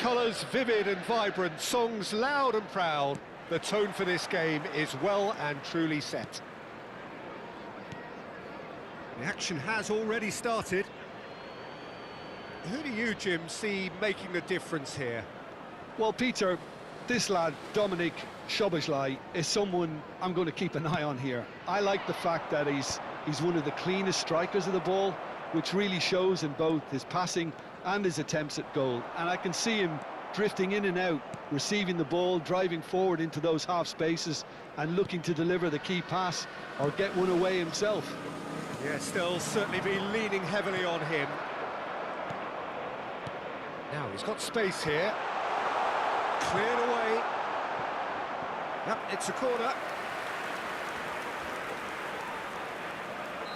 Colours vivid and vibrant, songs loud and proud. The tone for this game is well and truly set. The action has already started. Who do you, Jim, see making the difference here? Well, Peter, this lad, Dominic Szoboszlai, is someone I'm going to keep an eye on here. I like the fact that he's one of the cleanest strikers of the ball, which really shows in both his passing and his attempts at goal. And I can see him drifting in and out, receiving the ball, driving forward into those half spaces and looking to deliver the key pass or get one away himself. Yes, they'll certainly be leaning heavily on him. Now he's got space here. Cleared away. Yep, it's a corner.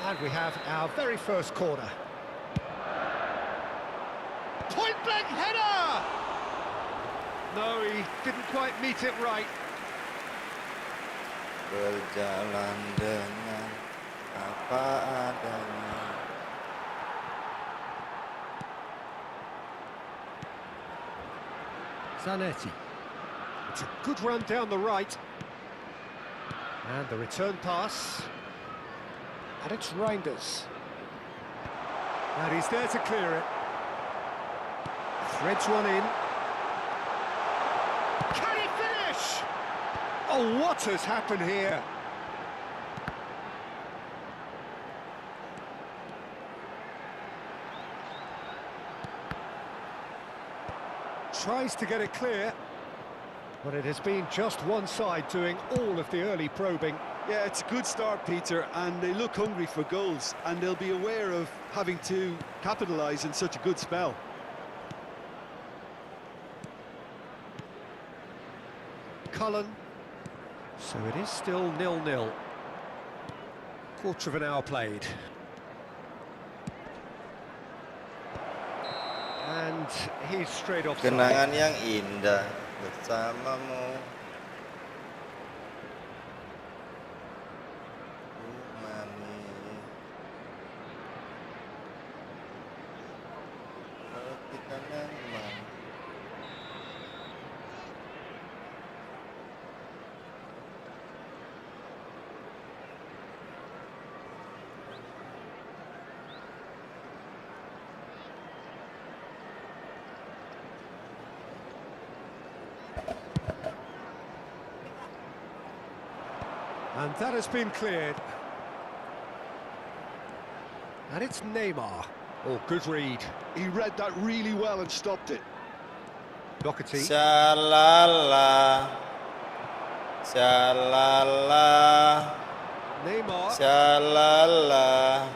And we have our very first corner. Point-blank header! No, he didn't quite meet it right. Berjalan dengan apa adanya. Zanetti. It's a good run down the right. And the return pass. And it's Reinders. And he's there to clear it. Threads one in. Can he finish? Oh, what has happened here? Tries to get it clear, but it has been just one side doing all of the early probing. Yeah, it's a good start, Peter, and they look hungry for goals, and they'll be aware of having to capitalise in such a good spell. Cullen. So it is still 0-0. Quarter of an hour played. And he's straight offside. Kenangan yang indah bersamamu. Mami. Roti kanan man. And that has been cleared. And it's Neymar. Oh, good read. He read that really well and stopped it. Doherty. Shalala. Shalala. Neymar. Shalala.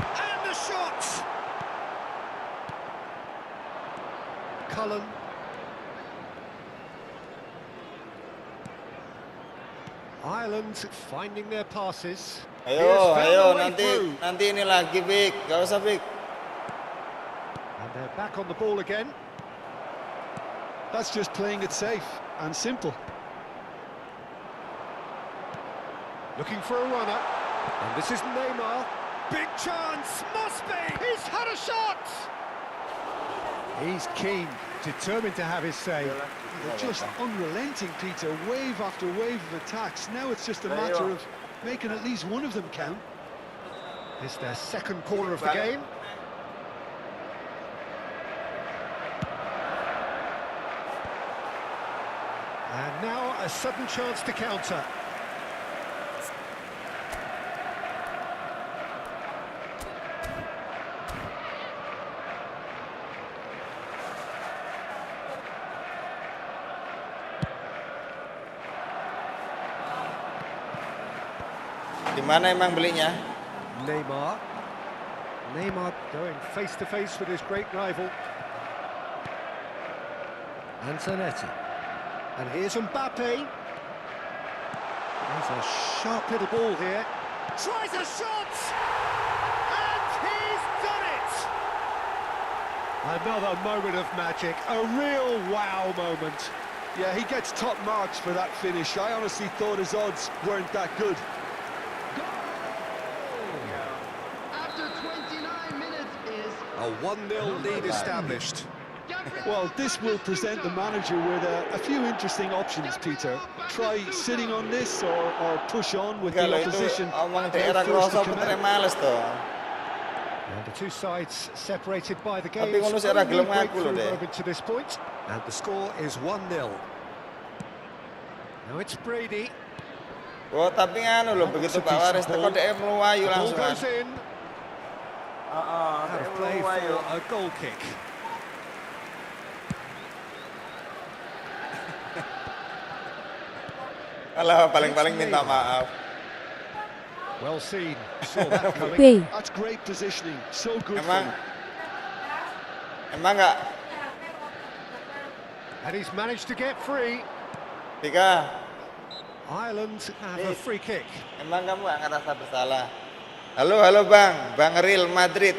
And the shot! Cullen. Ireland finding their passes. Ayo, nanti ini lagi Big, gak usah Big. And they're back on the ball again. That's just playing it safe and simple. Looking for a runner. And this is Neymar. Big chance, must be! He's had a shot! He's keen, determined to have his say. They're just unrelenting, Peter, wave after wave of attacks. Now it's just a matter of making at least one of them count. It's their second corner of the game. And now a sudden chance to counter. Di mana emang belinya? Neymar. Neymar going face to face with his great rival. And Zanetti. And here's Mbappe. There's a sharp little ball here. Tries a shot! And he's done it! Another moment of magic, a real wow moment. Yeah, he gets top marks for that finish. I honestly thought his odds weren't that good. After 29 minutes is A 1-0 lead established. Well, this will present the manager with a few interesting options, Peter. Try sitting on this or push on with the Kalau itu opposition. omong daerah kroso bener males toh. And the two sides separated by the Tapi gauge. ngono sih ora gelem Only ngaku lho, breakthrough Dek. moment to this point. And the score is 1-0. Now it's Brady. Oh, tapi nganu lho, begitu Pak Waris teko dhek mluwayu Ball langsung. goes in. Heeh, Out of play for a goal kick. Kalau paling-paling minta maaf. Well seen. Saw that coming. That's great positioning. So good. Emang enggak And he's managed to get free. Dika, Ireland have a free kick. emang kamu nggak ngerasa bersalah? Halo Bang Real Madrid.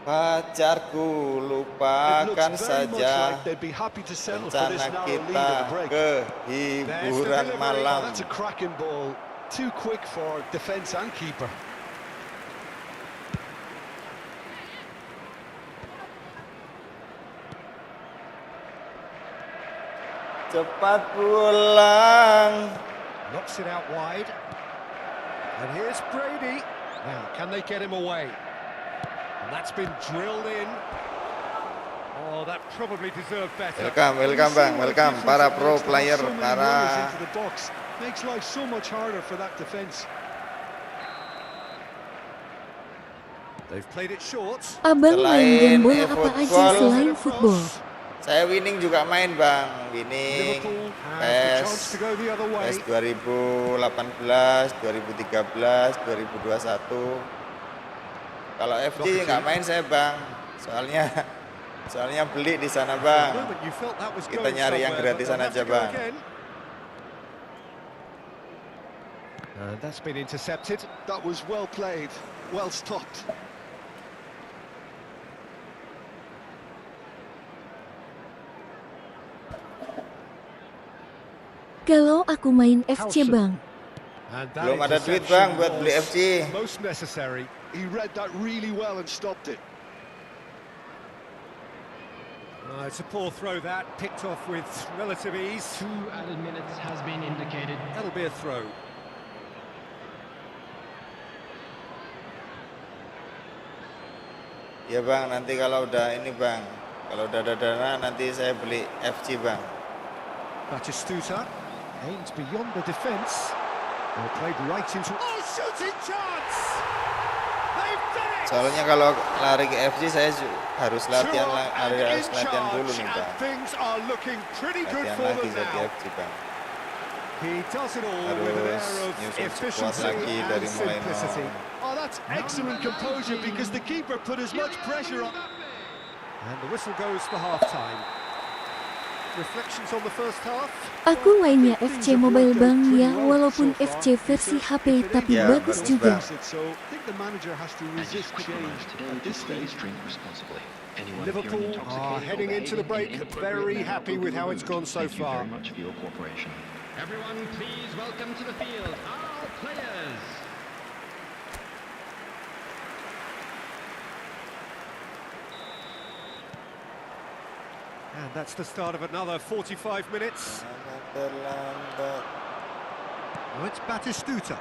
Pacarku, lupakan saja rencana kita ke hiburan malam. That's a cracking ball. Too quick for defence and keeper. Cepat pulang. Knocks it out wide. And here's Brady. Now, can they get him away? And that's been drilled in. Oh, that probably deserved better. Welcome Bang, welcome para pro player, para Makes life so much harder for that defence. They've played it short. Abang main game bola apa aja efootball. selain football? Saya winning juga main Bang, winning Liverpool has the chance to PES, go the other way. PES 2018, 2013, 2021. Kalau FC nggak main saya Bang, soalnya beli di sana For a Bang. moment you felt that was Kita going nyari yang somewhere, but gratisan they'll have aja, to go Bang. again. And that's been intercepted. That was well played, well stopped. Kalau aku main FC Bang, And that Belum ada duit interception Bang buat beli was FC. most necessary. He read that really well and stopped it. It's a poor throw that, picked off with relative ease. 2 added minutes has been indicated. That'll be a throw. Ya Bang, nanti kalau udah ini Bang, kalau udah ada dana nanti saya beli FC Bang. Batistuta aims beyond the defence. And played right into... Oh, shooting chance! They've done it! Soalnya kalau lari ke FC saya harus latihan harus latihan dulu nih And Bang. things are looking pretty good Latihan for lagi them saya di now. FC Bang. He does it all with an Harus air of nyusun squad efficiency lagi and dari mulai simplicity. nol. Oh, that's excellent composure because the keeper put as much pressure on. And the whistle goes for half-time. Reflections on the first half? aku mainnya FC Mobile Bang ya, walaupun FC versi HP tapi Ya, bagus bagus, juga. Bang. So I think the manager has to And just resist a quick change reminder today, at this please stage. drink responsibly. Anyone Liverpool appearing are intoxicated or heading into the behaving break in an inappropriate very manner happy will be with how it's gone removed. so Thank you far. very much for your cooperation. Everyone, please welcome to the field our players. And that's the start of another 45 minutes. Terlambat. Now it's Batistuta.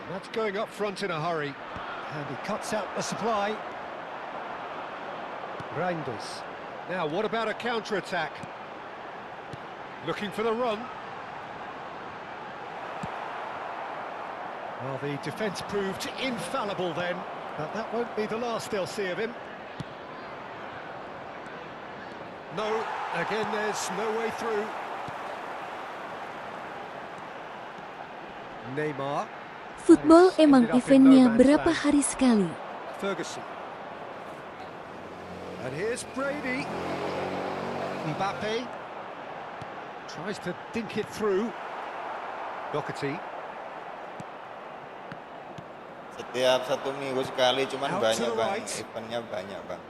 And that's going up front in a hurry. And he cuts out the supply. Reinders. Now, what about a counter-attack? Looking for the run. Well, the defence proved infallible then, but that won't be the last they'll see of him. No, again, there's no way through. Neymar. Football emang eventnya berapa hari sekali. Ferguson. And here's Brady. Mbappe. Tries to dink it through. Doherty. Setiap 1 minggu sekali, cuman Out to banyak the Bang, right. eventnya banyak Bang.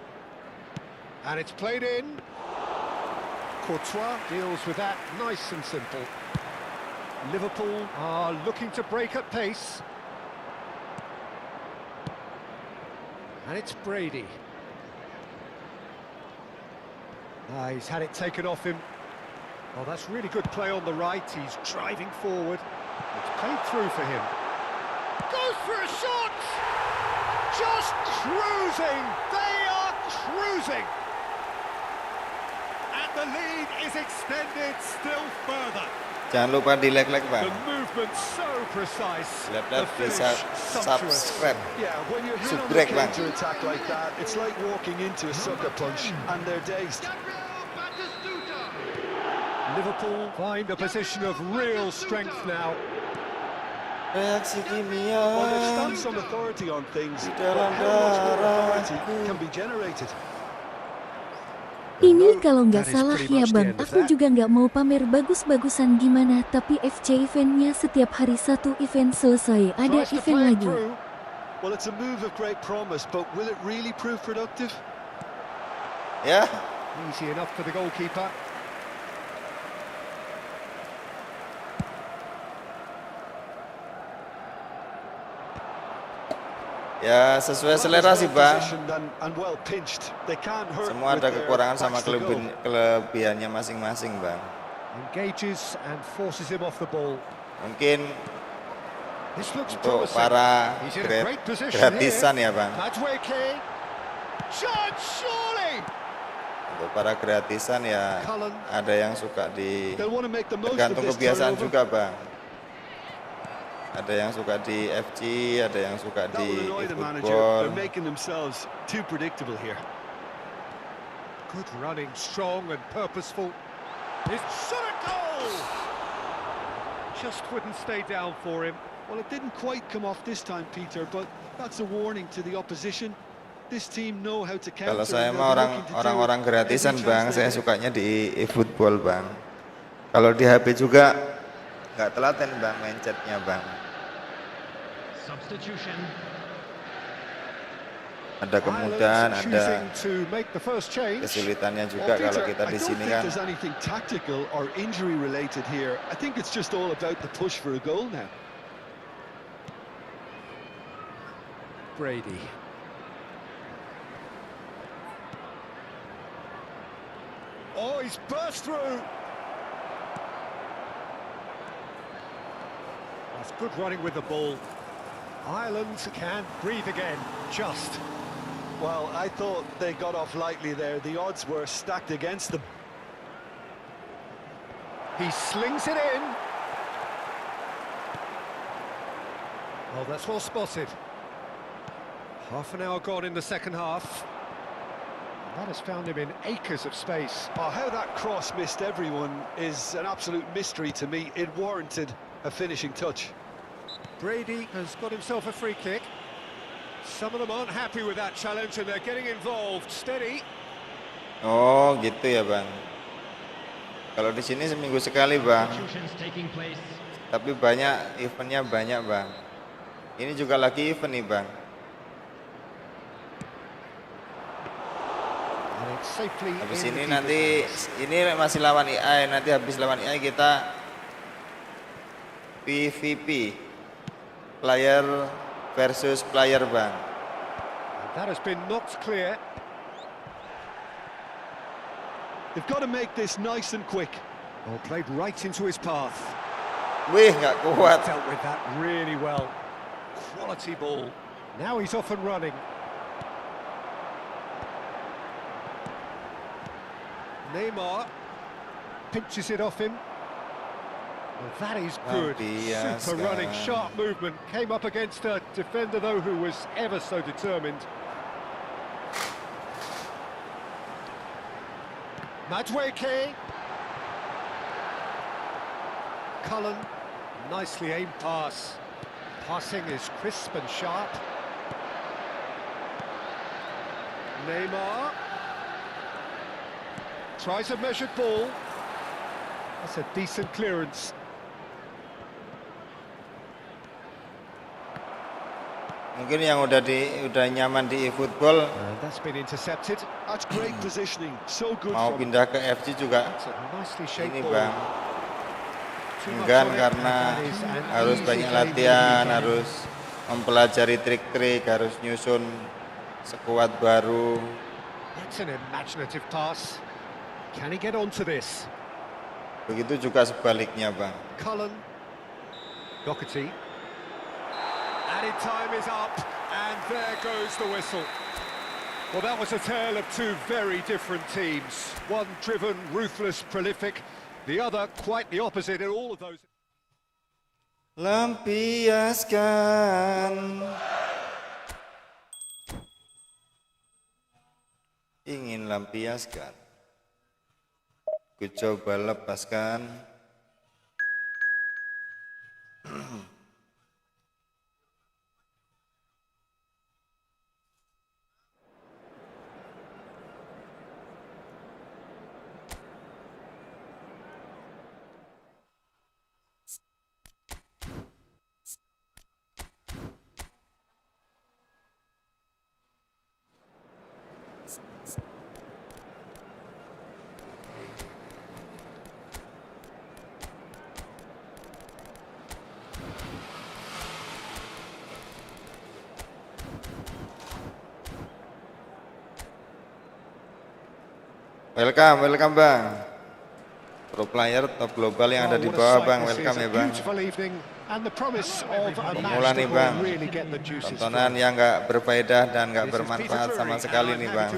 And it's played in. Courtois deals with that nice and simple. Liverpool are looking to break at pace. And it's Brady. He's had it taken off him. Oh, that's really good play on the right. He's driving forward. It's played through for him. Goes for a shot! Just cruising! They are cruising! And the lead is extended still further. Jangan lupa di like bang. The movement so precise. Lap-lap The bisa finish sumptuous. Yeah, subscribe. when you're hit on the Subrek, bang. counter-attack like that, it's like walking into a sucker punch, and they're dazed. Liverpool find a position of real strength now. Reaksi Well, they've kimia stamped some authority on things, di but dalam how much more authority darahku. can be generated? Ini kalau nggak That is salah pretty ya much the bang, end of aku that. juga nggak mau pamer bagus-bagusan gimana, tapi FC eventnya setiap hari satu event selesai, ada Tries to event play it lagi. through. Well, it's a move of great promise, but will it really prove productive? Ya, Easy enough for the goalkeeper. ya sesuai selera sih bang. Positioned and well pinched. They can't hurt Semua with ada their kekurangan sama backs to goal. kelebihannya masing-masing bang. Engages and forces him off the ball. Mungkin This looks untuk promising. para He's in a great position gratisan here. ya bang. Madweke. Shot surely. Untuk para gratisan ya Cullen. ada yang suka di They'll want to make the most of tergantung this kebiasaan turnover. juga bang. Ada yang suka di FC, ada yang suka That di will annoy the manager. efootball. They're making themselves too predictable here. Good running, strong and purposeful. His shot at goal! Just wouldn't stay down for him. Well, it didn't quite come off this time, Peter, but that's a warning to the opposition. This team know how to counter. Kalau saya and mah they'll be looking to do orang-orang gratisan every bang, chance saya they get. sukanya di efootball bang. Kalau di HP juga nggak telaten bang main chatnya bang. Substitution. Ada kemudahan, Ireland ada choosing to make the first change. kesulitannya Well, juga kalau Peter, kita I di don't sini think kan. there's anything tactical or injury related here. I think it's just all about the push for a goal now. Brady. Oh, he's burst through. That's good running with the ball. Ireland can breathe again, just. Well, I thought they got off lightly there. The odds were stacked against them. He slings it in. Oh, that's well spotted. Half an hour gone in the second half. That has found him in acres of space. Oh, how that cross missed everyone is an absolute mystery to me. It warranted a finishing touch. Brady has got himself a free kick. Some of them aren't happy with that challenge and they're getting involved. Steady. Oh gitu ya bang. Kalau di sini seminggu sekali bang. Substitutions taking place. Tapi banyak eventnya banyak bang. Ini juga lagi event nih bang. And it's safely Habis in ini the nanti keeper's hands. ini masih lawan AI. Nanti habis lawan AI kita PVP, player versus player bang. That has been knocked clear. They've got to make this nice and quick. Oh, played right into his path. Wih nggak kuat. Dealt with that really well. Quality ball. Now he's off and running. Neymar pinches it off him. Well, that is good. Biasa. Super running, sharp movement. Came up against a defender, though, who was ever so determined. Madweke. Cullen. Nicely aimed pass. Passing is crisp and sharp. Neymar. Tries a measured ball. That's a decent clearance. Mungkin yang udah nyaman di efootball And that's been intercepted. That's great positioning. So good mau from pindah ke FC juga That's a nicely ini shaped ball. bang. too much Enggan on it, karena and that is an harus easy banyak game for the latihan, defender. harus mempelajari trik-trik, harus nyusun skuad baru. That's an imaginative pass. Can he get onto this? Begitu juga sebaliknya, Bang. Cullen. Doherty. Added time is up, and there goes the whistle. Well, that was a tale of two very different teams. One driven, ruthless, prolific. The other quite the opposite in all of those. Lampiaskan. Ingin lampiaskan. Ku coba lepaskan. Welcome Bang. Pro player top global yang ada di bawah Bang, welcome ya Bang. Pemula nih Bang, tontonan yang nggak berfaedah dan nggak bermanfaat sama sekali nih Bang.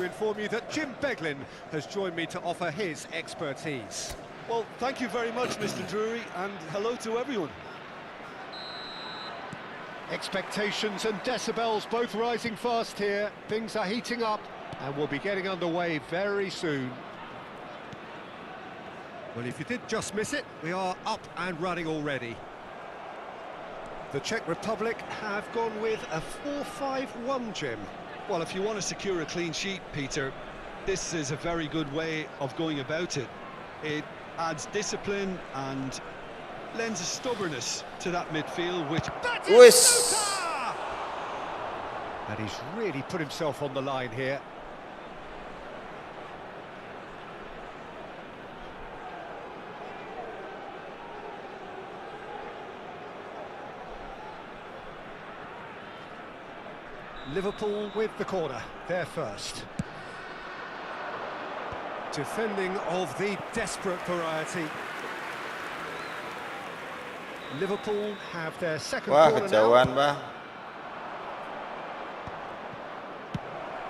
Well, thank you very much, Mr. Drury, and hello to everyone. Expectations and decibels both rising fast here. Things are heating up and we'll be getting underway very soon. Well, if you did just miss it, we are up and running already. The Czech Republic have gone with a 4-5-1, Jim. Well, if you want to secure a clean sheet, Peter, this is a very good way of going about it. It adds discipline and lends a stubbornness to that midfield, which... And he's really put himself on the line here. Liverpool with the corner, there first. Defending of the desperate variety. Liverpool have their second corner kejauhan, now. Bang.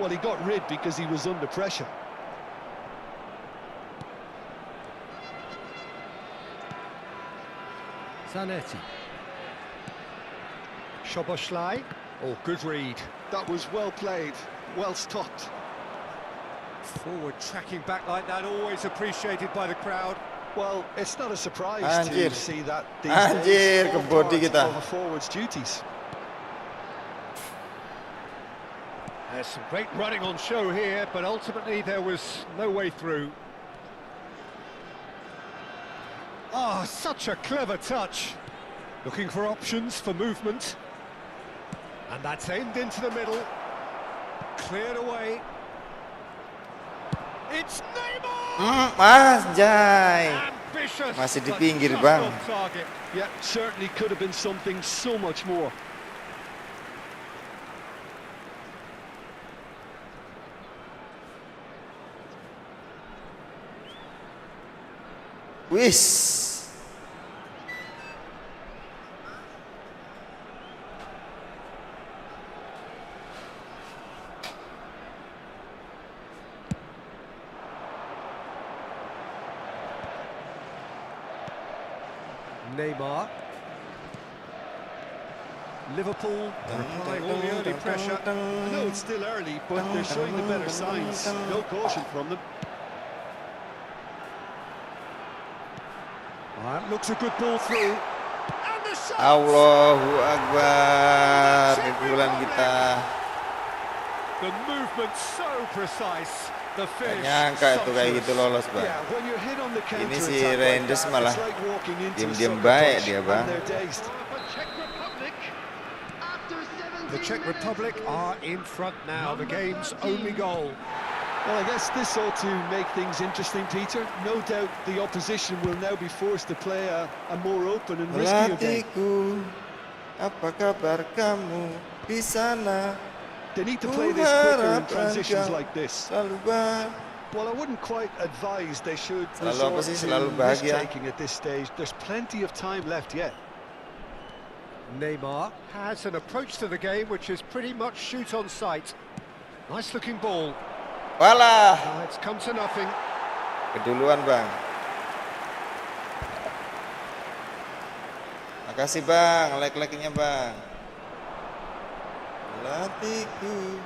Well, he got rid because he was under pressure. Zanetti. Szoboszlai. Oh, good read. That was well played, well stopped. Forward tracking back like that, always appreciated by the crowd. Well, it's not a surprise Anjir. to see that these Anjir, days all kebody parts kita. of a forward's duties. There's some great running on show here, but ultimately there was no way through. Oh, such a clever touch. Looking for options for movement. And that's aimed into the middle. Cleared away. It's Neymar! Mas Jai. Ambitious, Masih di but pinggir, just Bang. on target. Yeah, certainly could have been something so much more. Wis. Neymar. Liverpool applying all the early pressure. I know it's still early, but they're showing the better signs. No caution from them. That looks a good ball through. And the shot! Allahu Akbar. Pukulan kita. The movement so precise. The finish. Nyangka itu kayak gitu lolos, Bang. Yeah, when you're hit on the Ini si counter-attack like Reinders that, malah it's like walking into a diam-diam soccer baik pitch dia, and Bang. they're dazed. The Czech Republic are in front now. The game's only goal. Well, I guess this ought to make things interesting, Peter. No doubt the opposition will now be forced to play a more open and riskier game. Melatiku, apa kabar kamu di sana? They need to play this quicker in Kuharap transitions engkau like this. selalu bahagia. Well, I wouldn't quite advise they should Selalu apa resort sih, to selalu bahagia? risk-taking at this stage. There's plenty of time left yet. Neymar has an approach to the game which is pretty much shoot on sight. Nice looking ball. Walah, It's come to nothing. keduluan bang. Makasih bang, like-like-nya bang. Melatiku.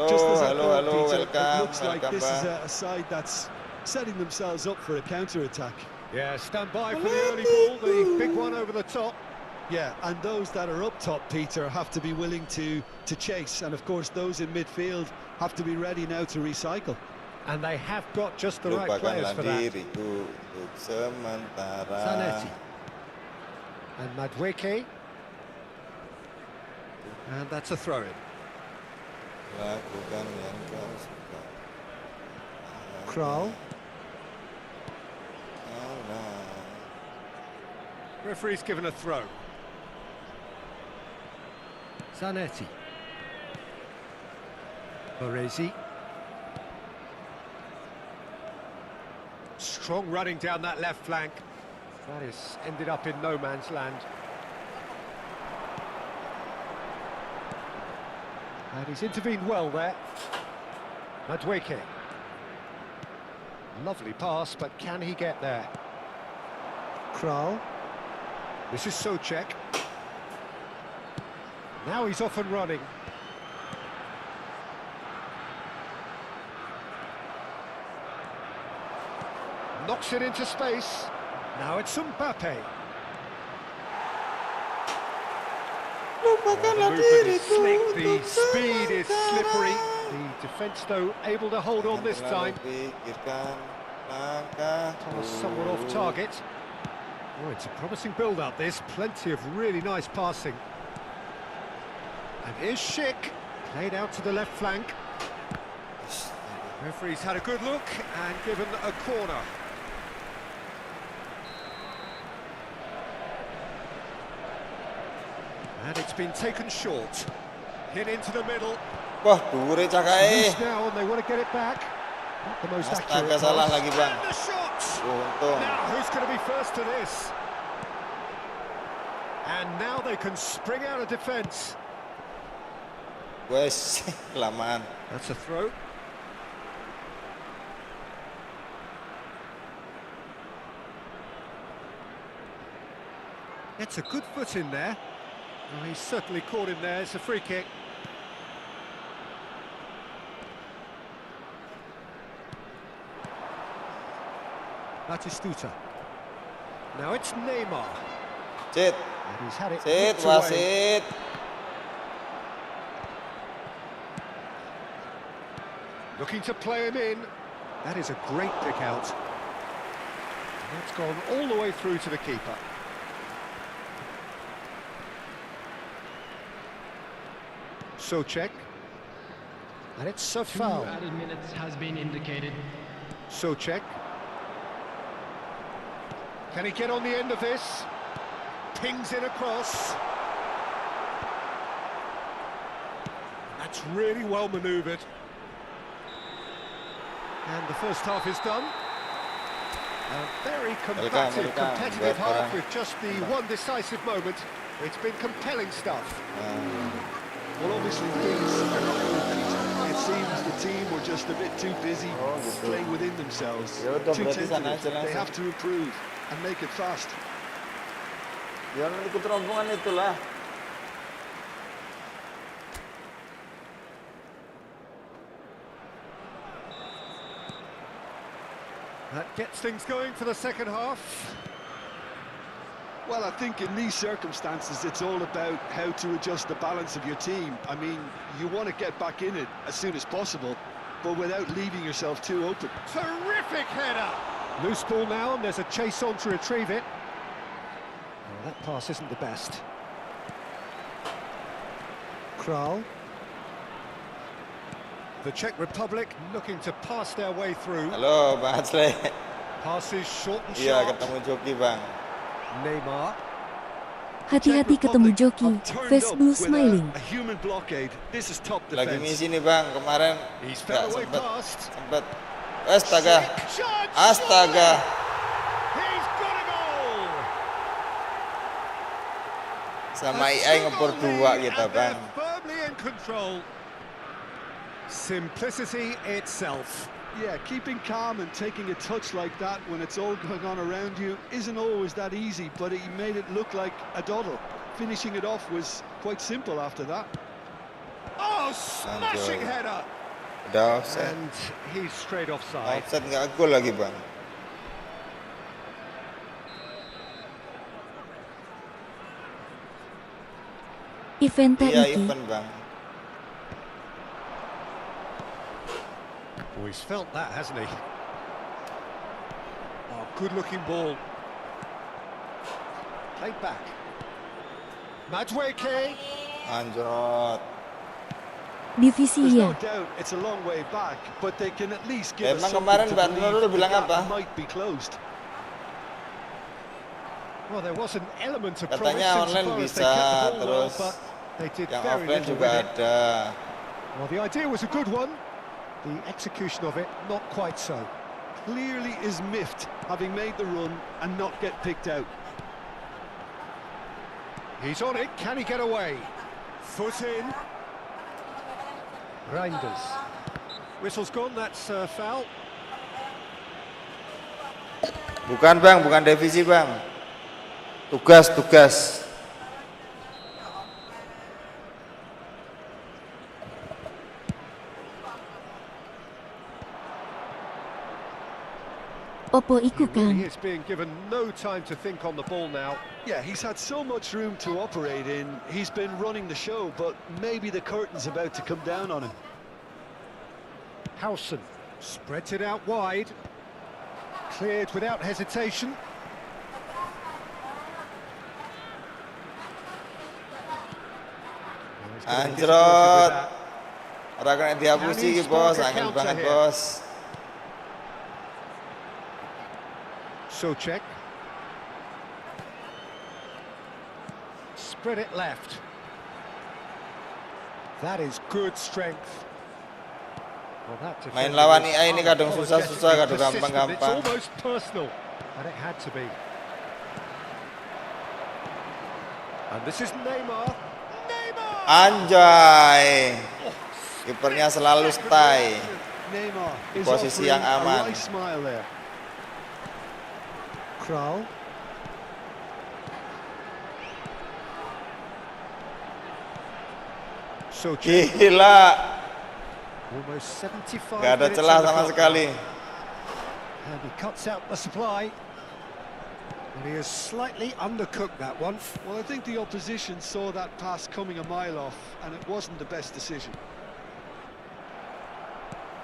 Just as I Halo, thought, Peter, it welcome, looks like welcome this is bang. a side that's setting themselves up for a counter-attack. Yeah, stand by for the early ball, the big one over the top. Yeah, and those that are up top, Peter, have to be willing to chase. And, of course, those in midfield have to be ready now to recycle. And they have got just the right players Lupakanlah for that. diriku untuk sementara. Zanetti. And Madueke. And that's a throw-in. Lakukan yang kau suka. Kral. Allah. Referee's given a throw. Zanetti. Baresi. Strong running down that left flank. That is ended up in no man's land. And he's intervened well there. Madueke. Lovely pass, but can he get there? Kral. This is Czech. Now he's off and running. Knocks it into space. Now it's Mbappe. Lupakanlah The movement is diriku slick, the untuk speed is slippery. sementara. The defence, though, able to hold on this Jangan time. terlalu pikirkan langkahku. Pass somewhat off target. Oh, it's a promising build-up, this. Plenty of really nice passing. And here's Schick, played out to the left flank. Referee's had a good look and given a corner. And it's been taken short. Hit into the middle. Wah, dure cakai. Loose now and they want to get it back. Not the most Astaga, accurate salah pass. lagi, Bang. And the shot! Untung. Now, who's going to be first to this? And now they can spring out of defence. Wes, kelamaan. That's a throw. Gets a good foot in there. Oh, he's certainly caught him there. It's a free kick. Batistuta. Now it's Neymar. Sit, And he's had it sit, nicked away. wasit. Looking to play him in. That is a great pick out. And that's gone all the way through to the keeper. Czech. And it's a 2 foul. added minutes has been indicated. Czech. Can he get on the end of this? Pings it across. That's really well manoeuvred. And the first half is done. A very combative, competitive half with just the one decisive moment. It's been compelling stuff. Well, obviously things are not good, Peter. It seems the team were just a bit too busy playing within themselves. Ya udah, Too berarti sana tentative. aja They langsung. have to improve and make it fast. Jangan ikut rombongan itulah. That gets things going for the second half. Well, I think in these circumstances, it's all about how to adjust the balance of your team. I mean, you want to get back in it as soon as possible, but without leaving yourself too open. Terrific header! Loose ball now, and there's a chase on to retrieve it. Oh, that pass isn't the best. Kral. The Czech Republic looking to pass their way through. Halo Bang Hasleh. Passes short and Iya, sharp. ketemu Joki Bang. Neymar. Hati-hati ketemu joki. Face blue smiling. A human blockade. This is top Lagi defense. misi nih Bang, kemarin He's nggak fell away sempet. past. Astaga. Shot, Astaga. He's got a goal. Sama AI ngepor 2 kita And Bang. they're firmly in control. Simplicity itself. Yeah, keeping calm and taking a touch like that when it's all going on around you isn't always that easy, but he made it look like a doddle. Finishing it off was quite simple after that. Oh, smashing Anjay. header. Udah offset. And he's straight offside. Offset nggak gol lagi Bang. Event Iya iki. event Bang. Oh, he's felt that, hasn't he? Oh, good-looking ball. Played back. Madweke. Anjrot. Divisi There's ya. no doubt it's a long way back, but they can at least give us Emang something kemarin to Mbak believe Nurul the bilang gap apa? might be closed. Well, there was an element of Katanya promise online insofar as bisa, they kept the ball well, terus but they did yang very offline little juga with it. ada. Well, the idea was a good one. The execution of it, not quite so. Clearly is miffed, having made the run and not get picked out. He's on it. Can he get away? Foot in. Reinders. Whistle's gone. That's foul. Bukan Bang, bukan divisi Bang. Tugas. Opo He iku really Kang. is being given no time to think on the ball now. Yeah, he's had so much room to operate in. He's been running the show, but maybe the curtain's about to come down on him. Howson spreads it out wide. Cleared without hesitation. Oh, he's gonna be disappointed with Anjrot. that. Orang kena dihapusi Can he Bos, spark a angin counter banget here? Bos. Czech. Spread it left. That is good strength. Well, that Main defender lawan was AI ini kadang unapologetically susah-susah, kadang persistent. gampang-gampang. It's almost personal, and it had to be. And this is Neymar. Neymar! Anjay. Kipernya selalu stay. Neymar is Posisi offering yang aman. a nice smile there. Kral. Czech. Gila. Almost 75 Gak ada minutes celah on the sama clock. sekali. And he cuts out the supply. And he has slightly undercooked that one. Well, I think the opposition saw that pass coming a mile off, and it wasn't the best decision.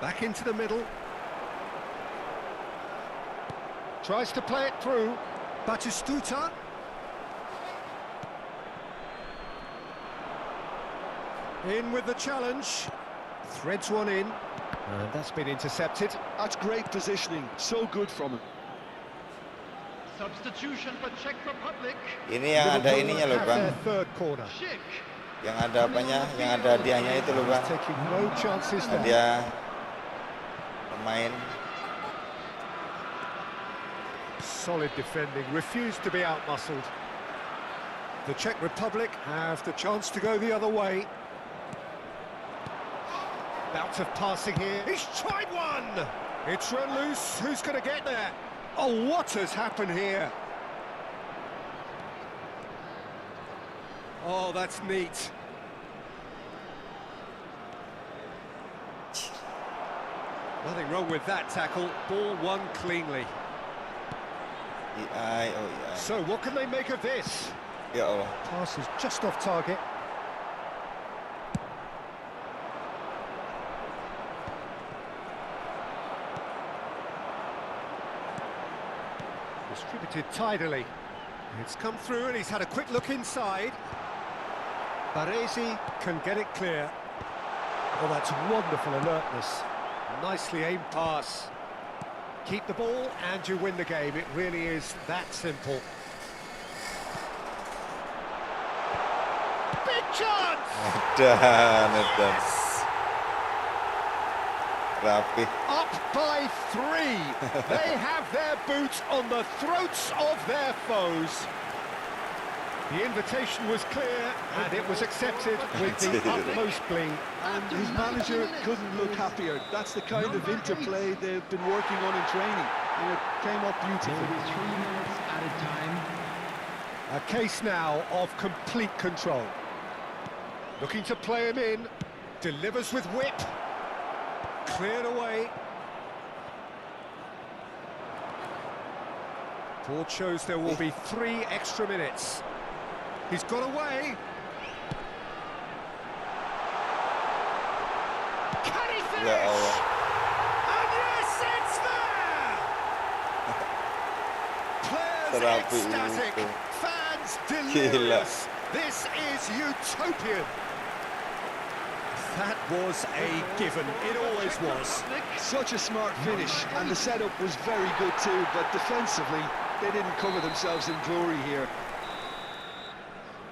Back into the middle. Tries to play it through. Batistuta. In with the challenge. Threads one in. And that's been intercepted. That's great positioning, so good from him. Substitution for Czech Republic. Ini yang ada Liverpool ininya loh have Bang. their third corner. Schick. Yang ada apanya? Yang ada hadiahnya itu loh Bang. He's taking no chances there. Hadiah pemain. Solid defending, refused to be outmuscled. The Czech Republic have the chance to go the other way. Bout of passing here. He's tried one! It's run loose. Who's going to get there? Oh, what has happened here? Oh, that's neat. Nothing wrong with that tackle. Ball won cleanly. AI, oh AI. So, what can they make of this? Ya Allah. Pass is just off target. Distributed tidily. It's come through and he's had a quick look inside. Baresi can get it clear. Well, that's wonderful alertness. Nicely aimed pass. Keep the ball and you win the game. It really is that simple. Big chance! Dan. Rapi. Up by 3. They have their boots on the throats of their foes. The invitation was clear and it was accepted with the utmost glee. And his manager couldn't look happier. That's the kind of interplay they've been working on in training, and it came up beautifully. 3 minutes at a time. A case now of complete control. Looking to play him in. Delivers with whip. Cleared away. Board shows there will be 3 extra minutes. He's got away. Can he finish? Ya Allah. And yes, it's there! Players ecstatic, fans delirious. This is utopian. That was a given, it always was. Such a smart finish, and the setup was very good too, but defensively, they didn't cover themselves in glory here.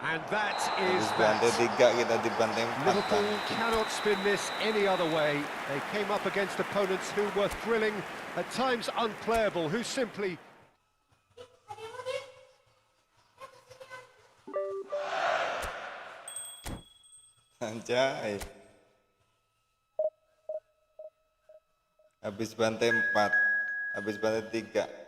And that is Habis that. bantai 3 kita dibantai 4. Liverpool cannot spin this any other way. They came up against opponents who were thrilling, at times unplayable, who simply... Anjay. Habis bantai 4. Habis bantai 3.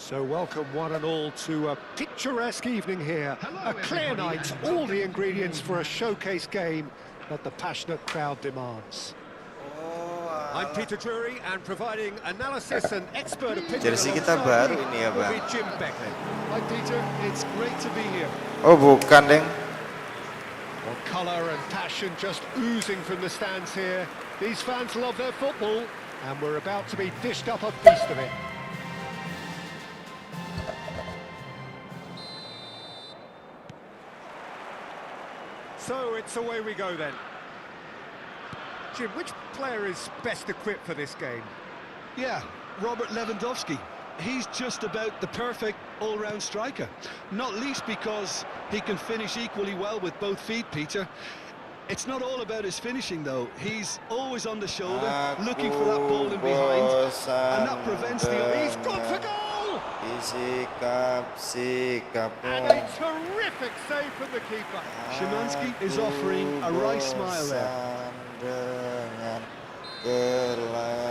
So welcome one and all to a picturesque evening here. A clear night, all the ingredients for a showcase game that the passionate crowd demands. I'm Peter Drury, and providing analysis and expert opinion Jersey kita alongside baru me ini ya, will Bang. be Jim Beckley. Hi Peter, it's great to be here. Oh, bukan, Deng. Well, colour and passion just oozing from the stands here. These fans love their football, and we're about to be dished up a feast of it. So it's away we go then. Jim, which player is best equipped for this game? Yeah, Robert Lewandowski. He's just about the perfect all-round striker. Not least because he can finish equally well with both feet, Peter. It's not all about his finishing, though. He's always on the shoulder, looking for that ball in behind, and that prevents the... He's gone for goal! Sikap. And a terrific save from the keeper. Szymanski is offering a wry smile there. Dengan kelakuanmu.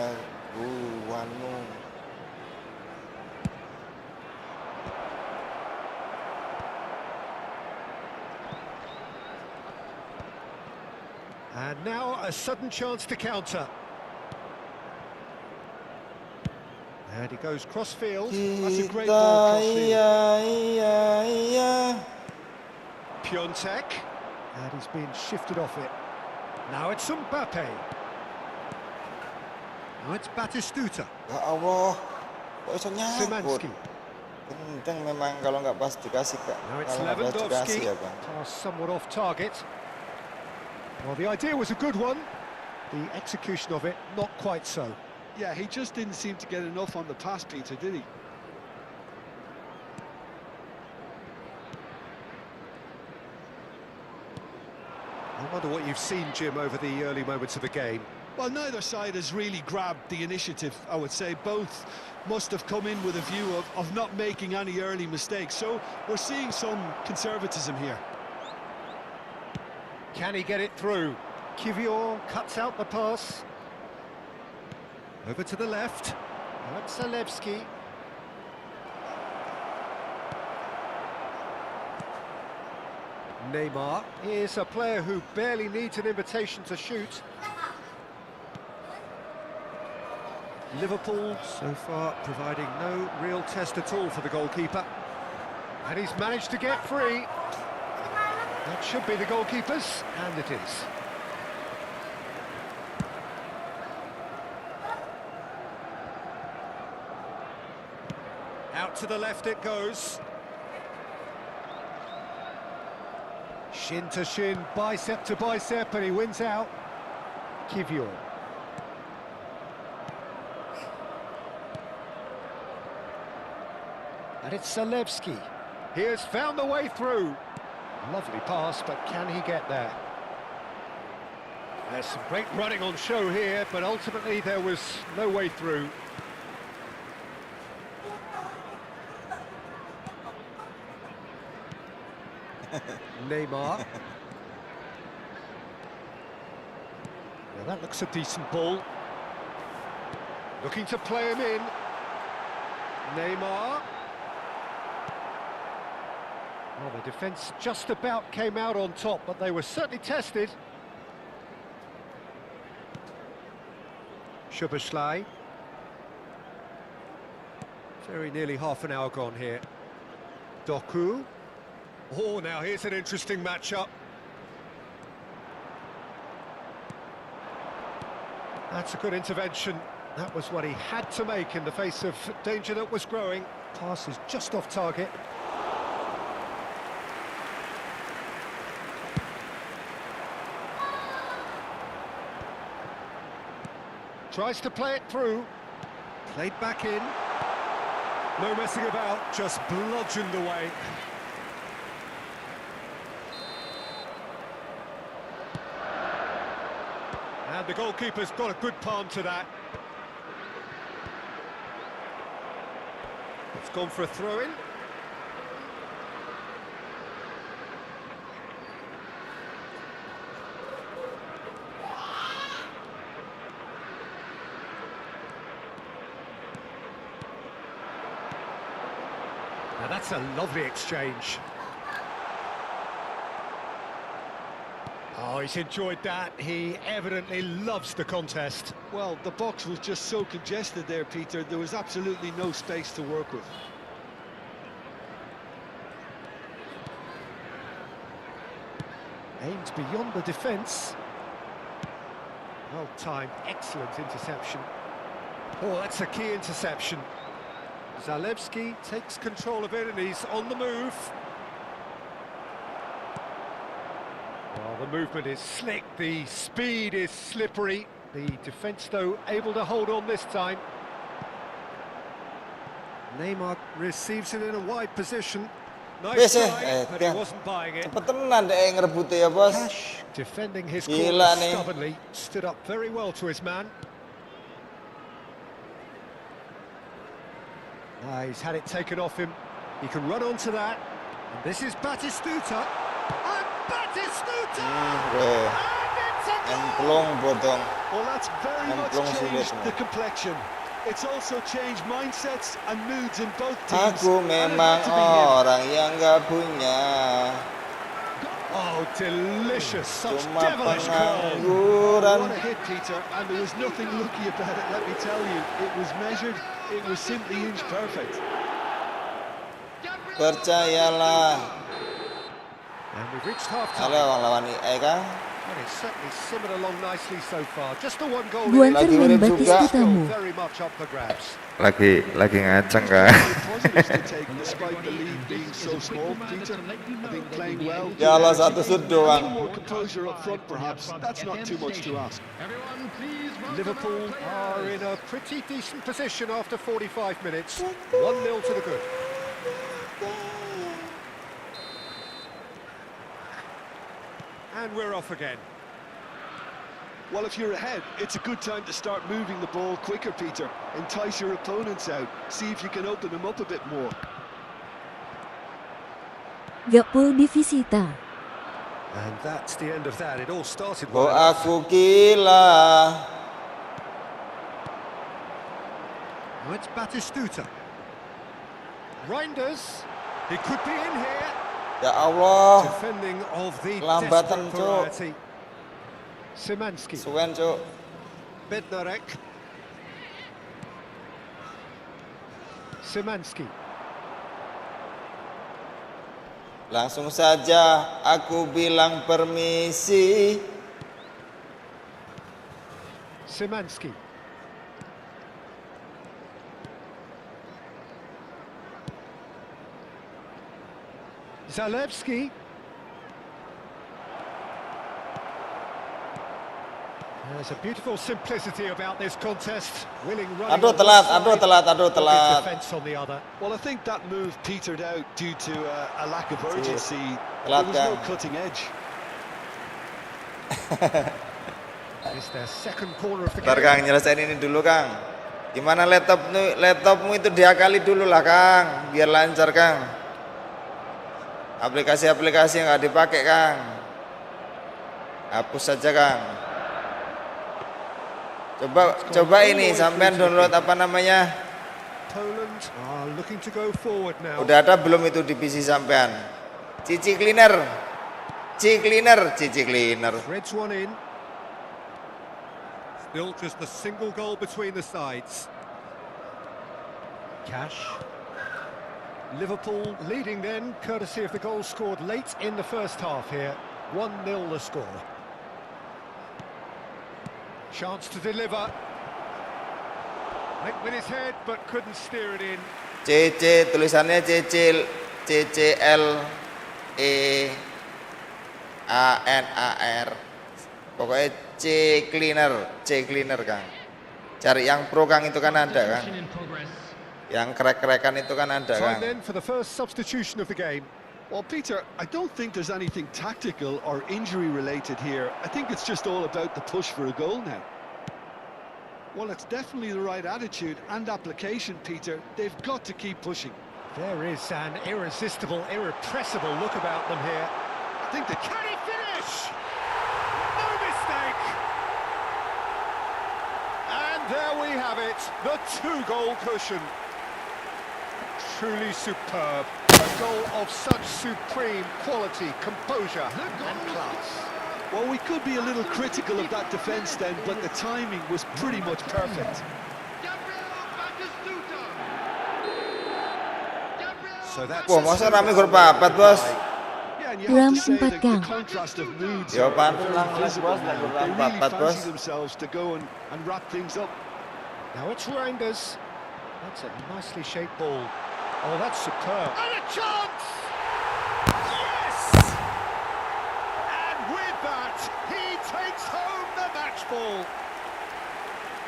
And now a sudden chance to counter. And he goes cross-field. That's a great ball cross-field. Piontek. And he's been shifted off it. Now it's Mbappe. Now it's Batistuta. Ya Allah, kok iso nyangkut? Szymanski. Kenceng memang kalau nggak pas dikasih, Kak. Now it's Kalau nggak pas dikasih Lewandowski. ya, Bang. Pass somewhat off target. Well, the idea was a good one. The execution of it, not quite so. Yeah, he just didn't seem to get enough on the pass, Peter, did he? I wonder what you've seen, Jim, over the early moments of the game. Well, neither side has really grabbed the initiative, I would say. Both must have come in with a view of not making any early mistakes. So we're seeing some conservatism here. Can he get it through? Kivior cuts out the pass. Over to the left. That's Zalewski. Neymar is a player who barely needs an invitation to shoot. Liverpool so far providing no real test at all for the goalkeeper. And he's managed to get free. That should be the goalkeeper's, and it is. Out to the left it goes. Shin to shin, bicep to bicep, and he wins out. Kivior. And it's Zalewski. He has found the way through. Lovely pass, but can he get there? There's some great running on show here, but ultimately there was no way through. Neymar. Now that looks a decent ball. Looking to play him in. Neymar. Well, the defence just about came out on top, but they were certainly tested. Szoboszlai. Very nearly half an hour gone here. Doku. Oh, now here's an interesting matchup. That's a good intervention. That was what he had to make in the face of danger that was growing. Pass is just off target. Tries to play it through. Played back in. No messing about, just bludgeoned away. And the goalkeeper's got a good palm to that. It's gone for a throw-in. Now that's a lovely exchange. Oh, he's enjoyed that. He evidently loves the contest. Well, the box was just so congested there, Peter. There was absolutely no space to work with. Aimed beyond the defence. Well timed, excellent interception. Oh, that's a key interception. Zalewski takes control of it and he's on the move. Well, the movement is slick, the speed is slippery. The defence, though, able to hold on this time. Neymar receives it in a wide position. Nice try, but he wasn't buying it. Cepet tenan deh ngerebutnya ya, Bos. Cash defending his Gila corner nih. stubbornly, stood up very well to his man. He's had it taken off him. He can run onto that. And this is Batistuta. And Batistuta! And it's a goal! Emplong bodong. Well, that's very much Emplong changed sulit, the man. complexion. It's also changed mindsets and moods in both teams. Aku And it memang had to be him. orang yang gak punya. Oh, delicious. Such Cuma devilish goal. pengangguran. What a hit, Peter, and there was nothing lucky about it, let me tell you. It was measured, it was simply inch perfect. Percayalah. And we've reached half-time. Ada orang lawan IE kan? And it's certainly simmered along nicely so far. Just the one goal. Buangkan Lagi main mirip juga. Batistutamu. Very much up for grabs. Lagi ngaceng kan? Positives to take despite the lead being so small, Peter. I think playing well. Ya Allah, satu sud A doang. little more composure up front, perhaps. That's not too much to ask. Everyone, please welcome Liverpool our are in players. a pretty decent position after 45 minutes. 1-0 to the good. And we're off again. Well, if you're ahead, it's a good time to start moving the ball quicker, Peter. Entice your opponents out. See if you can open them up a bit more. Gakpul di visita. And that's the end of that. It all started Oh, well enough. aku gila. Now it's Batistuta. Reinders. He could be in here. Ya Allah. Defending of the Kelambatan, desperate Cuk. variety. Szymanski. Suwen, Cuk. Bednarek. Szymanski. Langsung saja aku bilang permisi. Szymanski. Zalewski. There's a beautiful simplicity about this contest. Willing running. Aduh on telat, one aduh side, telat, aduh dogged telat. defence on the other. Well, I think that move petered out due to a lack of urgency. There Telat, was no Kang. cutting edge. It's their second corner of the Bentar game. Kang, nyelesain ini dulu Kang. Gimana laptopmu itu diakali dulu lah Kang, biar lancar Kang. Aplikasi-aplikasi yang nggak dipakai Kang, hapus saja Kang. Coba ini sampean download apa namanya? Poland are looking to go forward now. Udah ada belum itu di PC sampean? Cici cleaner. Threads one in. Still just a single goal between the sides. Cash. Liverpool leading then, courtesy of the goal scored late in the first half here. 1-0 the score. Chance to deliver. Went with his head but couldn't steer it in. CC tulisannya CCLEANAR. Pokoknya C cleaner Kang. Cari yang pro Kang, itu kan ada Kang. Substitution in progress. Yang krek-krekan itu kan ada Time Kang. then for the first substitution of the game. Well, Peter, I don't think there's anything tactical or injury related here. I think it's just all about the push for a goal now. Well, it's definitely the right attitude and application, Peter. They've got to keep pushing. There is an irresistible, irrepressible look about them here. I think they Can he finish? No mistake! And there we have it, the two-goal cushion. Truly superb. A goal of such supreme quality, composure and class. Well, we could be a little critical of that defence then, but the timing was pretty much perfect. So that's Wah, masa rame gol papat, Bos? Yeah, and you have to say Ram the 4 contrast of moods Yo, are pantas very lang, visible Bos, now. lagu They really papat, Bos. fancy themselves to go and wrap things up. Now it's Reinders. That's a nicely shaped ball. Oh, that's superb. And a chance! Yes! And with that, he takes home the match ball.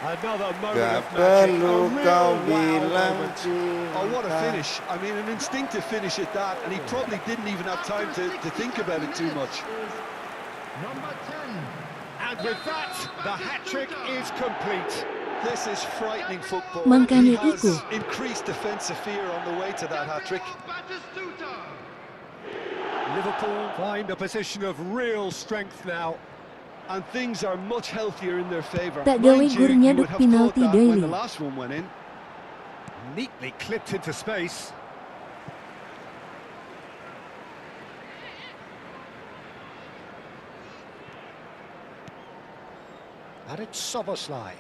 Another moment Gak of magic. perlu A kau real wow bilang moment. Oh, what a cinta. finish. I mean, an instinctive finish at that, and he probably didn't even have time to think about it too much. Number 10. And with that, the hat-trick is complete. This is frightening football. Makanya He has itu. increased defensive fear on the way to that hat-trick. Liverpool find a position of real strength now. And things are much healthier in their favour. Tak Mind gawe you, gurnya you would duk have thought penalti that when deui. the last one went in. Neatly clipped into space. And it's Soboslai.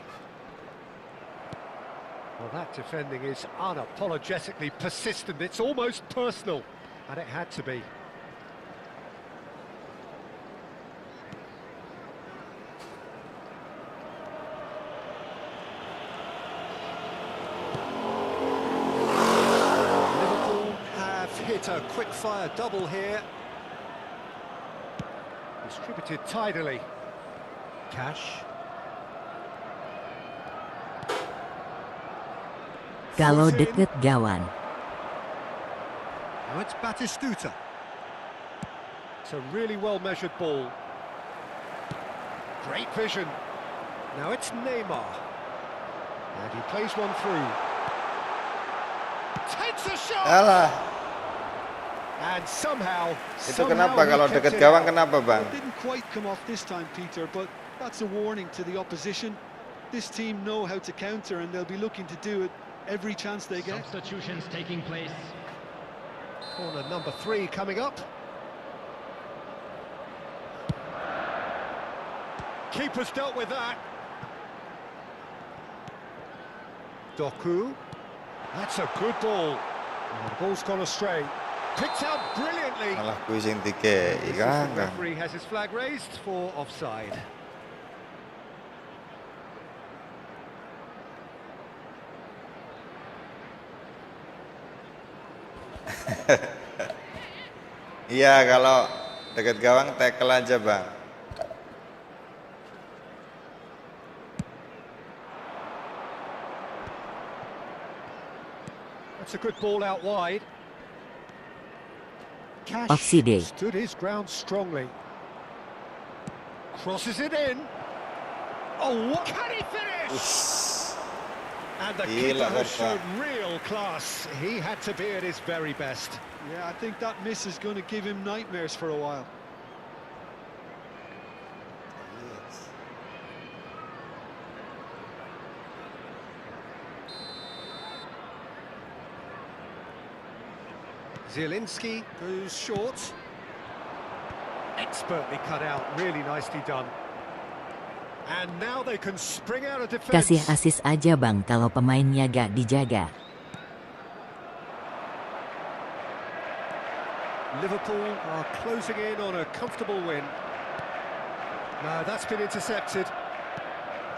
Well, that defending is unapologetically persistent. It's almost personal, and it had to be. Liverpool have hit a quick-fire double here. Distributed tidily. Cash. Kalau Foot in. deket gawan. Now it's Batistuta. It's a really well-measured ball. Great vision. Now it's Neymar. And he plays one through. Takes a shot! Alah, And somehow Itu kenapa he kalau kept dekat it gawang out. kenapa bang? It didn't quite come off this time, Peter, but that's a warning to the opposition. This team know how to counter, and they'll be looking to do it every chance they get. Substitutions taking place. Corner number 3 coming up. Keeper's dealt with that. Doku. That's a good ball. Oh, the ball's gone astray. Picked out brilliantly. Malah kuising tiga, The kan? referee has his flag raised for offside. Iya, kalau dekat gawang tackle aja bang. That's a good ball out wide. Cash Offside. stood his ground strongly. Crosses it in. Oh, what can he finish? And the keeper Gila, has Korban. shown real class. He had to be at his very best. Yeah, I think that miss is going to give him nightmares for a while. Zielinski goes short. Expertly cut out, really nicely done. And now they can spring out of defense. Kasih asis aja bang kalau pemainnya gak dijaga. Liverpool are closing in on a comfortable win. No, that's been intercepted.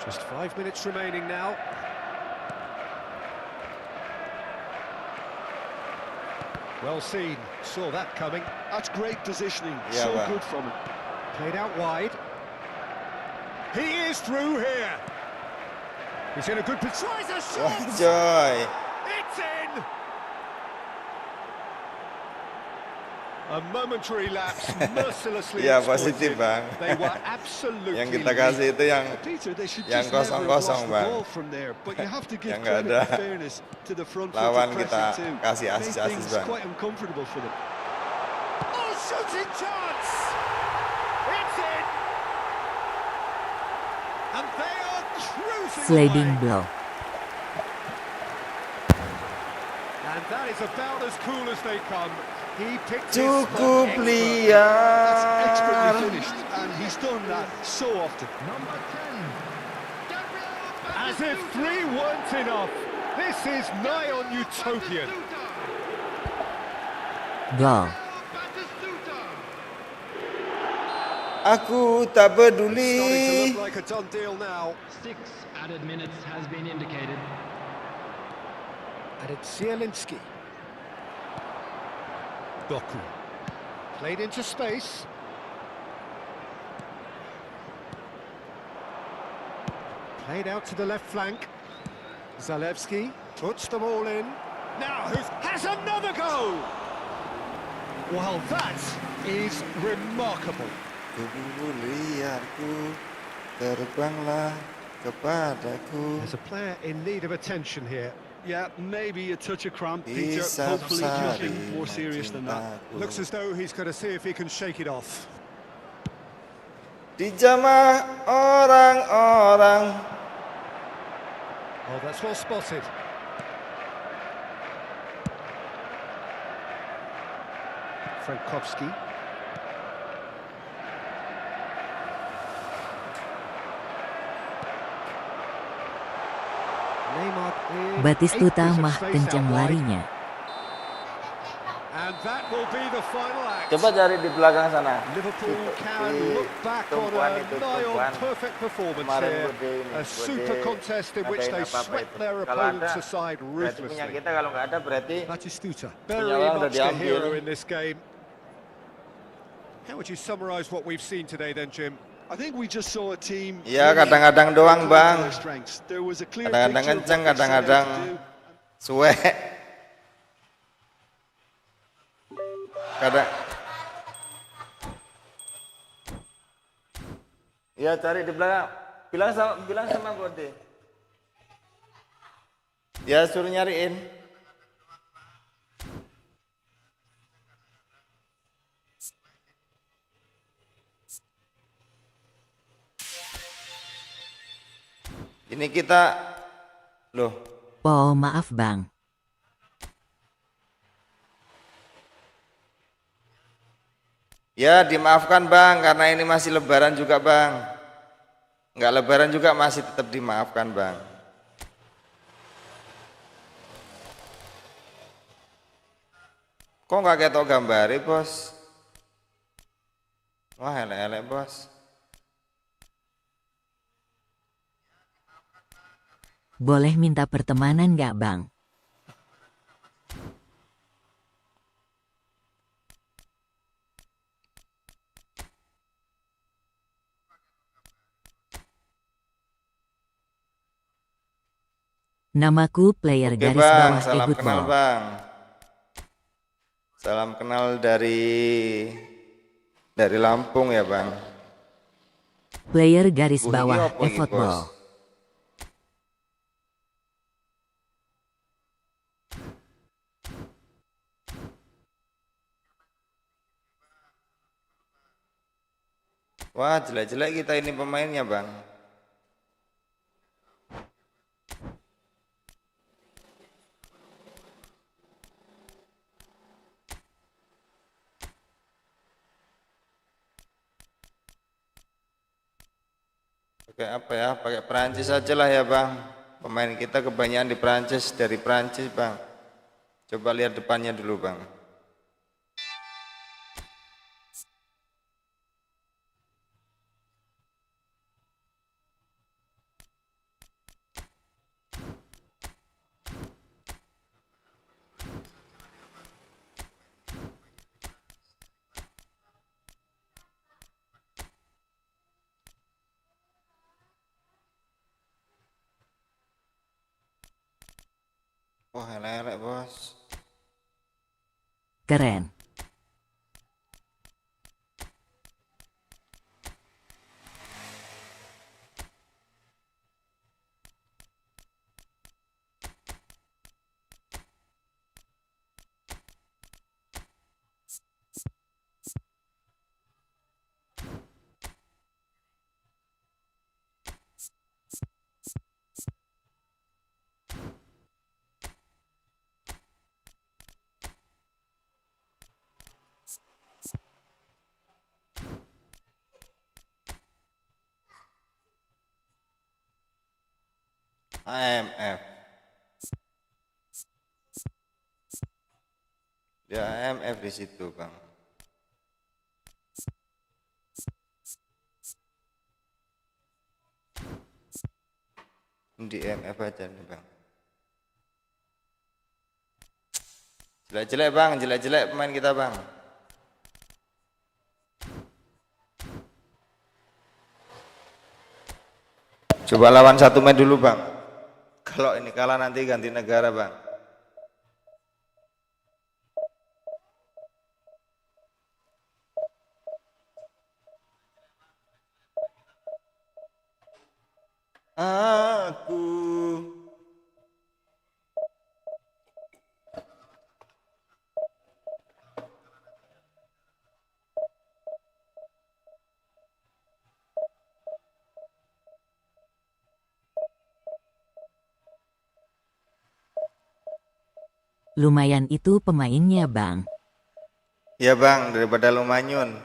Just 5 minutes remaining now. Well seen, saw that coming. That's great positioning. Yeah, So well. good from him. Played out wide. He is through here. He's in a good position. Tries a Wah shot. coy. It's in. A momentary lapse, mercilessly Iya, exploited. positif, Bang. They were absolutely Yang kita kasih itu yang Peter, they should yang just never have lost kosong-kosong the bang. ball from there. But you have to give Yang nggak credit ada. and fairness to the front foot Lawan pressing kita too. kasih Made asis-asis, things Bang. quite uncomfortable for them. Oh, shooting chance! It's in! And they are cruising Sliding away. blow. And that is about as cool as they come. He picked his Cukup spot That's expertly liar. finished, and he's done that so often. Number 10. Gabriel as if 3 weren't enough. This is nigh on utopian. Goal. Batistuta. Aku tak Starting to peduli. look like a done deal now. 6 added minutes has been indicated. And it's Zielinski. Doku. Played into space. Played out to the left flank. Zalewski puts them all in. Now has another go! Well, that is remarkable. Tubuh liarku, terbanglah kepadaku. There's a player in need of attention here. Yeah, maybe a touch of cramp, Peter. Hisap Hopefully sari nothing more serious than that. mencintaku. Looks as though he's going to see if he can shake it off. Dijamah orang-orang. Oh, that's well spotted. Frankowski. Neymar in Batistuta 8 meters of mah space kencang out wide. larinya. And that will be the final act. Coba cari di belakang sana. Liverpool can Di look back on tumpuan a itu, nigh on tumpuan. perfect performance Kemarin here. gede ini, A super gede. contest in which Ngadain they apa-apa swept itu. their Kalau opponents ada, aside berarti punya ruthlessly. kita, kalau nggak ada berarti Batistuta, Punya very orang udah much the diambil. hero in this game. How would you summarise what we've seen today then, Jim? I think we just saw a team. ya kadang-kadang doang playing to bang. their strengths. There was a clear Kadang-kadang picture of kenceng, what they set out kadang-kadang to do. suwe. Kadang. Ya cari di belakang. Bilang sama Bode. Ya suruh nyariin. Ini kita loh. Po maaf bang. Ya dimaafkan bang, karena ini masih lebaran juga bang. Nggak lebaran juga masih tetap dimaafkan bang. Kok nggak ketok gambari bos? Wah elek-elek bos. Boleh minta pertemanan nggak bang? Namaku player Oke garis bang, bawah salam kenal efootball. bang. Salam kenal dari Lampung ya bang. Player garis Iki bawah apa iki, bos? efootball. Wah jelek-jelek kita ini pemainnya bang. Pakai apa ya? Pakai Perancis aja lah ya bang. Pemain kita kebanyakan di Perancis, dari Perancis bang. Coba lihat depannya dulu bang. Wah elek-elek bos. Keren. AMF. Ya AMF di situ bang. Di AMF aja nih bang. Jelek-jelek bang, jelek-jelek pemain kita bang. Coba lawan satu match dulu bang. Kalau ini kalah nanti ganti negara bang. Aku Lumayan itu pemainnya bang. ya bang, daripada lu manyun.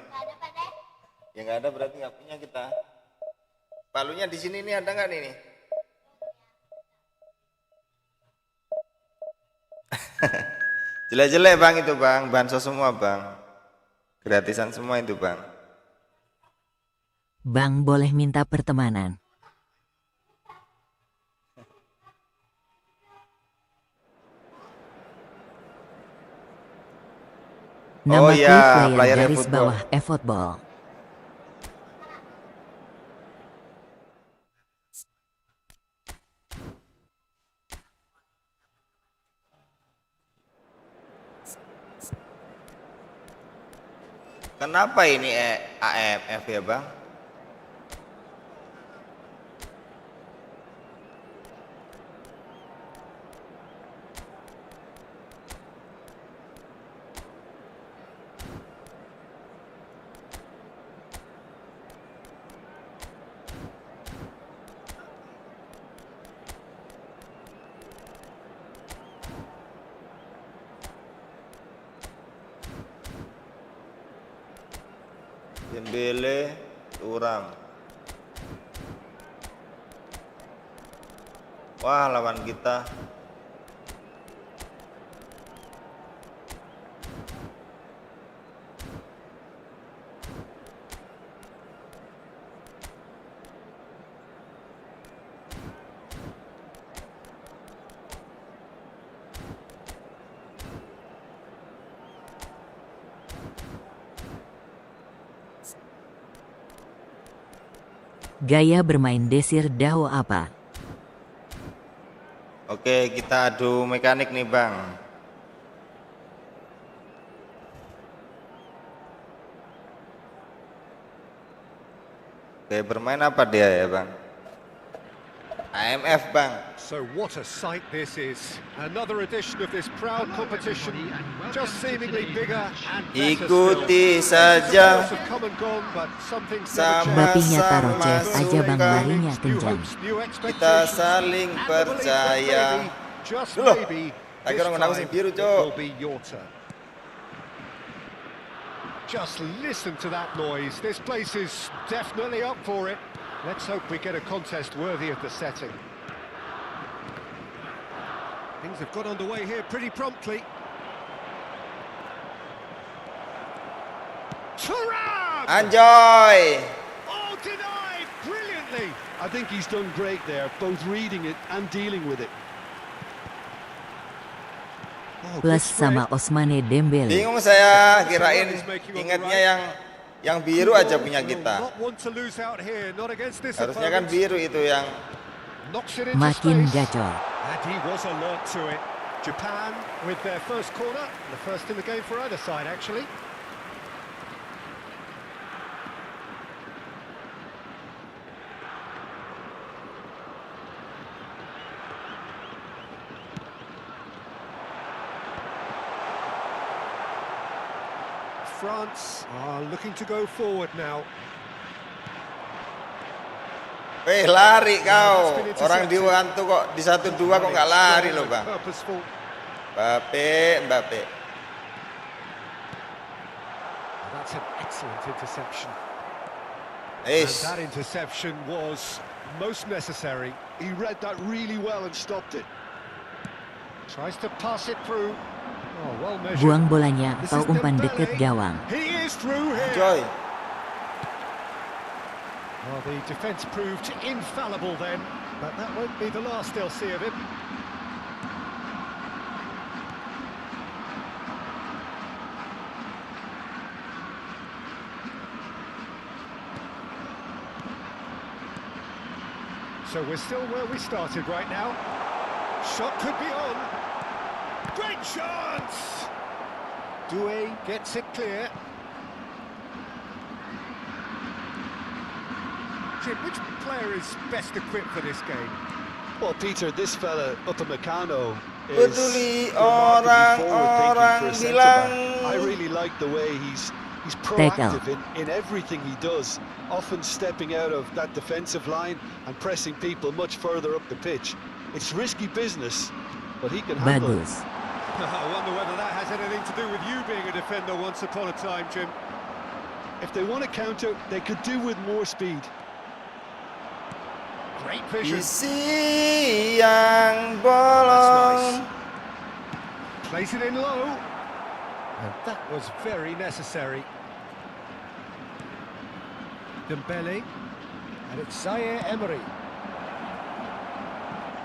Ya nggak ada berarti nggak punya kita. Palunya di sini nih ada nggak nih? Jelek-jelek bang itu bang, bansos semua bang. Gratisan semua itu bang. Bang boleh minta pertemanan. Oh Namaku ya, player player garis efootball. bawah efootball. Kenapa ini AMF ya bang? Dembele, Thuram. Wah, lawan kita Gaya bermain Desir Daho apa? Oke, kita adu mekanik nih, Bang. Oke, bermain apa dia ya, Bang? AMF, Bang. So what a sight this is. Another edition of this proud competition, just seemingly bigger and better Ikuti still. saja Places have come and gone, but something's never sama Bapinya changed. taruh sama CS aja bang, suka. larinya New kencang. hopes, new Kita expectations, saling and the belief that percaya. maybe, just Loh, maybe, lagi this orang menang sing time biru, it Cok. will be your turn. Just listen to that noise. This place is definitely up for it. Let's hope we get a contest worthy of the setting. Things have got underway here pretty promptly. Thuram! Anjoy. Oh, denied brilliantly. I think he's done great there, both reading it and dealing with it. Oh, Plus good spread. sama Osmane Dembele. Bingung saya, kirain ingatnya yang biru aja punya kita. Not one to lose out here, not against this Harusnya kan opponent. biru itu yang Knocks it into Makin space. gacor. And he was alert to it. Japan with their first corner, the first in the game for either side, actually. France are looking to go forward now. lari kau. Orang diwantu kok di 1-2 kok nggak lari loh, Bang. Purposeful. Mbappe. That's an excellent interception. And Eish. that interception was most necessary. He read that really well and stopped it. Tries to pass it through. Oh, well measured. Buang bolanya This atau is umpan Dembele. deket gawang. He is through here. Joy. Well, the defence proved infallible then, but that won't be the last they'll see of him. So we're still where we started right now. Shot could be on. Great chance! Doué gets it clear. Jim, which player is best equipped for this game? Well, Peter, this fella, Upamecano, is Peduli remarkably orang-orang forward-thinking for a bilang. centre-back. I really like the way he's proactive in everything he does, often stepping out of that defensive line and pressing people much further up the pitch. It's risky business, but he can handle it. Bagus. I wonder whether that has anything to do with you being a defender once upon a time, Jim. If they want to counter, they could do with more speed. Great vision. Isi yang That's bolong. nice. Plays it in low. And that was very necessary. Dembele. And it's Zaire Emery.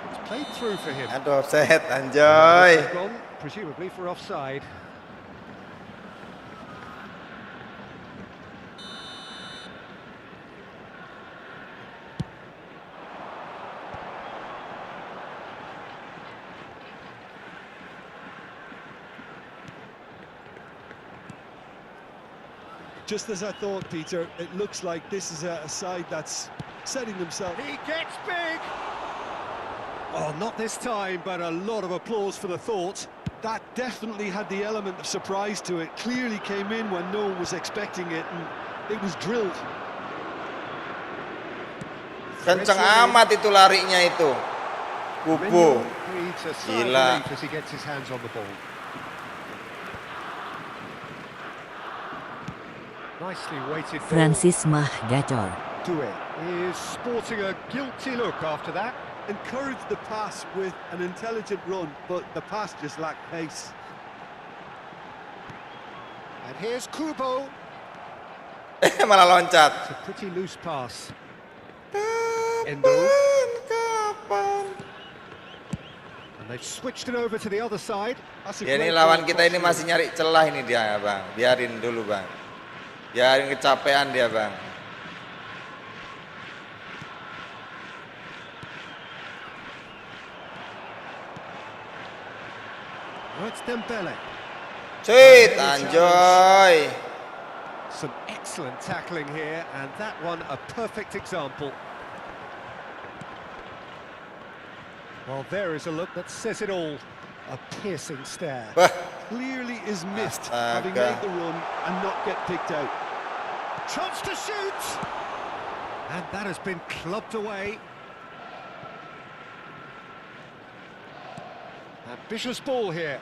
It's played through for him. Aduh, offset, Anjoy. It's gone, presumably for offside. Just as I thought, Peter, it looks like this is a side that's setting themselves. He gets big! Oh, not this time, but a lot of applause for the thought. That definitely had the element of surprise to it. Clearly came in when no one was expecting it, and it was drilled. Kenceng amat itu larinya itu. Kubu. Breathes a sigh of Gila. relief as he gets his hands on the ball. Nicely weighted ball. Francis Mah Gacor. Due is sporting a guilty look after that. Encouraged the pass with an intelligent run, but the pass just lacked pace. And here's Kubo. Malah loncat. It's a pretty loose pass. Endo. And they've switched it over to the other side. That's a Ya ini great lawan ball kita ini cross masih nyari celah ini dia, Bang. Biarin dulu, Bang. Biarin kecapean dia, Bang. Oh, it's Dembele. Sweet, anjoy. Some excellent tackling here, and that one a perfect example. Well, there is a look that says it all. A piercing stare. Wah, Clearly is missed, Astaga. having made the run and not get picked out. Chance to shoot! And that has been clubbed away. Ambitious ball here.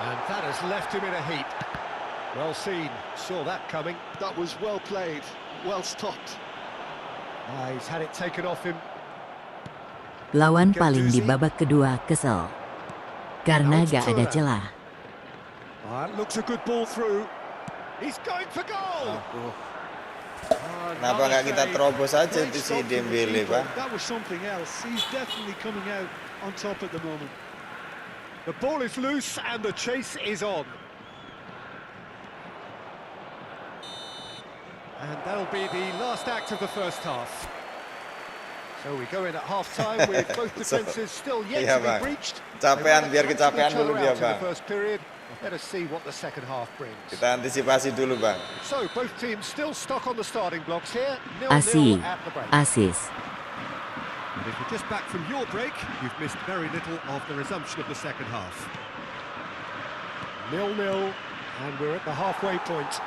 And that has left him in a heap. Well seen, saw that coming. That was well played, well stopped. He's had it taken off him. Lawan paling di babak kedua kesel. Karena gak ada celah. Looks a good ball through. He's going for goal! aduh. Kenapa nggak kita terobos aja itu si Dembele, Bang? That was something else. He's definitely coming out on top at the moment. The ball is loose and the chase is on. And that'll be the last act of the first half. So we go in at half-time with both defences still yet Iya, to be Bang. breached. Capean, biar They kecapean cancelled dulu each dia, other out in Bang. the first period. Let us see what the second half brings. Kita antisipasi dulu, Bang. So both teams still stuck on the starting blocks here. 0-0 Asih, at the break. asis. And if you're just back from your break, you've missed very little of the resumption of the second half. 0-0, and we're at the halfway point.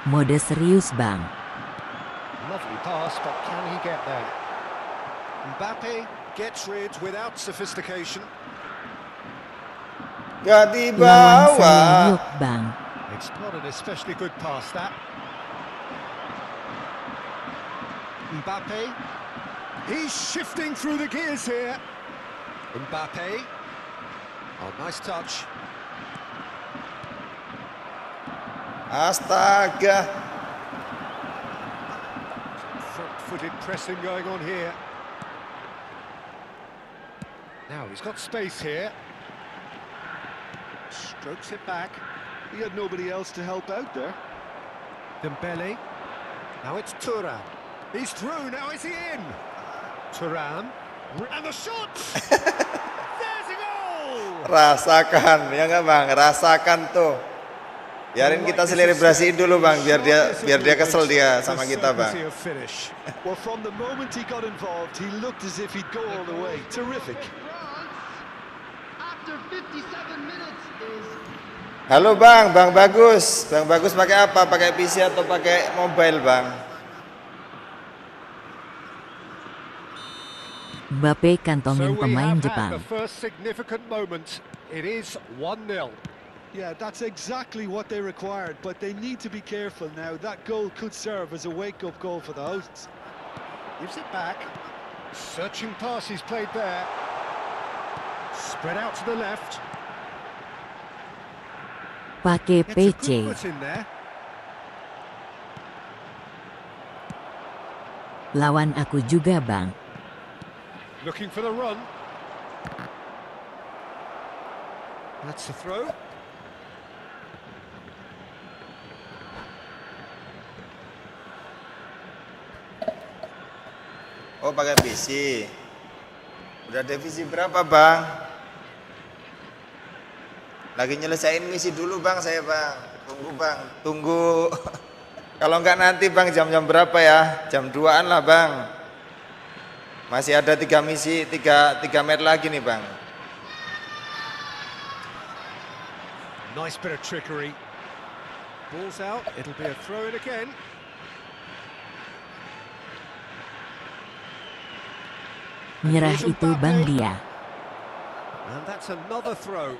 Mode serius, Bang. Lovely pass, but can he get there? Mbappe gets rid without sophistication. Gak di Lawan bawah. seniuk, Bang. It's not an especially good pass, that. Mbappe. He's shifting through the gears here. Mbappe. Oh, nice touch. Astaga. Front-footed pressing going on here. Now he's got space here. Strokes it back. He had nobody else to help out there. Dembele. Now it's Thuram. He's through, now is he in? Thuram. And the shot! There's a goal! Rasakan, ya nggak, Bang? Rasakan tuh. Biarin kita selebrasiin dulu, Bang, biar dia kesel dia sama kita, Bang. Well, from the moment he got involved, he looked as if he'd go all the way. Terrific. After 57 minutes is Halo, Bang, Bang Bagus. Bang Bagus pakai apa? Pakai PC atau pakai mobile, Bang? Mbappe kantongin pemain Jepang. The first significant moment. It is 1-0. Yeah, that's exactly what they required, but they need to be careful now. That goal could serve as a wake-up goal for the hosts. Gives it back. Searching pass he's played there. Spread out to the left. Pakai Gets a good PC. foot in there. Lawan aku juga, Bang. Looking for the run. That's the throw. Oh, pakai PC. Udah divisi berapa, Bang? Lagi nyelesain misi dulu, Bang, saya, Bang. Tunggu, Bang. Tunggu. Kalau enggak nanti, Bang, jam-jam berapa ya? Jam 2-an lah, Bang. Masih ada 3 misi, 3 match lagi nih, Bang. Nice bit of trickery. Ball's out. It'll be a throw in again. Nyerah itu Bang dia. And that's another throw.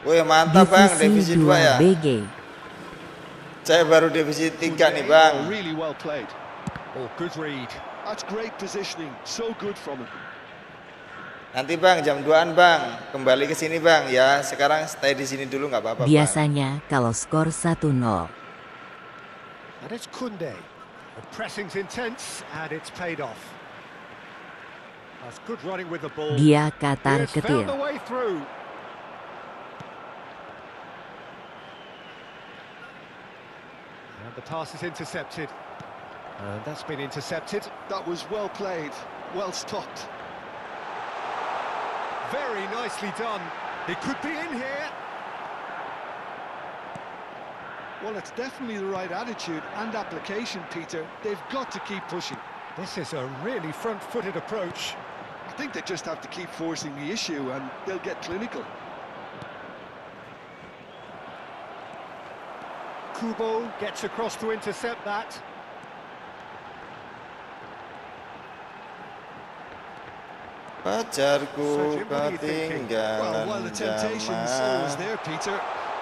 Wih, mantap Bang, Divisi divisi 2 ya. 2 BG. Saya baru divisi 3 nih Bang. Really well played. Oh, good read. That's great positioning. So good from him. Nanti Bang, jam 2-an Bang, kembali ke sini Bang ya. Sekarang stay di sini dulu nggak apa-apa Bang. Biasanya kalau skor 1-0. And it's Kunde. The pressing's intense and it's paid off. That's good running with the ball. Dia katar He's ketir. found the way through. And the pass is intercepted. And that's been intercepted. That was well played. Well stopped. Very nicely done. It could be in here. Well, it's definitely the right attitude and application, Peter. They've got to keep pushing. This is a really front-footed approach. I think they just have to keep forcing the issue and they'll get clinical. Kubo gets across to intercept that. Pacarku ketinggalan Well, the temptation's always zaman. there, Peter.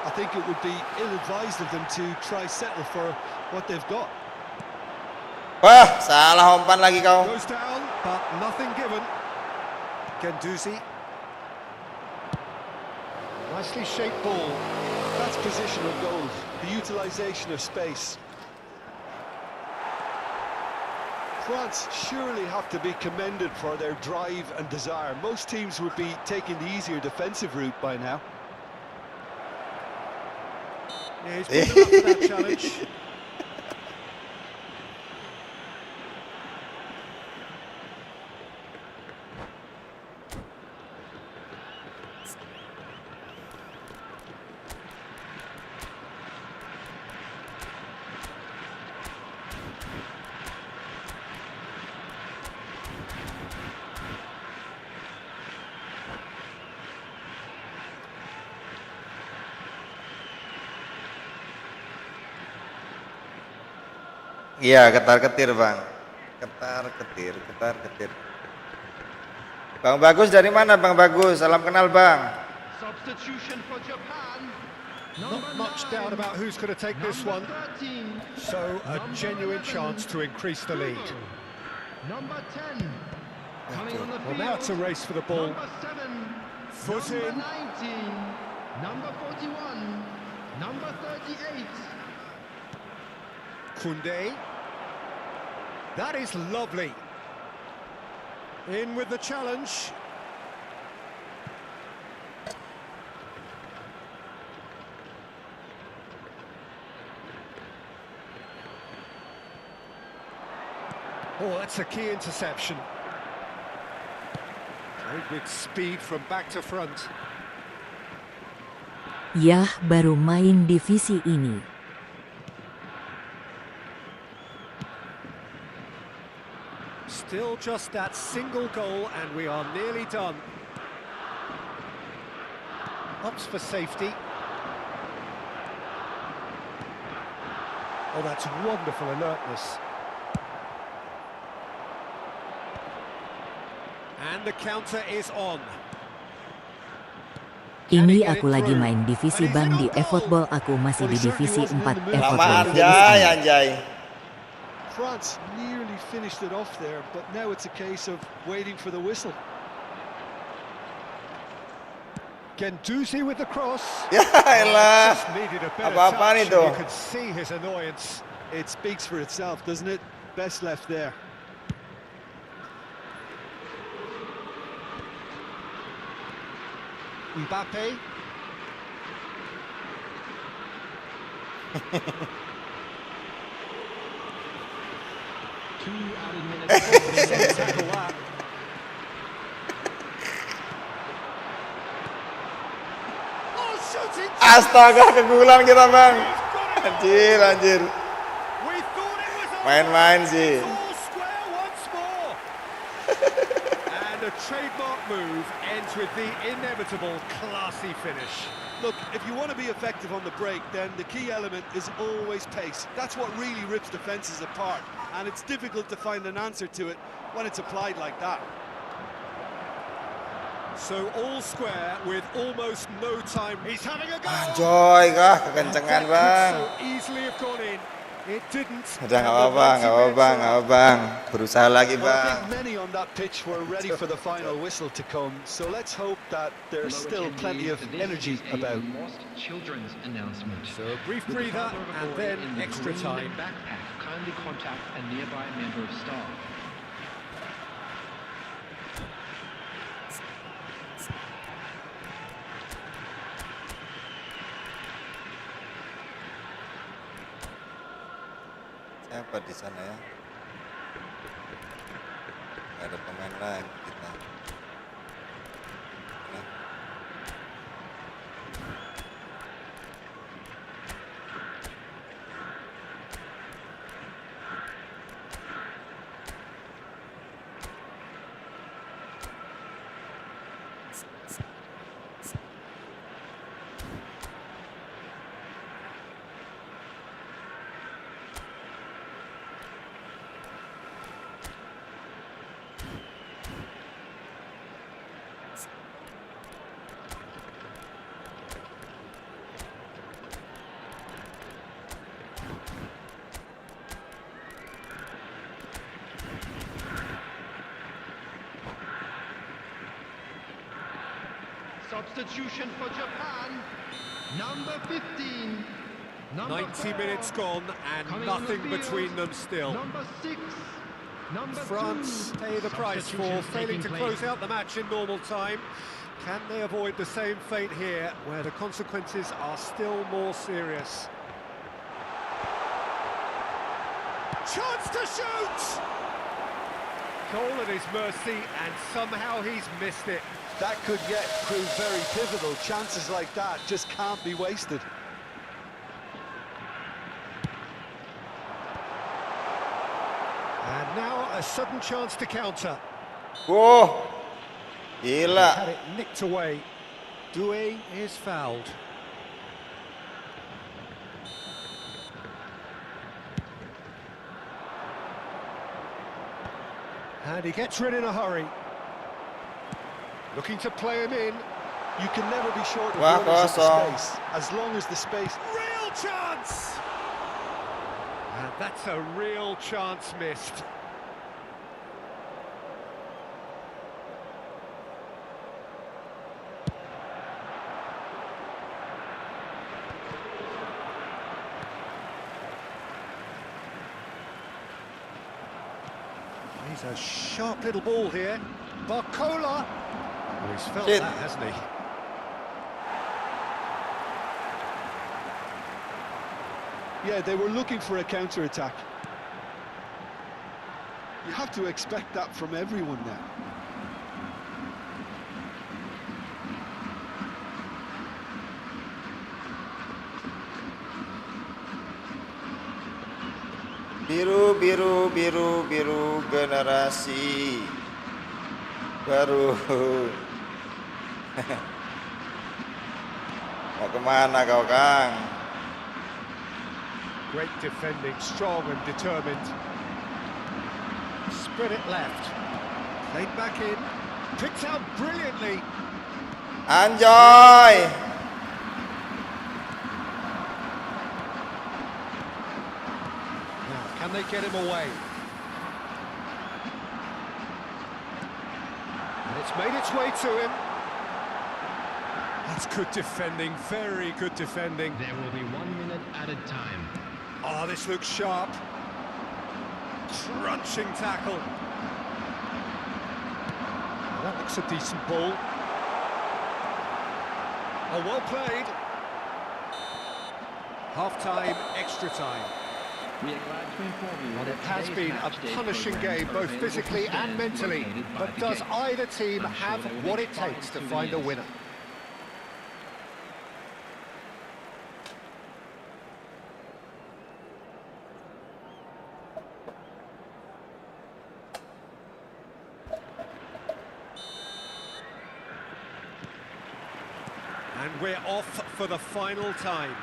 I think it would be ill-advised of them to try settle for what they've got. Wah, salah umpan lagi kau. Goes down, but nothing given. Genduzi. Nicely shaped ball. That's positional goal, the utilisation of space. France surely have to be commended for their drive and desire. Most teams would be taking the easier defensive route by now. Yeah, he's been up for that challenge. Iya, ketar-ketir Bang. Ketar-ketir, ketar-ketir. Bang Bagus dari mana Bang Bagus? Salam kenal Bang. Substitution for Japan. Not much doubt about who's going to take this one. 13. So, a genuine chance to increase the lead. Number 10. Coming on the Well, field. now it's a race for the ball. Number 7. Foot number in. 19. Number 41. Number 38. Kunde. That is lovely. In with the challenge. Oh, that's a key interception. Played with speed from back to front. Yah, baru main divisi ini. Still just that single goal and we are nearly done. Opts for safety. Oh, that's wonderful alertness. And the counter is on. Ini aku lagi main divisi Bang di efootball, aku masih di divisi 4 efootball. Lama anjay, anjay. France nearly finished it off there, but now it's a case of waiting for the whistle. Genduzi with the cross. Ya elah. Just needed a better Apa-apaan touch, itu? and you could see his annoyance. It speaks for itself, doesn't it? Best left there. Mbappe. Tackle that. Oh, shooting! Astaga, kegulan kita Bang. He's got it. Anjir, anjir. We thought it was over. Main-main sih. It's all square once more. And a trademark move ends with the inevitable classy finish. Look, if you want to be effective on the break, then the key element is always pace. That's what really rips defences apart. and it's difficult to find an answer to it when it's applied like that. So all square with almost no time. He's having a go. Anjoy kah kekencengan That bang. could so easily have gone in. It didn't. Udah nggak apa-apa, nggak apa-apa, nggak apa-apa bang. Berusaha lagi Well, I bang. think many on that pitch were ready for the final whistle to come, so let's hope that there's still plenty of energy about. Lost children's announcement. So a brief breather and then extra time. Backpack. Kindly contact a nearby member of staff. Siapa di sana ya? Nggak ada pemain lagi kita. Nah. Substitution for Japan. Number 15. 90 minutes gone and nothing between them still. Number 6. Number France 2. pay the price for failing to close out the match in normal time. Can they avoid the same fate here, where the consequences are still more serious? Chance to shoot! Goal at his mercy, and somehow he's missed it. That could yet prove very pivotal. Chances like that just can't be wasted. And now a sudden chance to counter. Wah, gila. Had it nicked away. Doué is fouled. And he gets rid in a hurry. Looking to play him in. You can never be short of Wah, runners at the kosong. space, as long as the space... Real chance! And that's a real chance missed. He's a sharp little ball here. Barcola. Oh, he's felt Shit. that, hasn't he? Yeah, they were looking for a counter-attack. You have to expect that from everyone now. Biru, biru, biru, biru generasi baru. Mau kemana kau, Kang? Great defending, strong and determined. Spread it left. Played back in. Picked out brilliantly. Anjoy. Now, can they get him away? And it's made its way to him. That's good defending, very good defending. There will be 1 minute added time. Oh, this looks sharp. Crunching tackle. Oh, that looks a decent ball. Oh, well played. Half-time, extra time. We are glad to inform you And that it has today's been a match day punishing programs game, are both available physically for and stands mentally. located by But the does gate. either team I'm sure have they will what make it fine takes to find a souvenirs. winner? And we're off for the final time.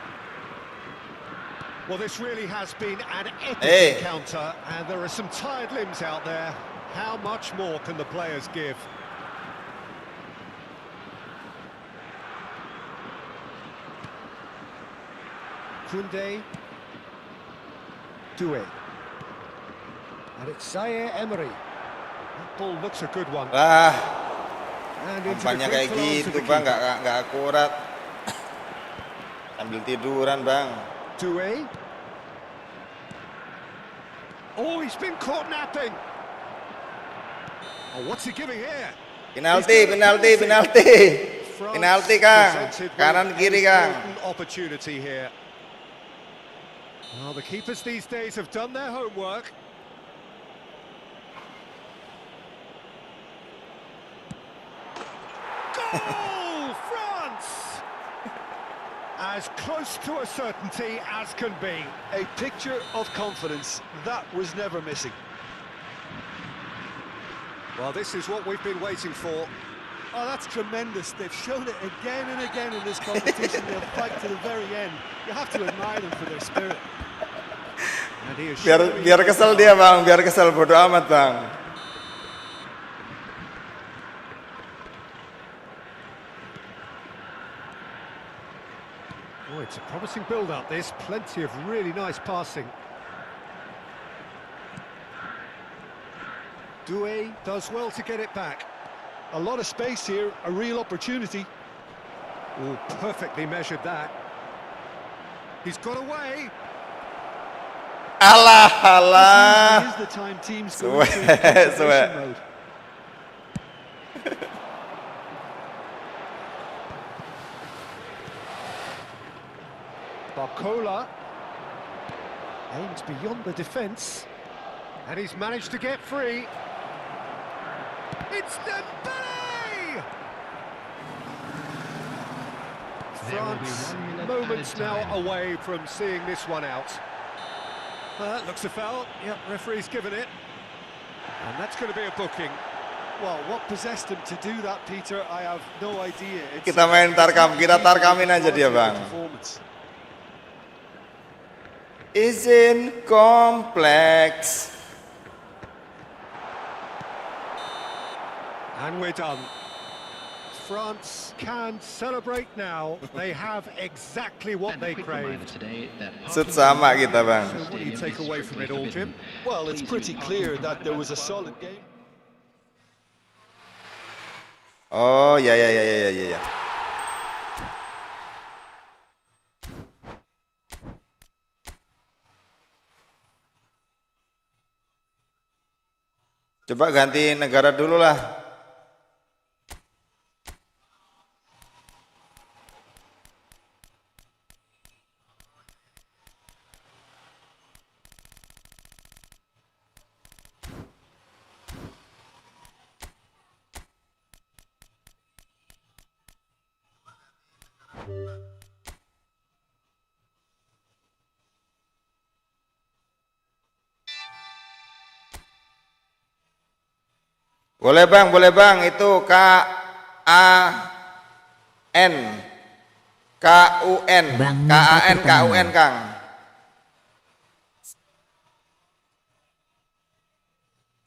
Well, this really has been an epic Hey. encounter, and there are some tired limbs out there. How much more can the players give? Kunde. Doué. And it's Zaire Emery. That ball looks a good one. Lah, And into the umpannya kayak critical arms of gitu the bang, keeper. nggak akurat. Sambil tiduran bang. Doué. Oh, he's been caught napping. Oh, what's he giving here? Penalti, penalti, penalti. Penalti Kang, kanan kiri Kang. Opportunity here. Well, the keepers these days have done their homework. Goal, France! As close to a certainty as can be. A picture of confidence that was never missing. Well, this is what we've been waiting for. Oh, that's tremendous. They've shown it again and again in this competition. They'll fight to the very end. You have to admire them for their spirit. And he is Biar kesel dia bang, biar kesel, bodo amat bang. Oh, it's a promising build-up, this. Plenty of really nice passing. Doué does well to get it back. A lot of space here, a real opportunity. Oh, perfectly measured that. He's got away. Alah, This alah. usually is the time teams go into Suwe, conservation suwe. mode. Barcola aims beyond the defence, and he's managed to get free. It's Dembele! There will be France 1 minute moments added now time. away from seeing this one out. Looks a foul. Yep, referee's given it. And that's going to be a booking. Well, what possessed him to do that, Peter, I have no idea. Kita main tarkam, kita tarkamin aja dia bang. Performance. Izin kompleks. And we're done. France can celebrate now. They have exactly what And a they quick reminder craved. today that Sut sama kita bang. So what do you take away from it all, Jim? Well, it's pretty clear that there was a solid game. Oh ya ya ya ya ya ya. Coba ganti negara dulu lah. Boleh bang, itu K-A-N K-U-N Bang, K-A-N minta K-U-N Kang.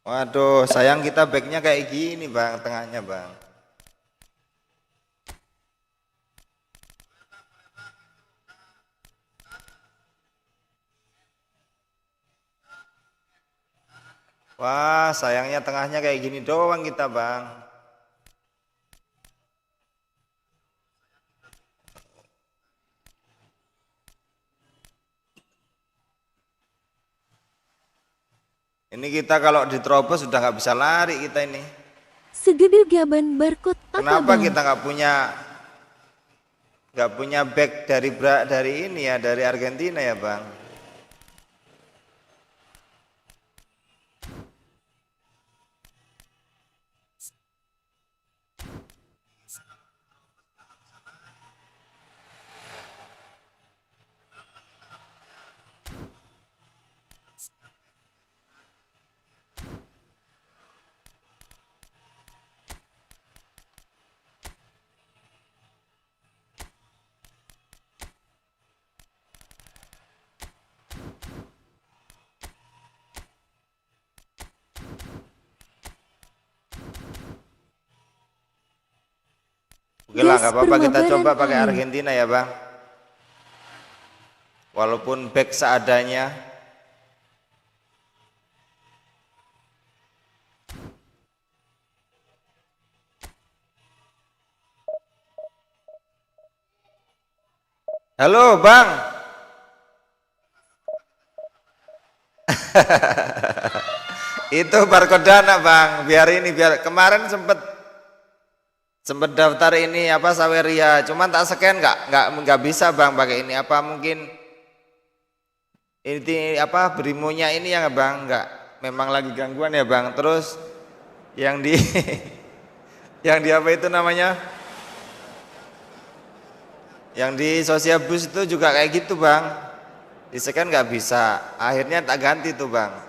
Waduh, sayang kita backnya kayak gini bang, tengahnya bang. Wah, sayangnya tengahnya kayak gini doang kita bang. Ini kita kalau diterobos sudah nggak bisa lari kita ini. Segede gaban barcode apa Kenapa bang? kita nggak punya back dari ini ya, dari Argentina ya bang? Oke lah, Gas nggak apa-apa, kita bermabaran coba pakai air. Argentina ya bang. Walaupun back seadanya. Halo bang. Itu barcode dana bang, biar kemarin sempet daftar ini apa Saweria, cuman tak scan nggak bisa bang pakai ini, apa mungkin ini apa brimonya ini ya bang, nggak, memang lagi gangguan ya bang. Terus yang di yang di apa itu namanya, yang di sosial bus itu juga kayak gitu bang, di scan nggak bisa, akhirnya tak ganti tuh bang.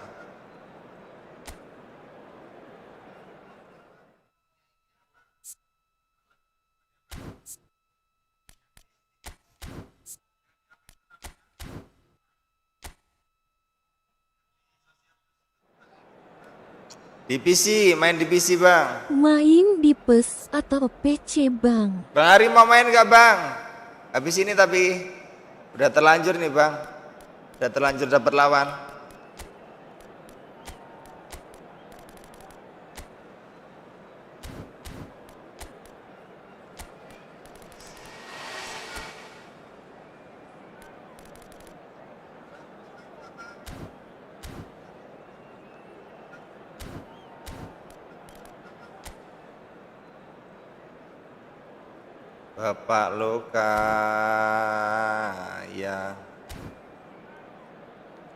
Di PC, main di PC bang. Main di PES atau PC, Bang? Bang Ari mau main gak bang? Habis ini tapi udah terlanjur nih bang, udah terlanjur dapat lawan. Bapak Loka ya.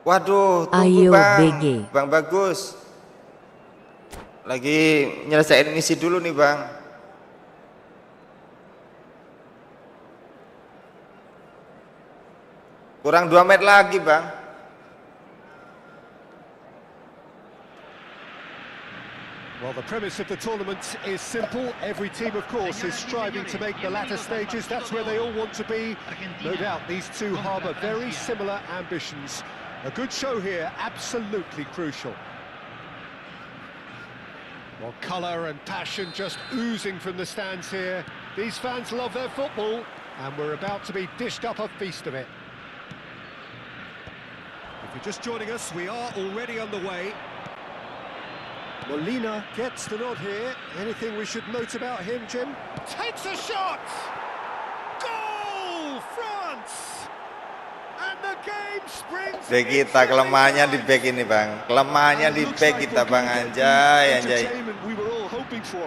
Waduh, tunggu Ayo, bang. BG. Bang bagus. Lagi nyelesain misi dulu nih bang. Kurang 2 menit lagi bang. Well, the premise of the tournament is simple. Every team, of course, is striving to make the latter stages. That's where they all want to be. No doubt these two harbour very similar ambitions. A good show here, absolutely crucial. Well, colour and passion just oozing from the stands here. These fans love their football, and we're about to be dished up a feast of it. If you're just joining us, we are already underway. Molina gets the nod here. Anything we should note about him, Jim? Takes a shot! Goal! France! And the game springs... Back kita, kelemahannya di back ini bang. Kelemahannya di back kita bang, anjay. We were all hoping for.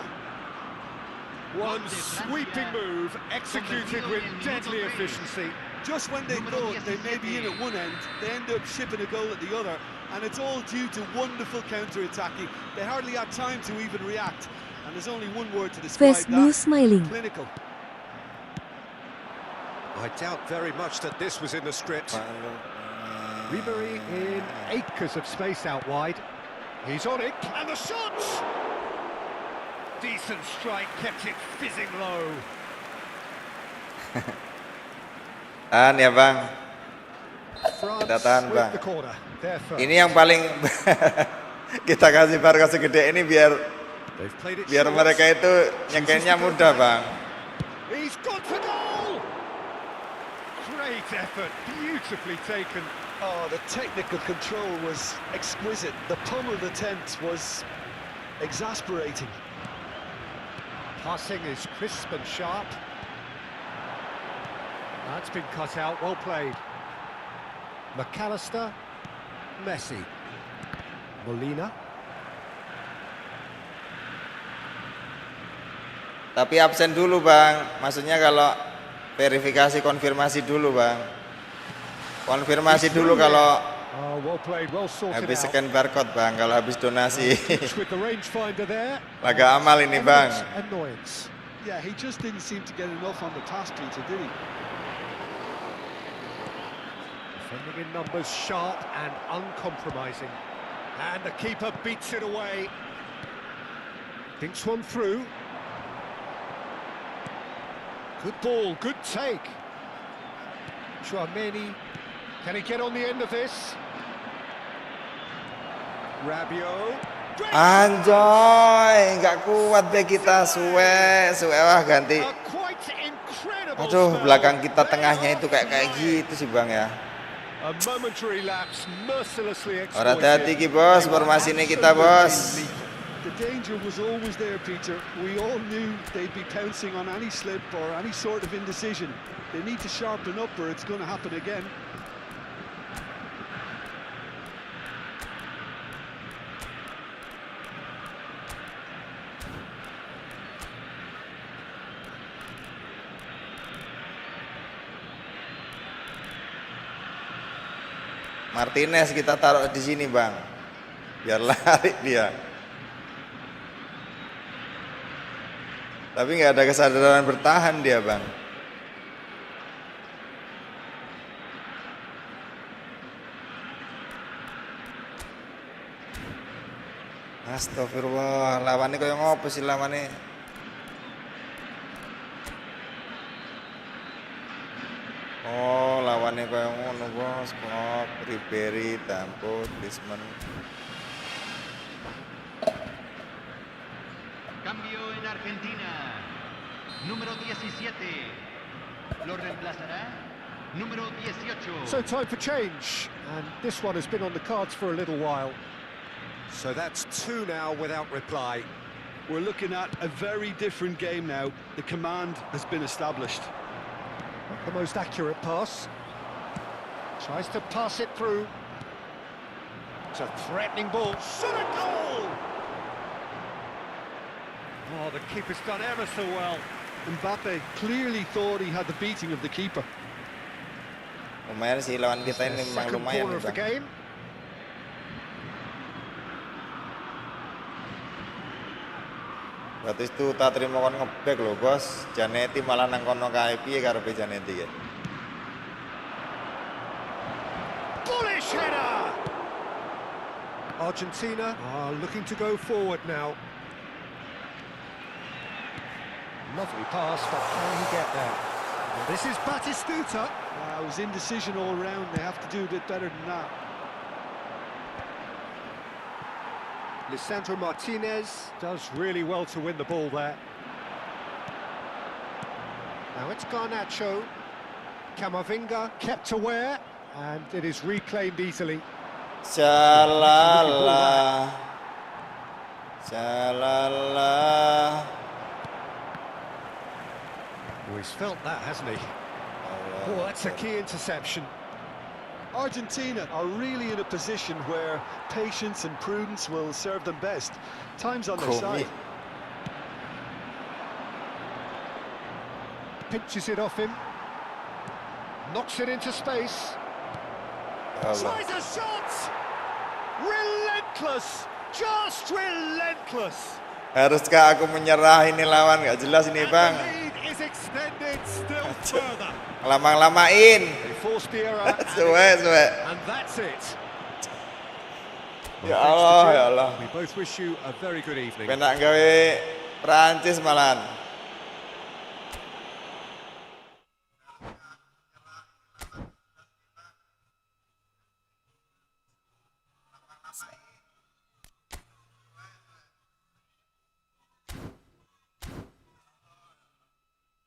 One sweeping move executed with deadly efficiency. Just when they thought they may be in at one end, they end up shipping a goal at the other, and it's all due to wonderful counter-attacking. They hardly had time to even react, and there's only one word to describe Face blue that: smiling. clinical. I doubt very much that this was in the script. Ribery in acres of space out wide. He's on it, and the shot! Decent strike, kept it fizzing low. Tahan ya bang. France Kita tahan with bang. the corner. They're first. Ini yang paling kita kasih barca segede ini biar They've played it biar short. mereka itu nyekennya mudah bang. He's got to goal! Great effort, beautifully taken. Oh, the technical control was exquisite. The pummeled attempt was exasperating. Passing is crisp and sharp. That's been cut out, well played. McAllister, Messi, Molina. Tapi absen dulu bang. Maksudnya kalau verifikasi konfirmasi dulu bang. Konfirmasi dulu kalau Oh, well played, well sorted habis out. scan barcode bang. Kalau habis donasi. With the rangefinder there. Laga amal ini bang. Annoyance. Yeah, he just didn't seem to get enough on the pass, Peter, did he? Defending in numbers, sharp and uncompromising. And the keeper beats it away. Thinks one through. Good ball, good take. Chouameni, can he get on the end of this? Rabiot. Anjoy, nggak kuat deh kita, suwe wah ganti. A quite incredible Aduh, spell. belakang kita They tengahnya are itu kayak flying. gitu sih Bang ya. A momentary lapse mercilessly Ora exploited. hati-hati ki bos, They were formasi ini kita bos. absolutely lethal. The danger was always there, Peter. We all knew they'd be pouncing on any slip or any sort of indecision. They need to sharpen up or it's going to happen again. Martinez kita taruh di sini Bang, biar lari dia. Tapi nggak ada kesadaran bertahan dia Bang. Astagfirullah, lawannya kayak ngopo sih lawannya? Oh, lawannya kayak ngono bos, kok Ribery, Tampo, Griezmann. Cambio en Argentina. Número 17. Lo reemplazará número 18. So time for change, and this one has been on the cards for a little while. So that's two now without reply. We're looking at a very different game now. The command has been established. Not the most accurate pass. Tries to pass it through. It's a threatening ball. Shot a goal! Oh, the keeper's done ever so well. Mbappe clearly thought he had the beating of the keeper. Lumayan sih lawan kita ini memang Second lumayan corner nih of the Bang. game. Berarti itu tak terima kon ngebek lho bos. Janeti malah nang kono kae piye karepe Janeti ya. Bullish header! Argentina are looking to go forward now. Lovely pass, but can he get there? Well, this is Batistuta. It was indecision all round. They have to do a bit better than that. Lisandro Martinez does really well to win the ball there. Now it's Garnacho. Camavinga kept aware, and it is reclaimed easily. Shalala. Shalala. Oh, he's felt that, hasn't he? Oh, that's a key interception. Argentina are really in a position where patience and prudence will serve them best. Time's on their side. Pinches it off him. Knocks it into space. Tries a shot! Relentless! Just relentless! Haruskah aku menyerah ini lawan? Gak jelas ini Bang. The lead is extended still further. Lama-lamain. They forced the error. Suwe. And that's it. Ya Allah, ya Allah. We both wish you a very good evening. Penak gawe Prancis malahan.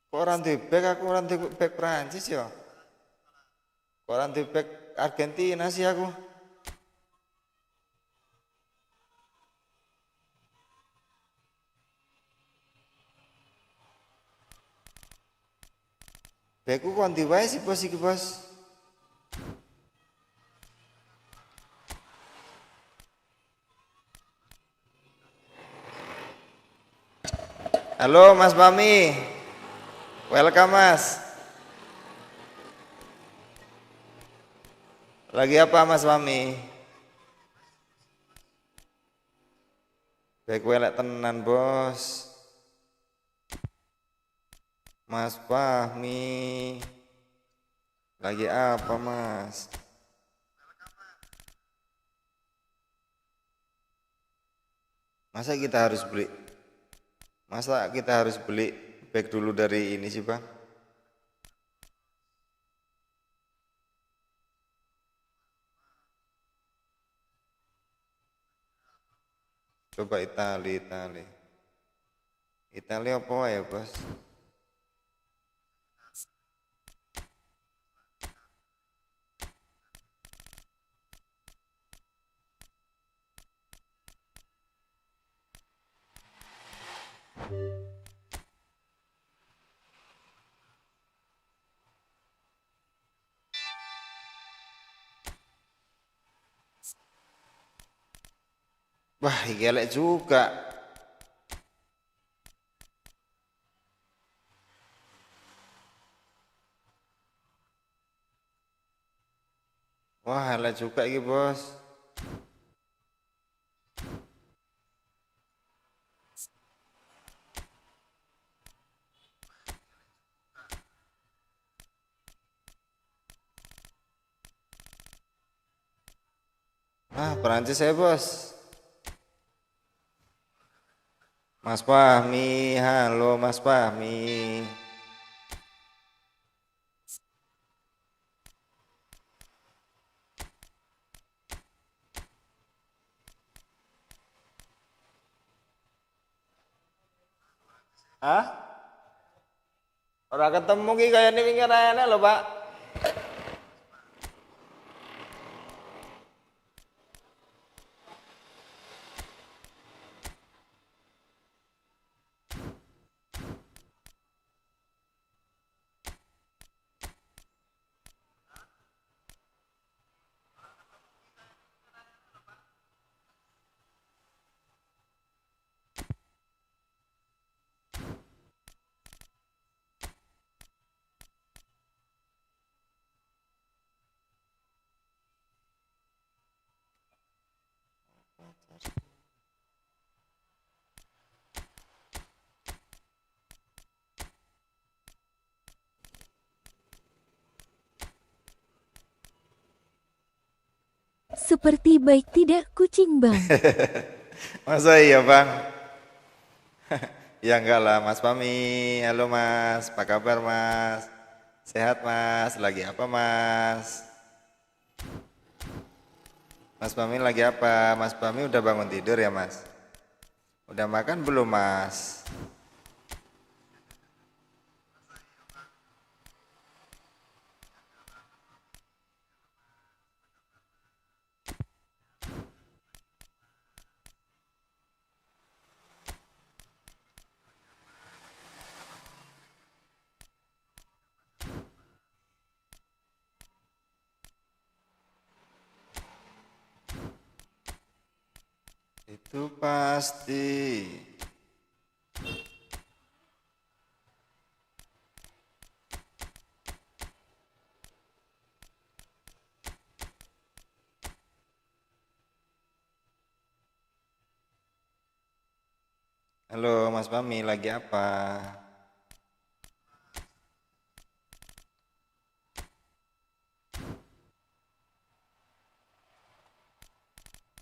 Kok orang di back, aku orang di back Prancis ya. Kok orang di back Argentina sih aku. Backku kok ndi wae sih bos iki bos. Halo Mas Pami. Welcome Mas. Lagi apa Mas Pami? Baik welek tenan bos. Mas Fahmi. Lagi apa Mas? Masa kita harus beli back dulu dari ini sih Bang? Coba Italia apa ya bos? Wah, gelek juga. Wah, elek juga iki, Bos. Ah, Perancis ya, Bos. Mas Fahmi, halo Mas Fahmi. Hah? Ora ketemu ki kaya ini wingi rene lho, Pak. Seperti baik tidak kucing bang. Masa iya, Bang? Ya enggak lah, Mas Fahmi. Halo, Mas. Apa kabar, Mas? Sehat, Mas? Lagi apa, Mas? Mas Fahmi lagi apa? Mas Fahmi udah bangun tidur ya, Mas? Udah makan belum, Mas? Itu pasti. Halo, Mas Fahmi lagi apa?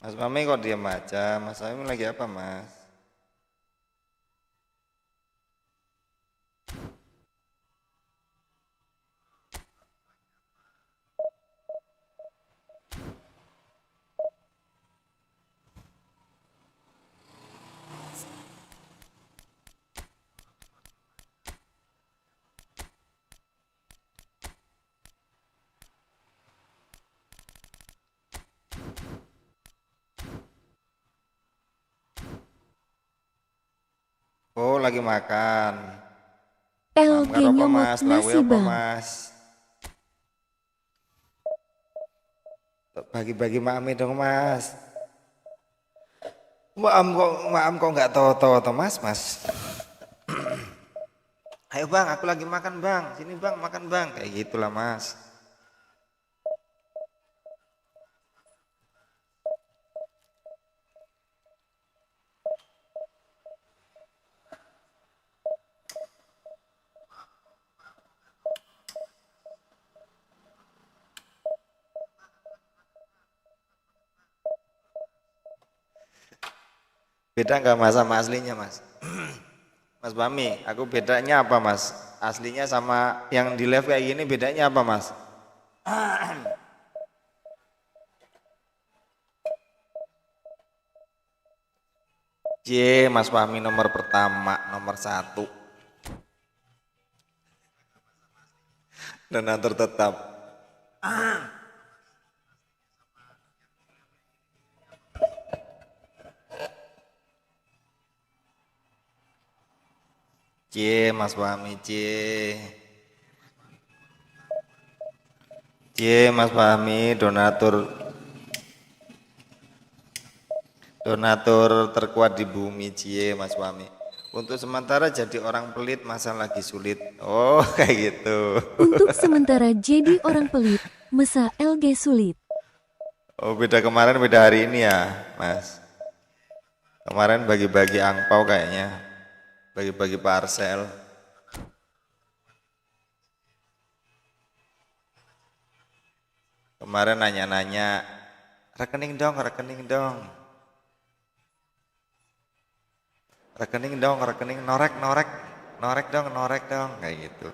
Mas Fahmi kok diam aja? Mas Fahmi lagi apa, Mas? Oh, lagi makan. LG Ngamgar apa, nyomot Mas? Lawe nasi apa, bang. Mas? Bagi-bagi mami dong, Mas. Maam kok nggak tahu-tahu, Mas, Mas. Ayo, Bang, aku lagi makan, Bang. Sini, Bang, makan, Bang. Kayak gitulah, Mas. Beda nggak, Mas, sama aslinya, Mas? Mas Bami, aku bedanya apa, Mas? Aslinya sama yang di live kayak gini bedanya apa, Mas? Mas Fahmi nomor pertama, nomor satu, donatur tetap. Mas Fahmi, Mas Fahmi, Donatur terkuat di bumi, cie Mas Wami. Untuk sementara jadi orang pelit masa lagi sulit. Oh kayak gitu. Untuk sementara jadi orang pelit, mesa LG sulit. Oh beda kemarin beda hari ini ya Mas. Kemarin bagi-bagi angpau kayaknya. Bagi-bagi parcel. Kemarin nanya-nanya, rekening dong, rekening dong. Rekening dong, rekening, norek dong, kayak gitu.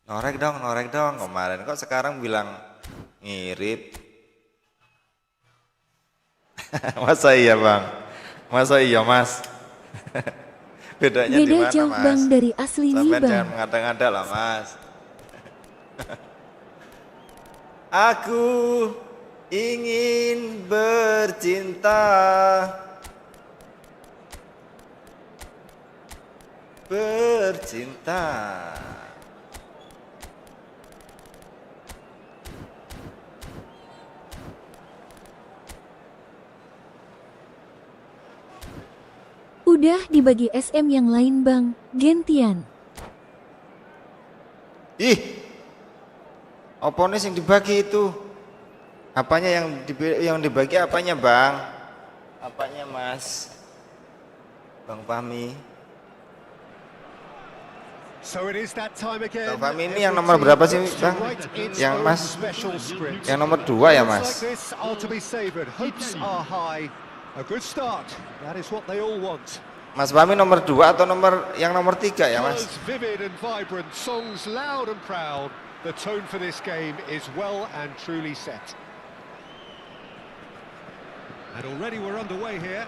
Norek dong, kemarin kok sekarang bilang ngirit. Masa iya bang? Masa iya mas? Bedanya di mana jauh mas? bang dari asli nih Sampai bang. jangan mengada-ngada lah mas. Aku ingin bercinta, bercinta. Udah dibagi SM yang lain bang, gentian. Ih, apa nih yang dibagi itu? Apanya yang dibagi apanya bang? Apanya mas? Bang Fahmi. So it is that time again. Bang Fahmi ini yang nomor berapa sih bang? Yang mas? Yang nomor 2 ya mas? Hopes are high. A good start. That is what they all want. Mas Fahmi nomor 2 atau yang nomor 3 ya mas? Vivid and vibrant, songs loud and proud. The tone for this game is well and truly set. And already we're underway here.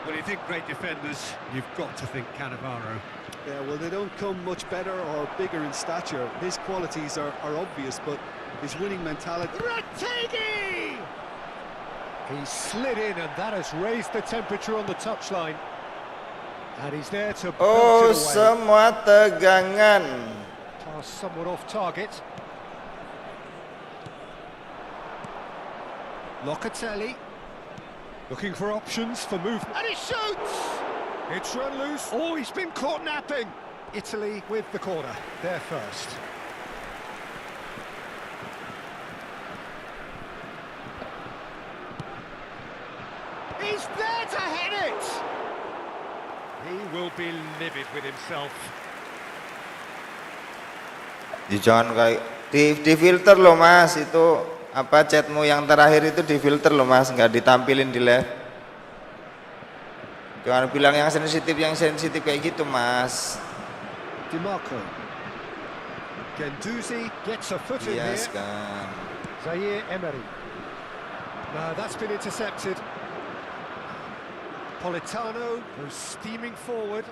When you think great defenders, you've got to think Cannavaro. Yeah, well, they don't come much better or bigger in stature. His qualities are obvious, but his winning mentality... Rategi! He slid in and that has raised the temperature on the touchline. And he's there to Oh, belt it away. semua tegangan. Pass somewhat off target. Locatelli looking for options for movement. And he shoots! It's run loose. Oh, he's been caught napping. Italy with the corner. They're first. He's there to hit it! He will be livid with himself. Jangan kayak di filter loh mas, itu apa chatmu yang terakhir itu di filter loh mas, nggak ditampilin di live. Jangan bilang yang sensitif kayak gitu mas. DiMarco. Gendouzi gets a foot in Yes here. kan. Zaire Emery. No, that's been intercepted. Politano goes steaming forward.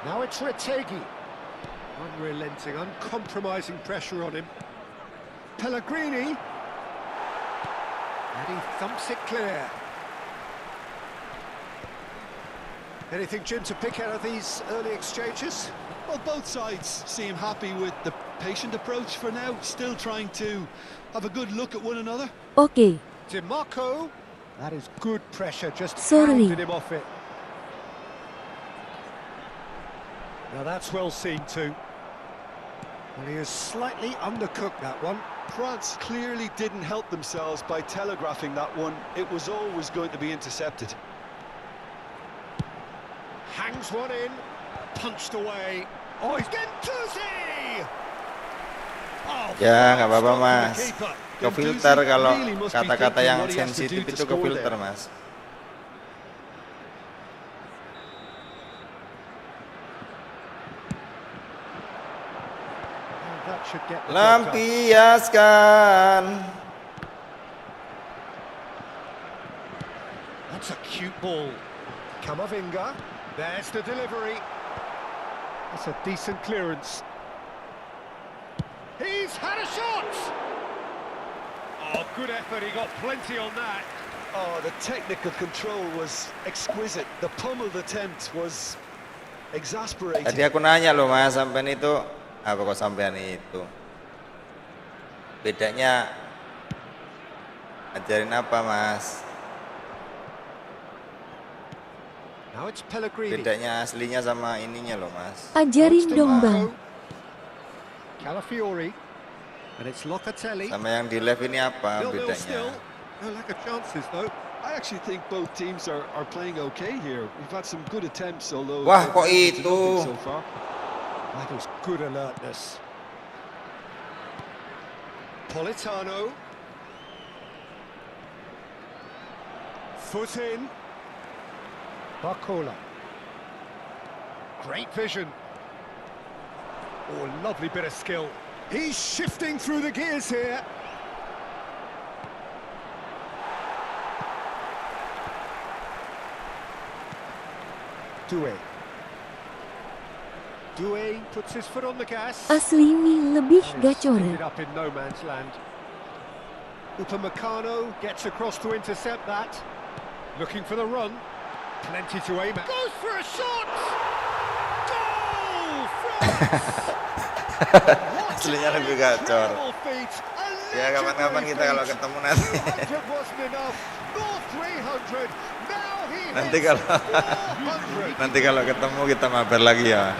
Now it's Rategi. Unrelenting, uncompromising pressure on him. Pellegrini. And he thumps it clear. Anything, Jim, to pick out of these early exchanges? Well, both sides seem happy with the patient approach for now, still trying to have a good look at one another. Oke, DiMarco. That is good pressure, just Sorry. hounded him off it. Now that's well seen too. Well, he has slightly undercooked that one. France clearly didn't help themselves by telegraphing that one. It was always going to be intercepted. Hangs one in, punched away. Oh, he's Gendouzi! Oh, Ya nggak apa-apa stop mas. the keeper. Ke filter kalau kata-kata yang sensitif itu ke filter mas. That should get the job done. Lampiaskan. That's a cute ball. Camavinga. There's the delivery. That's a decent clearance. He's had a shot! Oh, good effort. He got plenty on that. Oh, the technical control was exquisite. The pummeled attempt was exasperating. Tadi aku nanya loh mas, sampai itu Apa kok sampean itu? Bedanya ajarin apa, Mas? Now it's Pellegrini. Bedanya aslinya sama ininya loh, Mas. Ajarin dong bang. Calafiori. And it's Locatelli. Sama yang di live ini apa 0-0 bedanya? still. No lack of chances though. I actually think both teams are playing okay here. We've had some good attempts, although Wah, kok it's itu? nothing so far. That was good alertness. Politano. Foot in. Barcola. Great vision. Oh, lovely bit of skill. He's shifting through the gears here. Doué puts his foot on the gas. Asli nih lebih Ended gacor. up in no man's land. Upamecano gets across to intercept that. Looking for the run. Plenty to aim at. Goes for a shot! Goal! France! Aslinya lebih gacor. Incredible feat. A Ya kapan-kapan kita kalau legendary ketemu nanti. feat. 200 wasn't enough. Nor 300. Now he Nanti hits kalau 400. nanti kalau ketemu kita mabar lagi ya.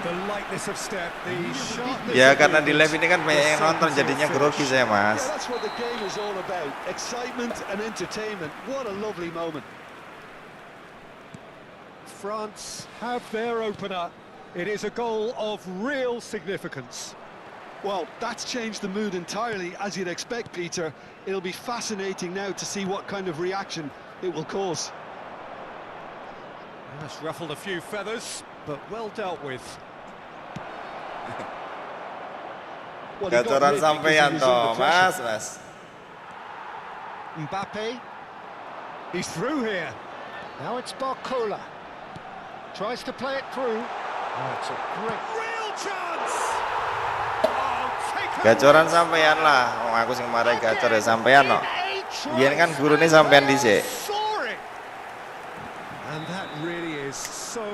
The lightness of step, the sharpness Ya of karena di movement, live ini kan banyak yang the nonton certainty jadinya of grogi finish. saya, Yeah, Mas. that's what the game is all about. Excitement and entertainment. What a lovely moment. France have their opener. It is a goal of real significance. Well, that's changed the mood entirely, as you'd expect, Peter. It'll be fascinating now to see what kind of reaction it will cause. That's ruffled a few feathers, but well dealt with. Well, he got Gacoran rid because sampean he was toh, under pressure. Mas. Mbappe, he's through here. Now it's Barcola. Tries to play it through. Oh, it's a great, real chance! Oh, taken Gacoran away. sampean lah. Oh, aku sing marahi gacor ya sampean no. Biyen kan gurune sampean dhisik. Soaring. And that really is so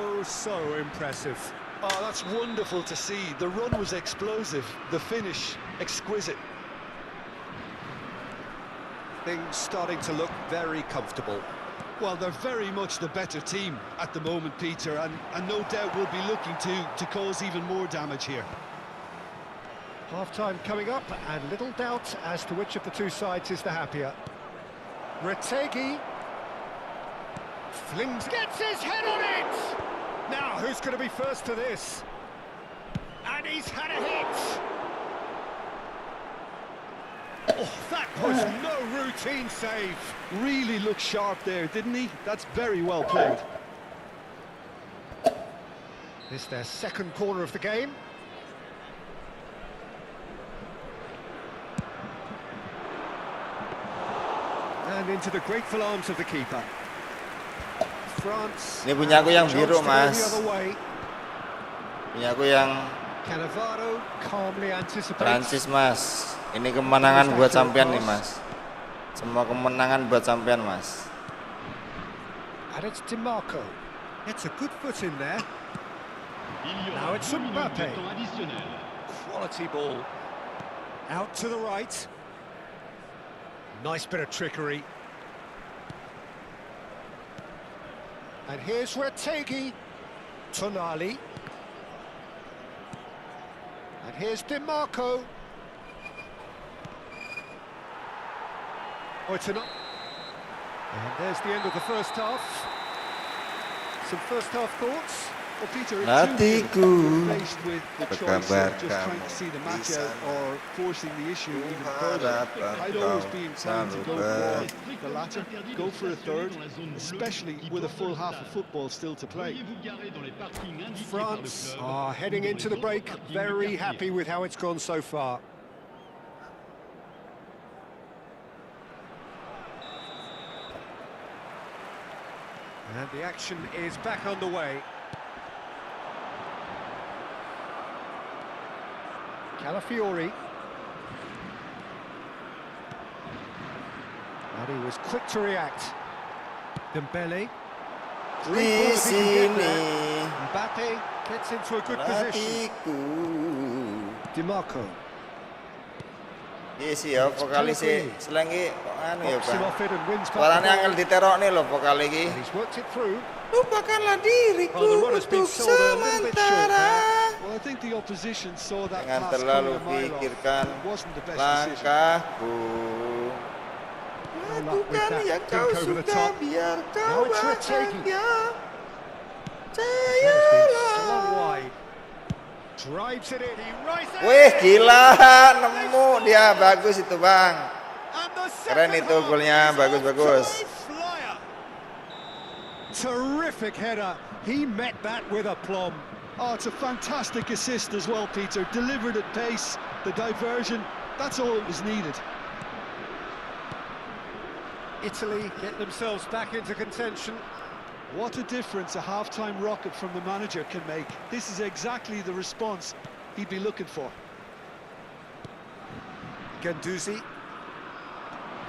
impressive. Oh, that's wonderful to see. The run was explosive, the finish exquisite. Things starting to look very comfortable. Well, they're very much the better team at the moment, Peter, and no doubt will be looking to cause even more damage here. Half-time coming up, and little doubt as to which of the two sides is the happier. Retegui flings, gets his head on it! Now, who's going to be first to this? And he's had a hit! Oh, that was no routine save. Really looked sharp there, didn't he? That's very well played. This their second corner of the game. And into the grateful arms of the keeper. France. Ini punya aku yang have the biru, chance to go Mas. the other way. Punya aku yang Cannavaro calmly anticipates. Prancis, Mas. Ini kemenangan buat sampean nih, Mas. Semua kemenangan buat sampean, Mas. And it's DiMarco. It's a good foot in there. Now it's Mbappe. Quality ball. Out to the right. Nice bit of trickery. And here's Retegui. Tonali. And here's DiMarco. Oh, it's an... And there's the end of the first half. Some first half thoughts? Well, Peter, Hatiku faced with the choice berkabar of just trying to see the match out or forcing the issue even further. I'd always be inclined to go for the latter, go for a third, especially with a full half of football still to play. France are heading into the break, very happy with how it's gone so far. And the action is back underway. Calafiori. And he was quick to react. Dembele. di sini Mbappe gets into a good position. hatiku. DiMarco. Iya sih ya, vokalis sih selangi kok anu ya Knocks him bang. off it and wins back the Suaranya ball. angel diterok nih loh vokal iki. And he's worked it through. Lupakanlah diriku Oh, the run has been untuk sold a little bit short sementara. there. Well, I think the opposition saw that Jangan pass terlalu coming a mile off. pikirkan It wasn't the best decision. langkahku. No luck with Lakukan that yang dink kau over the suka top. biar Now kau it's Retegui. bahagia. That has been slung Sayalah. wide. Drives it in. He rises. Wih gila, nemu dia, bagus itu bang. And the Keren second itu half golnya, is bagus-bagus. off to a flyer. Terrific header. He met that with aplomb. Oh, it's a fantastic assist as well, Peter. Delivered at pace, the diversion, that's all that was needed. Italy get themselves back into contention. What a difference a half-time rocket from the manager can make. This is exactly the response he'd be looking for. Guendouzi.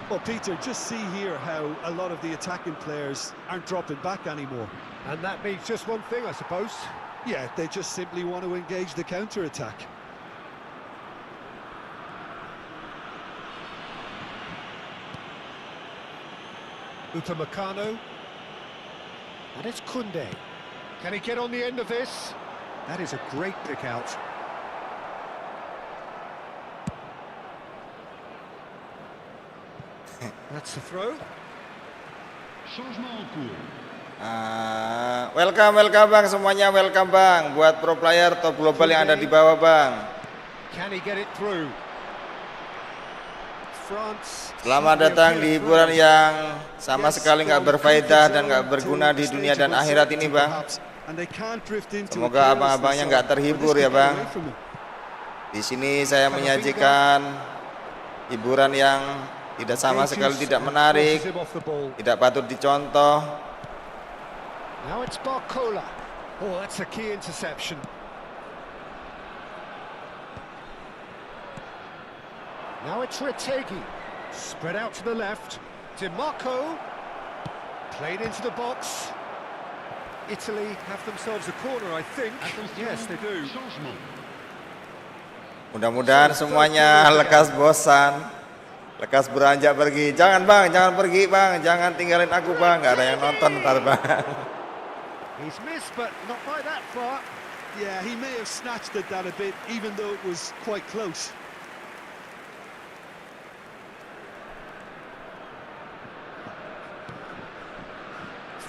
Well, Peter, just see here how a lot of the attacking players aren't dropping back anymore. And that means just one thing, I suppose. Yeah, they just simply want to engage the counter-attack. Upamecano. And it's Koundé. Can he get on the end of this? That is a great pick out. That's the throw. Changement en cours. Welcome bang semuanya, welcome bang. Buat pro player top global yang ada di bawah bang. Can he get it through? France. Selamat datang di hiburan yang sama sekali nggak berfaedah dan nggak berguna di dunia dan akhirat ini bang. Semoga abang-abangnya nggak terhibur ya bang. Di sini saya menyajikan hiburan yang tidak sama sekali tidak menarik, tidak patut dicontoh. Now it's Barcola. Oh, that's a key interception. Now it's Retegui. Spread out to the left. DiMarco. Played into the box. Italy have themselves a corner, I think. Yes, they do. Changement. Mudah-mudahan semuanya lekas bosan, lekas beranjak pergi. Jangan bang, jangan pergi bang, jangan tinggalin aku bang. Nggak ada yang nonton ntar bang. He's missed, but not by that far. Yeah, he may have snatched at that a bit, even though it was quite close.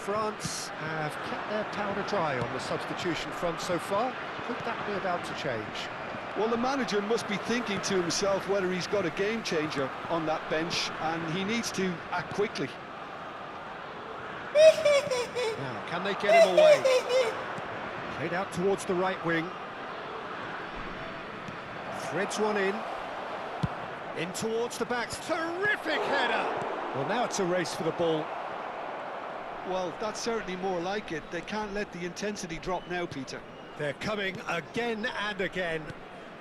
France have kept their powder dry on the substitution front so far. Could that be about to change? Well, the manager must be thinking to himself whether he's got a game changer on that bench, and he needs to act quickly. Now, can they get him away? Played out towards the right wing. Threads one in. In towards the backs. Terrific header! Well, now it's a race for the ball. Well, that's certainly more like it. They can't let the intensity drop now, Peter. They're coming again and again.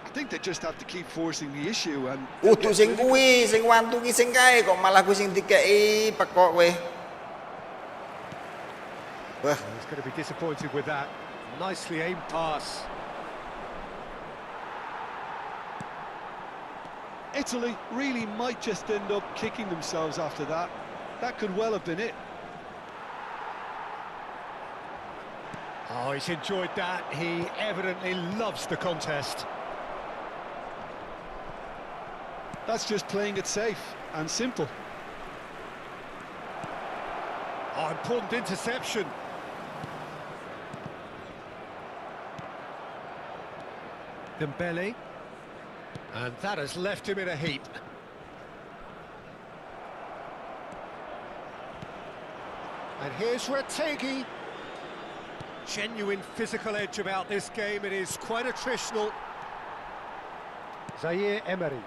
I think they just have to keep forcing the issue and... Tuh sing kuwi, sing wantu ki sing kae kok malah ku sing dikei pekok kowe. Wah, He's going to be disappointed with that. Nicely aimed pass. Italy really might just end up kicking themselves after that. That could well have been it. Oh, he's enjoyed that. He evidently loves the contest. That's just playing it safe and simple. Oh, important interception. Dembele. And that has left him in a heap. And here's Retegui. Genuine physical edge about this game. It is quite attritional. Zaire Emery.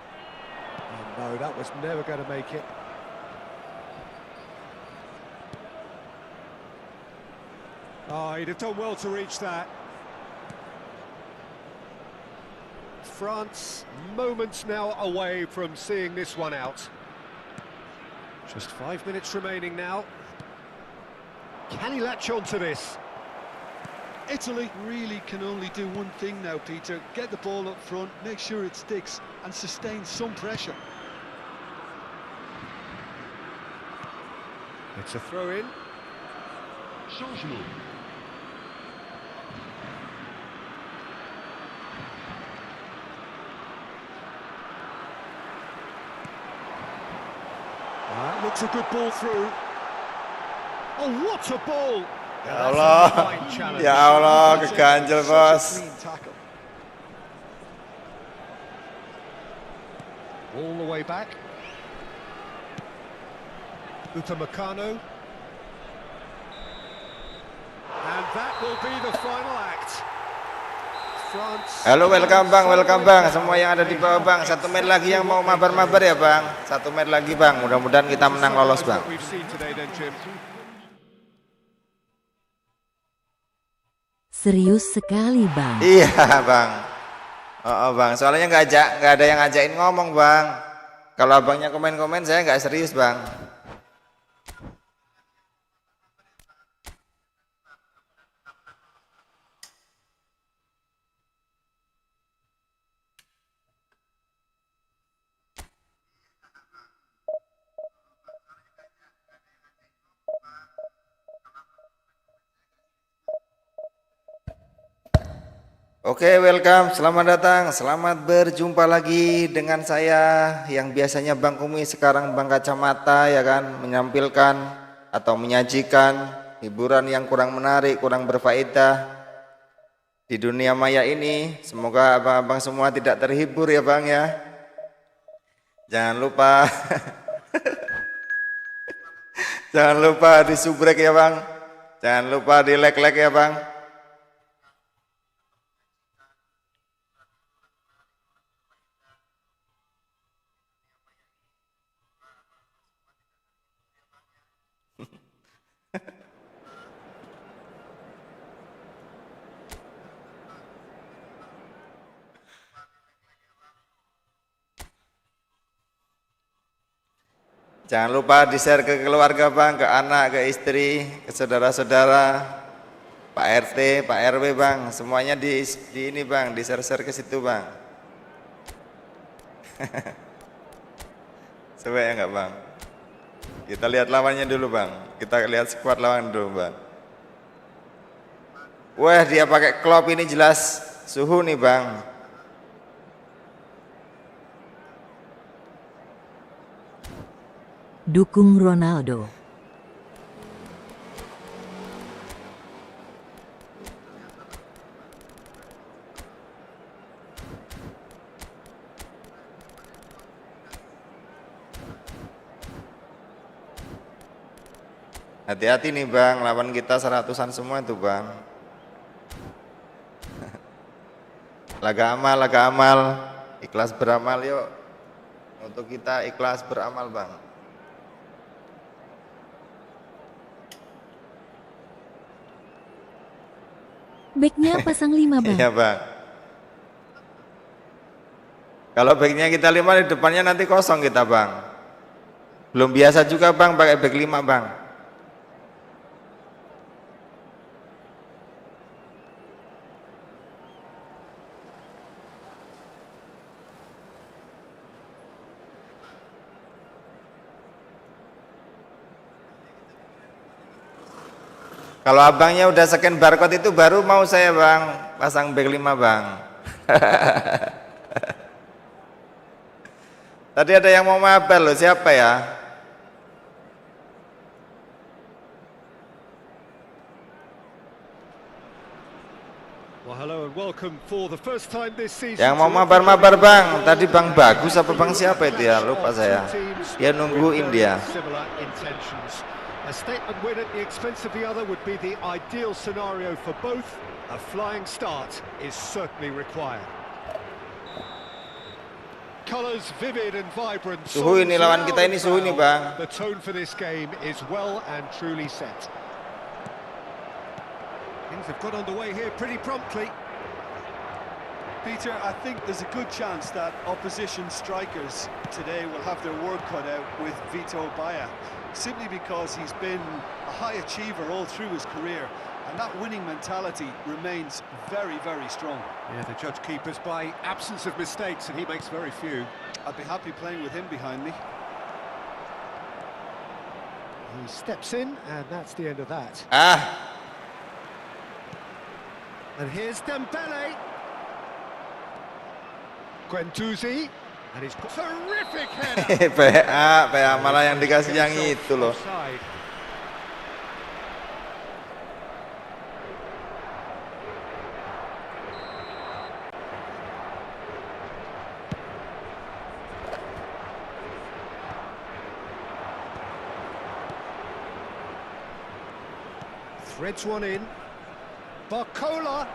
Oh no, that was never going to make it. Oh, he'd have done well to reach that. France, moments now away from seeing this one out. Just 5 minutes remaining now. Can he latch on to this? Italy really can only do one thing now, Peter. Get the ball up front, make sure it sticks, and sustain some pressure. It's a throw-in. Changement. That looks a good ball through. Oh, what a ball! Ya That's a Allah, fine challenge. ya Allah, keganjel Such a bos. clean tackle. All the way back. Upamecano. And that will be the final act. France. Halo, welcome bang, semua yang ada di bawah bang. 1 menit lagi yang mau mabar-mabar ya bang. 1 menit lagi bang, mudah-mudahan kita menang lolos bang. We've seen today then, Jim. Serius sekali bang. Iya bang. Oh bang, soalnya nggak ada yang ngajakin ngomong bang. Kalau abangnya komen-komen saya nggak serius bang. Oke, welcome, selamat datang, selamat berjumpa lagi dengan saya yang biasanya Bang Kumi, sekarang Bang Kacamata ya kan, menampilkan atau menyajikan hiburan yang kurang menarik, kurang berfaedah di dunia maya ini. Semoga abang-abang semua tidak terhibur ya Bang ya. Jangan lupa jangan lupa di subrek ya Bang. Jangan lupa di like-like ya Bang. Jangan lupa di-share ke keluarga bang, ke anak, ke istri, ke saudara-saudara, Pak RT, Pak RW bang, semuanya di ini bang, di-share ke situ bang. Coba ya enggak bang? Kita lihat lawannya dulu bang, kita lihat skuad lawan dulu bang. Wah dia pakai Klopp ini jelas suhu nih bang. Dukung Ronaldo. Hati-hati nih bang, lawan kita 100-an semua tuh bang. Laga amal, ikhlas beramal yuk. Untuk kita ikhlas beramal bang. Backnya pasang 5 bang. Iya bang. Kalau backnya kita 5, di depannya nanti kosong kita bang. Belum biasa juga bang pakai back 5 bang. Kalau abangnya udah scan barcode itu baru mau saya bang pasang back 5 bang. Tadi ada yang mau mabar loh, siapa ya? Well, hello and welcome for the first time this season. Yang mau mabar-mabar bang, tadi bang Bagus apa bang siapa itu ya? Lupa saya. Dia nunggu India. A statement win at the expense of the other would be the ideal scenario for both. A flying start is certainly required. Colours vivid and vibrant. Suhu ini lawan kita ini suhu ini bang. The tone for this game is well and truly set. Things have got underway here pretty promptly. Peter, I think there's a good chance that opposition strikers today will have their work cut out with Vito Baia, simply because he's been a high achiever all through his career, and that winning mentality remains very, very strong. Yeah, the judge keepers by absence of mistakes, and he makes very few. I'd be happy playing with him behind me. He steps in, and that's the end of that. And here's Dembele. Guendouzi. And he's got terrific header. PA malah yang dikasih yang itu loh. Offside. Threads one in. Barcola.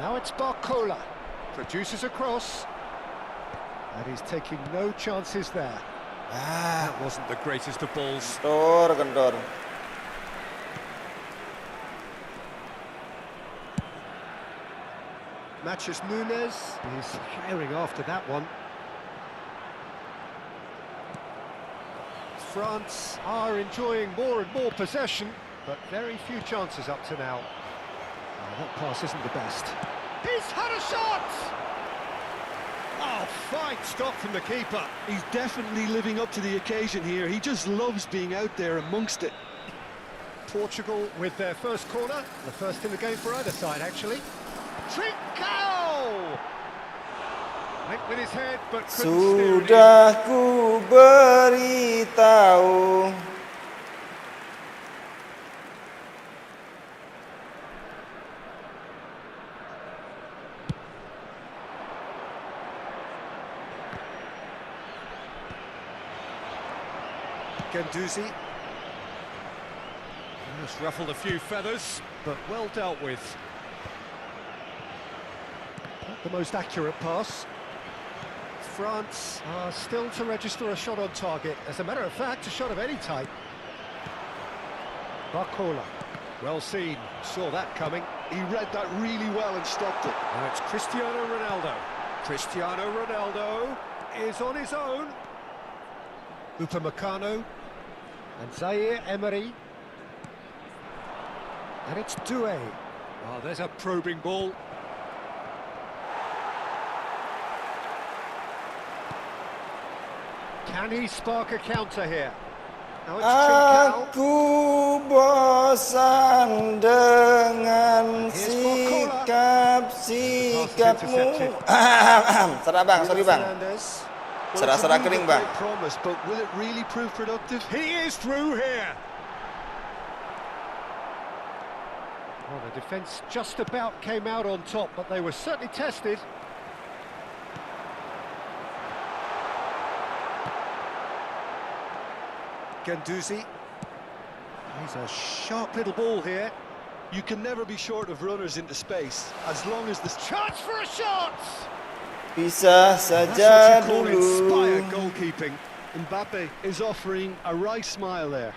Now it's Barcola. Produces a cross. And he's taking no chances there. That wasn't the greatest of balls. Kendor. Matches Nunes. He's firing after that one. France are enjoying more and more possession, but very few chances up to now. That pass isn't the best. He's had a shot! Oh, fine stop from the keeper. He's definitely living up to the occasion here. He just loves being out there amongst it. Portugal with their first corner, the first in the game for either side, actually. Trincao! Went with his head, but couldn't steer it in. Sudah ku beritahu. Guendouzi. Just ruffled a few feathers, but well dealt with. Not the most accurate pass. France are still to register a shot on target. As a matter of fact, a shot of any type. Barcola. Well seen. Saw that coming. He read that really well and stopped it. Now it's Cristiano Ronaldo. Cristiano Ronaldo is on his own. Upamecano. And Zaire Emery. And it's Doué. Oh, there's a probing ball. Can he spark a counter here? Now it's Trincao. Aku bosan dengan sikapmu. Serah bang, sorry bang. Serah kering bang. Promise, but will it really prove productive? He is through here. Well, the defence just about came out on top, but they were certainly tested. Guendouzi. He's a sharp little ball here. You can never be short of runners into space, as long as there's Chance for a shot! Bisa saja That's what you call inspired dulu. goalkeeping. Mbappe is offering a right smile there.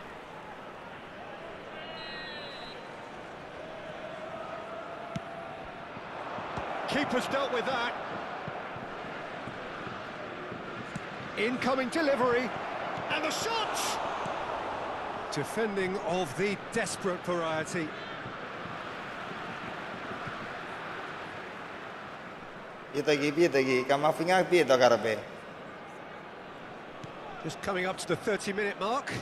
Keeper's dealt with that. Incoming delivery. And the shot! Defending of the desperate variety. Piye lagi? Kamavinga piye to karepe? Just coming up to the 30-minute mark.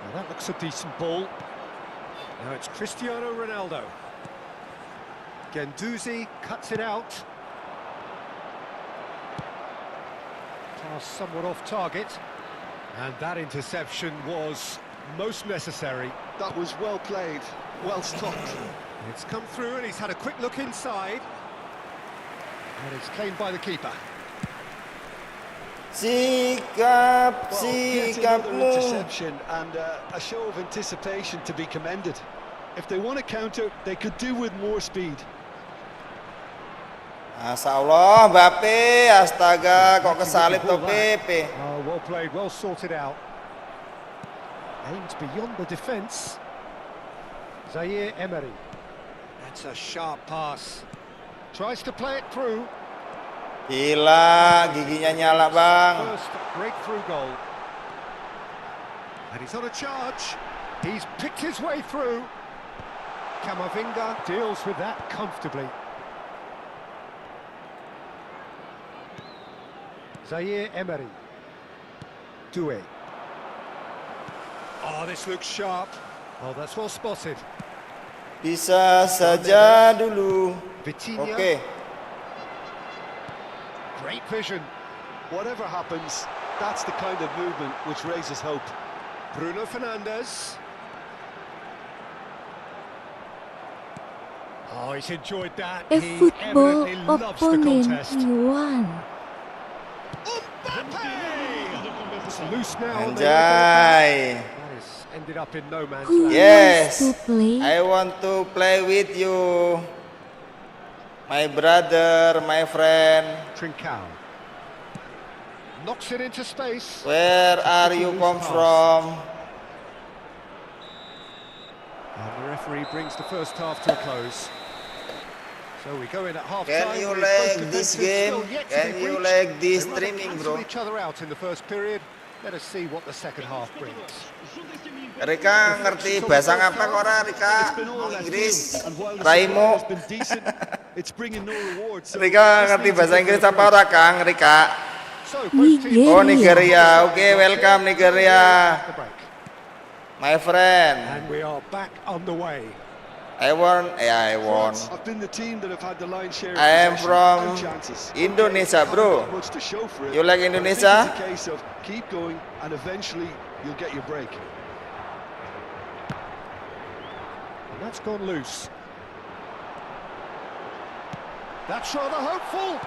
Now that looks a decent ball. Now it's Cristiano Ronaldo. Guendouzi cuts it out. Pass somewhat off target. And that interception was most necessary. That was well played, well stopped. It's come through and he's had a quick look inside. And it's claimed by the keeper. Yet another Sikapmu. interception and a show of anticipation to be commended. If they want to counter, they could do with more speed. Masya Allah, Mbappe, astaga, kok kesalip to Pepe. Oh, well played, well sorted out. Aimed beyond the defence. Zaire Emery. That's a sharp pass. Tries to play it through. Gila, giginya nyala bang. First breakthrough goal. And he's on a charge. He's picked his way through. Camavinga deals with that comfortably. Zaire Emery. Doué. Oh, this looks sharp. Oh, that's well spotted. Bisa saja dulu. Vitinha. Oke. Great vision. Whatever happens, that's the kind of movement which raises hope. Bruno Fernandes. Oh, he's enjoyed that. He efootball evidently loves the opponent contest. won. It's loose now. on the left Anjay. back. That has ended up in no man's Who land. Yes. wants to play? I want to play with you. My brother, my friend. Trincao. Knocks it into space. Where are you come from? And the referee brings the first half to a close. So we go in at half Can time. you with like both this defences game? still yet to Can be you breached. like this They rather streaming, cancel bro? each other out in the first period. Let us see what the second half brings. Rika ngerti bahasa apa kok ora Rika? It's been all left Inggris. field, and while the Raimu. support has been decent, it's bringing no rewards. So Rika this ngerti needs a bahasa bit Inggris of a apa ora Kang Rika? So both teams Nigeria. Oh Nigeria. Oke, welcome Nigeria. the break. My friend. And we are back underway. I won. I've been the team that have had the lion's share of I am possession from and chances. Indonesia, bro. Haven't got much to show for it, You like but I think Indonesia? It's a case of keep going and eventually you'll get your break. And that's gone loose. That's rather hopeful.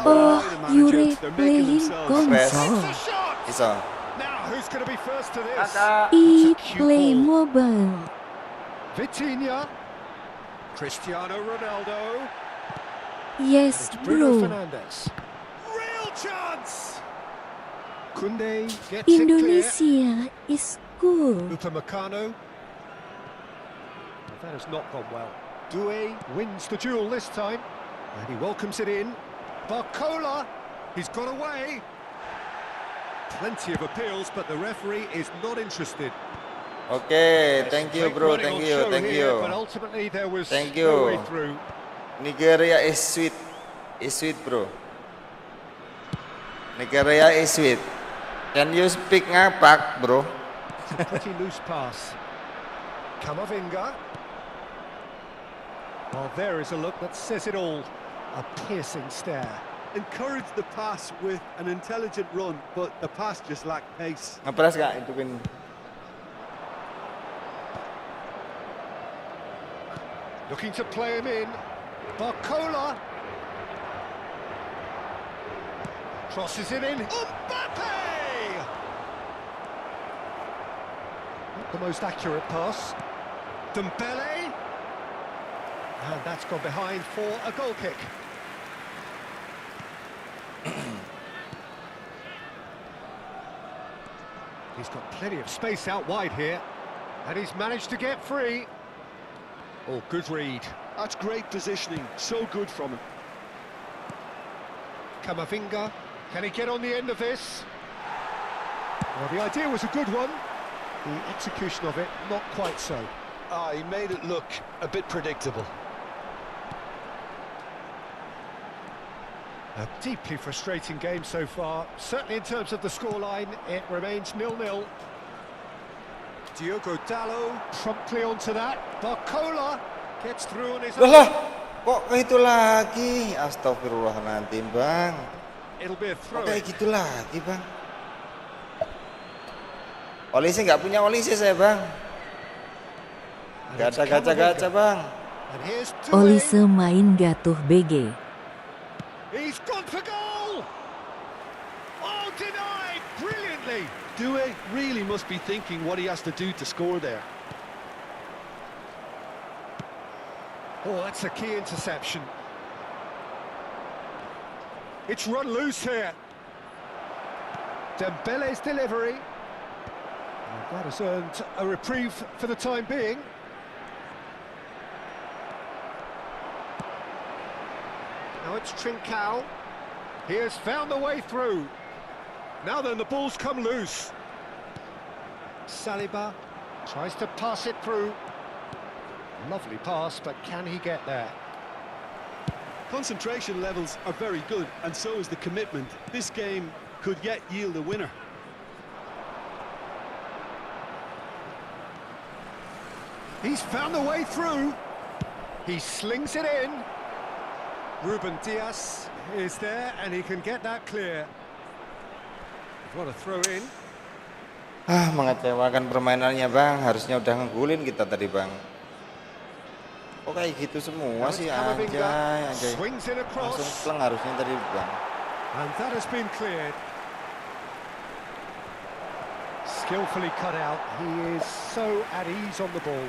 Oh, you're They're making playing themselves best. console. It's a shot. Iso. Now who's going to be first to this? E That's a cute play ball. mobile. Vitinha. Cristiano Ronaldo. Yes, It's Bruno bro. Fernandes. Real chance. Kunde gets it clear. Indonesia is cool. Upamecano. That has not gone well. Doué wins the duel this time, and he welcomes it in. Barcola, he's got away. Plenty of appeals, but the referee is not interested. Oke, thank you Great bro, running thank on you, show thank here, But you. ultimately there was Thank no you. way through. Nigeria is sweet bro. Nigeria is sweet. Can you speak ngapak bro? It's a pretty loose pass. Camavinga. Well, there is a look that says it all. A piercing stare. Encourage the pass with an intelligent run, but the pass just lacked pace. Ngepres gak itu pin? Looking to play him in. Barcola. Crosses it in. Mbappe! Not the most accurate pass. Dembele. And that's gone behind for a goal kick. He's got plenty of space out wide here. And he's managed to get free. Oh, good read. That's great positioning, so good from him. Camavinga, can he get on the end of this? Well, the idea was a good one. The execution of it, not quite so. He made it look a bit predictable. A deeply frustrating game so far. Certainly in terms of the scoreline, it remains 0-0. Diogo Dalot promptly onto that. Barcola gets through on his own. Lah, kok kayak itu lagi? Astagfirullahaladzim bang. It'll be a Kok throw. kayak gitu lagi bang? Polisi nggak punya polisi saya bang. Gak ada gacha-gacha bang. And here's Doué. Olise main gatuh BG. He's gone for goal! Oh, denied brilliantly! Doué really must be thinking what he has to do to score there. Oh, that's a key interception. It's run loose here. Dembele's delivery. And that has earned a reprieve for the time being. Now it's Trincao. He has found the way through. Now then, the ball's come loose. Saliba tries to pass it through. Lovely pass, but can he get there? Concentration levels are very good, and so is the commitment. This game could yet yield a winner. He's found the way through. He slings it in. Ruben Dias is there, and he can get that clear. What a throw in. Mengecewakan permainannya bang, harusnya udah ngegulin kita tadi bang. Kok kayak gitu semua sih, anjay. Langsung pleng harusnya tadi bang. And that has been cleared. Skillfully cut out. He is so at ease on the ball.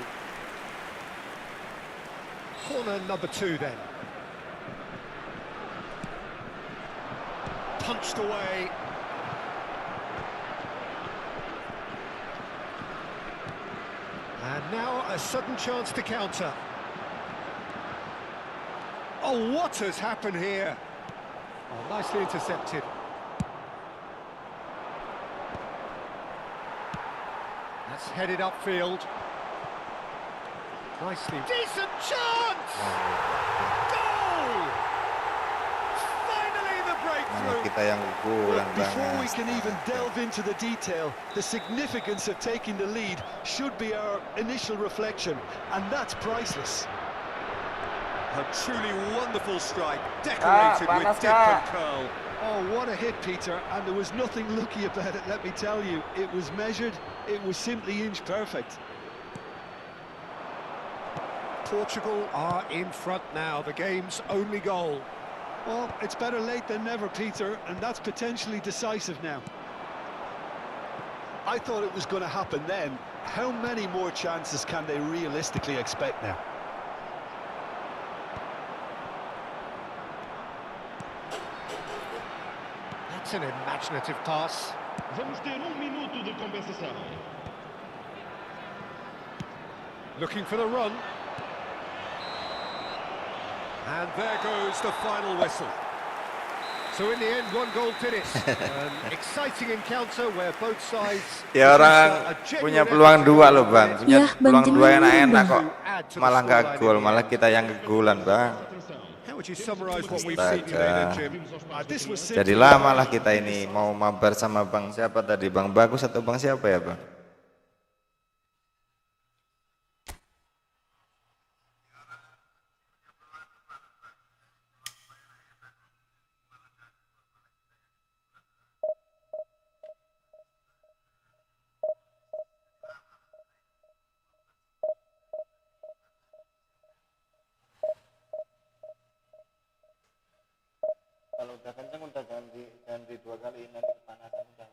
Corner number 2 then. Punched away. And now a sudden chance to counter. Oh, what has happened here? Oh, nicely intercepted. That's headed upfield. Nicely. Decent chance! Goal! Finally the breakthrough! Kita yang kegulan bang. Before we can even delve into the detail, the significance of taking the lead should be our initial reflection, and that's priceless. A truly wonderful strike, decorated with dip and curl. Oh, what a hit, Peter, and there was nothing lucky about it, let me tell you. It was measured, it was simply inch perfect. Portugal are in front now, the game's only goal. Well, it's better late than never, Peter, and that's potentially decisive now. I thought it was going to happen then. How many more chances can they realistically expect now? That's an imaginative pass. Vamos ter minuto de compensação. Looking for the run. And there goes the final whistle. So in the end, 1-goal finish. An exciting encounter where both sides... Ya orang punya peluang 2 loh bang. Punya peluang 2 enak-enak kok. Malah nggak gol, malah kita yang kegulan bang. How would you summarize what we've seen today, Jim? Jadi lama lah kita ini mau mabar sama bang siapa tadi, bang Bagus atau bang siapa ya bang? Kalau udah kenceng udah ganti 2 kali, nanti kepanasan udah.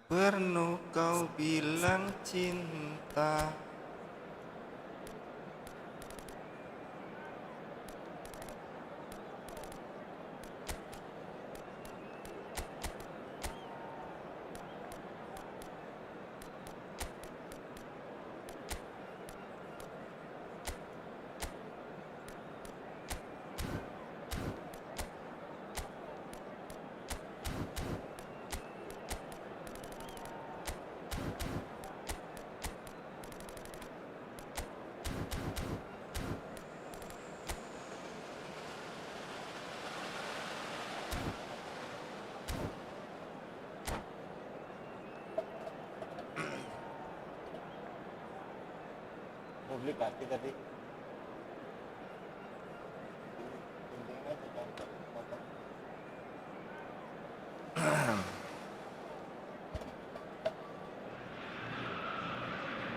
Perlu kau bilang cinta. Publikasi tadi.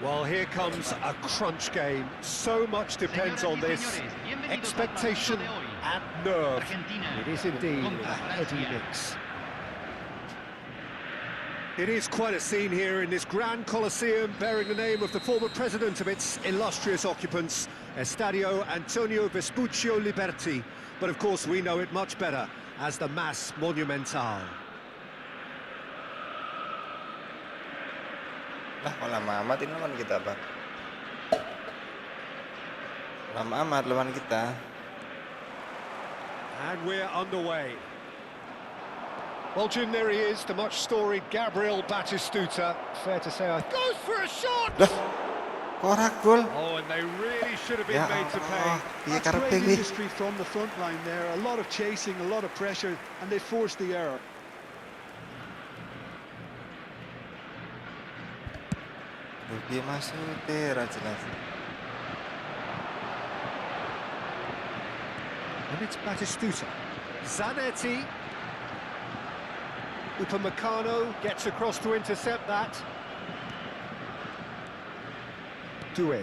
Well, here comes a crunch game. So much depends on this. Expectation and nerve. It is indeed a heady mix. It is quite a scene here in this grand Colosseum, bearing the name of the former president of its illustrious occupants, Estadio Antonio Vespuccio Liberti. But of course we know it much better as the Mas Monumental. Lah, kok lama amat ini lawan kita, Bang? Lama amat lawan kita. And we're underway. Well, Jim, there he is, the much storied Gabriel Batistuta. Fair to say, goes for a shot! Lah, kok gol? Oh, and they really should have been Ya made to pay. Allah, piye That's karepe great iki? industry from the front line there. A lot of chasing, a lot of pressure, and they forced the error. Duh, piye maksudnya, ra jelas. And it's Batistuta. Zanetti. Upamecano gets across to intercept that. Doué.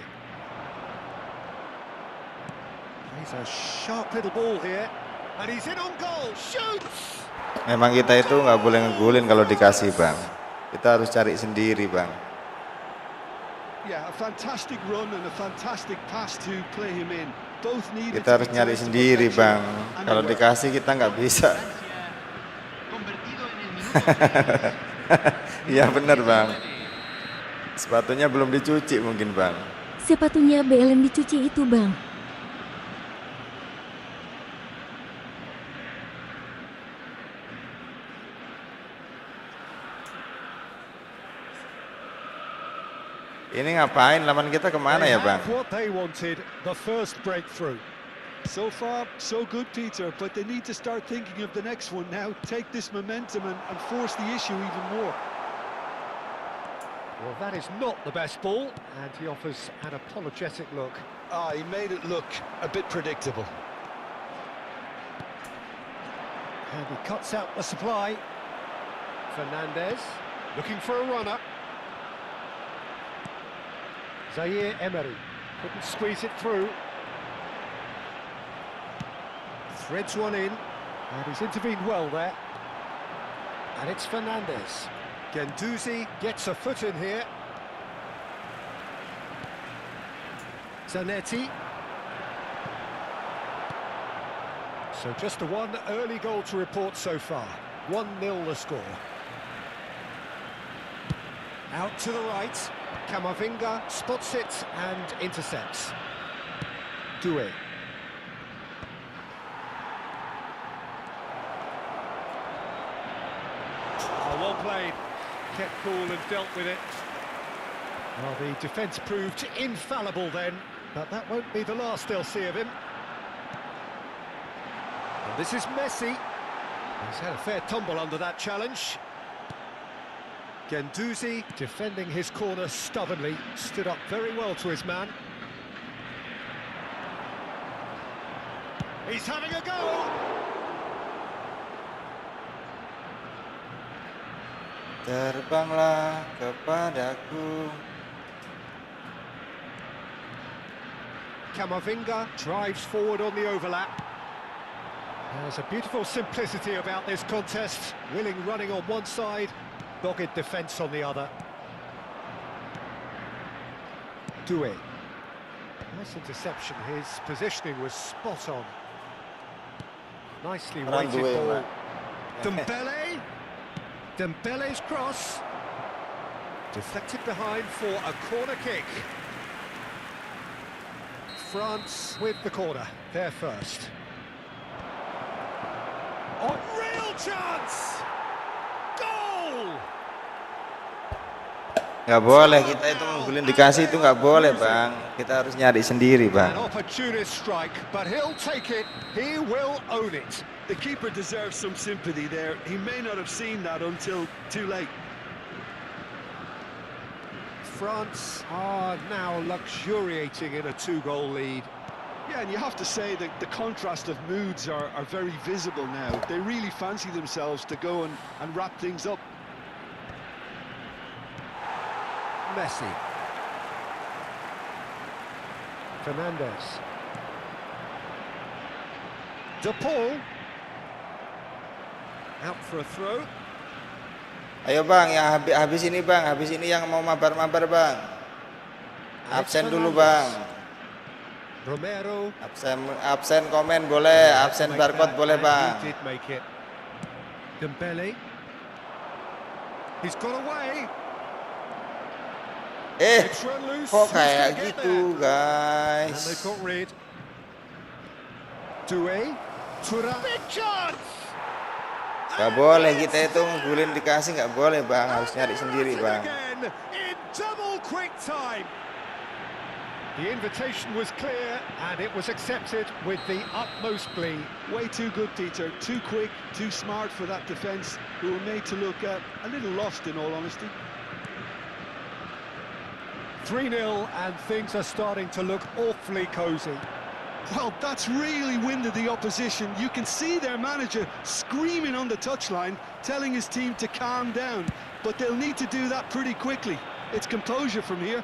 Plays a sharp little ball here. And he's in on goal. Shoots! Memang kita itu nggak boleh ngegulin kalau dikasih, Bang. Kita harus cari sendiri, Bang. Yeah, a fantastic run and a fantastic pass to play him in. Both needed Kita to harus be nyari tied to sendiri, perfection, Bang. and Kalau they were. dikasih kita nggak bisa. Iya benar, Bang. Sepatunya belum dicuci mungkin, Bang. Sepatunya Belen dicuci itu, Bang. Ini ngapain lawan kita kemana They ya, Bang? have what they wanted, the first breakthrough. So far, so good, Peter, but they need to start thinking of the next one now. Take this momentum and force the issue even more. Well, that is not the best ball, and he offers an apologetic look. Ah, he made it look a bit predictable. And he cuts out the supply. Fernandez, looking for a runner. Zaire Emery, couldn't squeeze it through. Threads one in, and he's intervened well there. And it's Fernandez. Guendouzi gets a foot in here. Zanetti. So just the one early goal to report so far. 1-0 the score. Out to the right. Camavinga spots it and intercepts. Doué. Oh, well played. Kept cool and dealt with it. Well, the defence proved infallible then, but that won't be the last they'll see of him. And this is Messi. He's had a fair tumble under that challenge. Guendouzi defending his corner stubbornly, stood up very well to his man. He's having a go! Terbanglah kepadaku. Camavinga drives forward on the overlap. There's a beautiful simplicity about this contest. Willing running on one side, dogged defence on the other. Doué. Nice interception, his positioning was spot on. Nicely weighted Doué, ball. man. Dembele. Dembele's cross. Deflected behind for a corner kick. France with the corner, they're first. Oh, real chance! Goal! Nggak boleh, kita itu ngunggulin dikasih itu nggak boleh, Bang. Kita harus nyari sendiri, An Bang. opportunist strike, but he'll take it, he will own it. The keeper deserves some sympathy there. He may not have seen that until too late. France are now luxuriating in a two-goal lead. Yeah, and you have to say that the contrast of moods are very visible now. They really fancy themselves to go and wrap things up. Messi. Fernandez. De Paul. Out for a throw. Ayo bang, yang habis ini bang, habis ini yang mau mabar-mabar bang. Absen dulu bang. Romero. Absen komen boleh, absen barcode boleh bang. He did make it. Dembele. He's got away. It's run loose. Kok Who's kayak gonna get gitu there? And guys. they've got rid. Doué. Thuram. Big chance. Gak boleh kita itu ngegulin dikasih, gak boleh bang, harus nyari sendiri bang. Again in double quick time. The invitation was clear and it was accepted with the utmost glee. Way too good, Peter. Too quick, too smart for that defence, who were made to look a little lost in all honesty. 3-0 and things are starting to look awfully cosy. Well, that's really winded the opposition. You can see their manager screaming on the touchline, telling his team to calm down. But they'll need to do that pretty quickly. It's composure from here.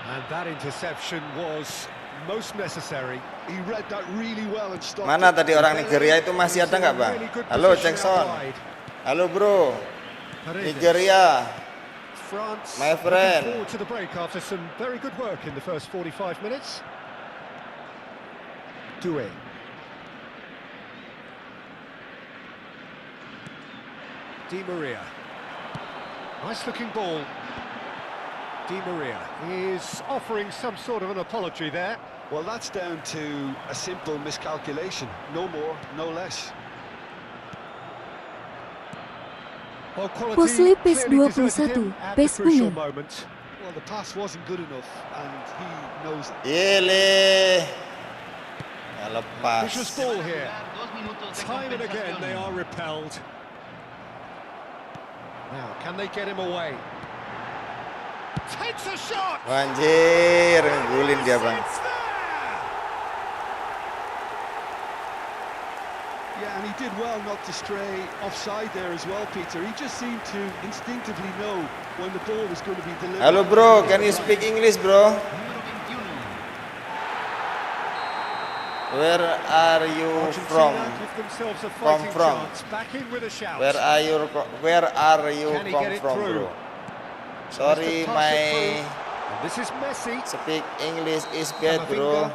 And that interception was most necessary. He read that really well and stopped. Mana tadi orang Nigeria itu masih ada nggak bang? Halo Jackson. Halo bro. Nigeria. France my friend. looking forward to the break after some very good work in the first 45 minutes. Doué. Di Maria. Nice looking ball. Di Maria is offering some sort of an apology there. Well, that's down to a simple miscalculation. No more, no less. Posle PES 21, PES punya. Well, the pass wasn't good enough, and he knows it. Ile. Ya lepas. Vicious ball here. Time and again they are repelled. Now, can they get him away? Takes a shot. Anjir, ngegulin dia bang. Yeah, and he did well not to stray offside there as well, Peter. He just seemed to instinctively know when the ball was going to be delivered. Halo bro, can you speak English bro? Where are you from? Where are you come from, bro? Sorry, my speak English is bad, bro.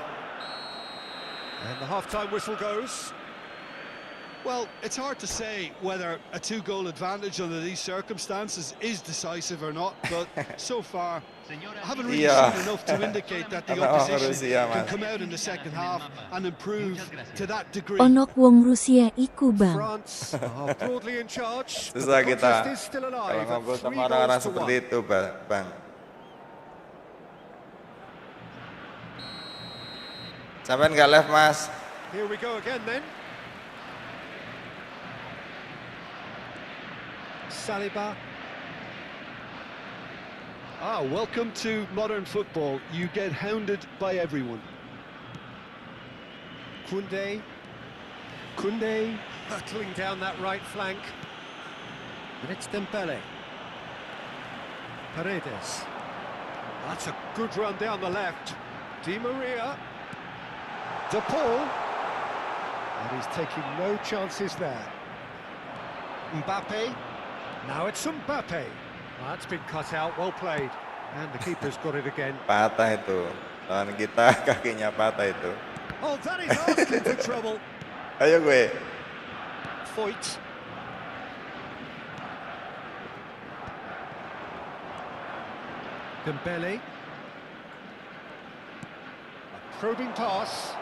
And the half-time whistle goes. Well, it's hard to say whether a two-goal advantage under these circumstances is decisive or not, but so far, I haven't really seen enough to indicate that the opposition can come out in the second half and improve to that degree. Onok wong Rusia iku bang. France are broadly in charge. Susah kita is still kalau alive. ngobrol sama orang-orang seperti itu, bang. Sampai nggak live, Mas? Here we go again then. Saliba. Welcome to modern football. You get hounded by everyone. Koundé hurtling down that right flank. And it's Dembele. Paredes. That's a good run down the left. Di Maria. De Paul. And he's taking no chances there. Mbappe. Now it's Mbappe. That's been cut out, well played. And the keeper's got it again. Patah itu. Lawan kita kakinya patah itu. Oh, that is asking for trouble. Ayo gue. Foyt. Dembele. A probing pass.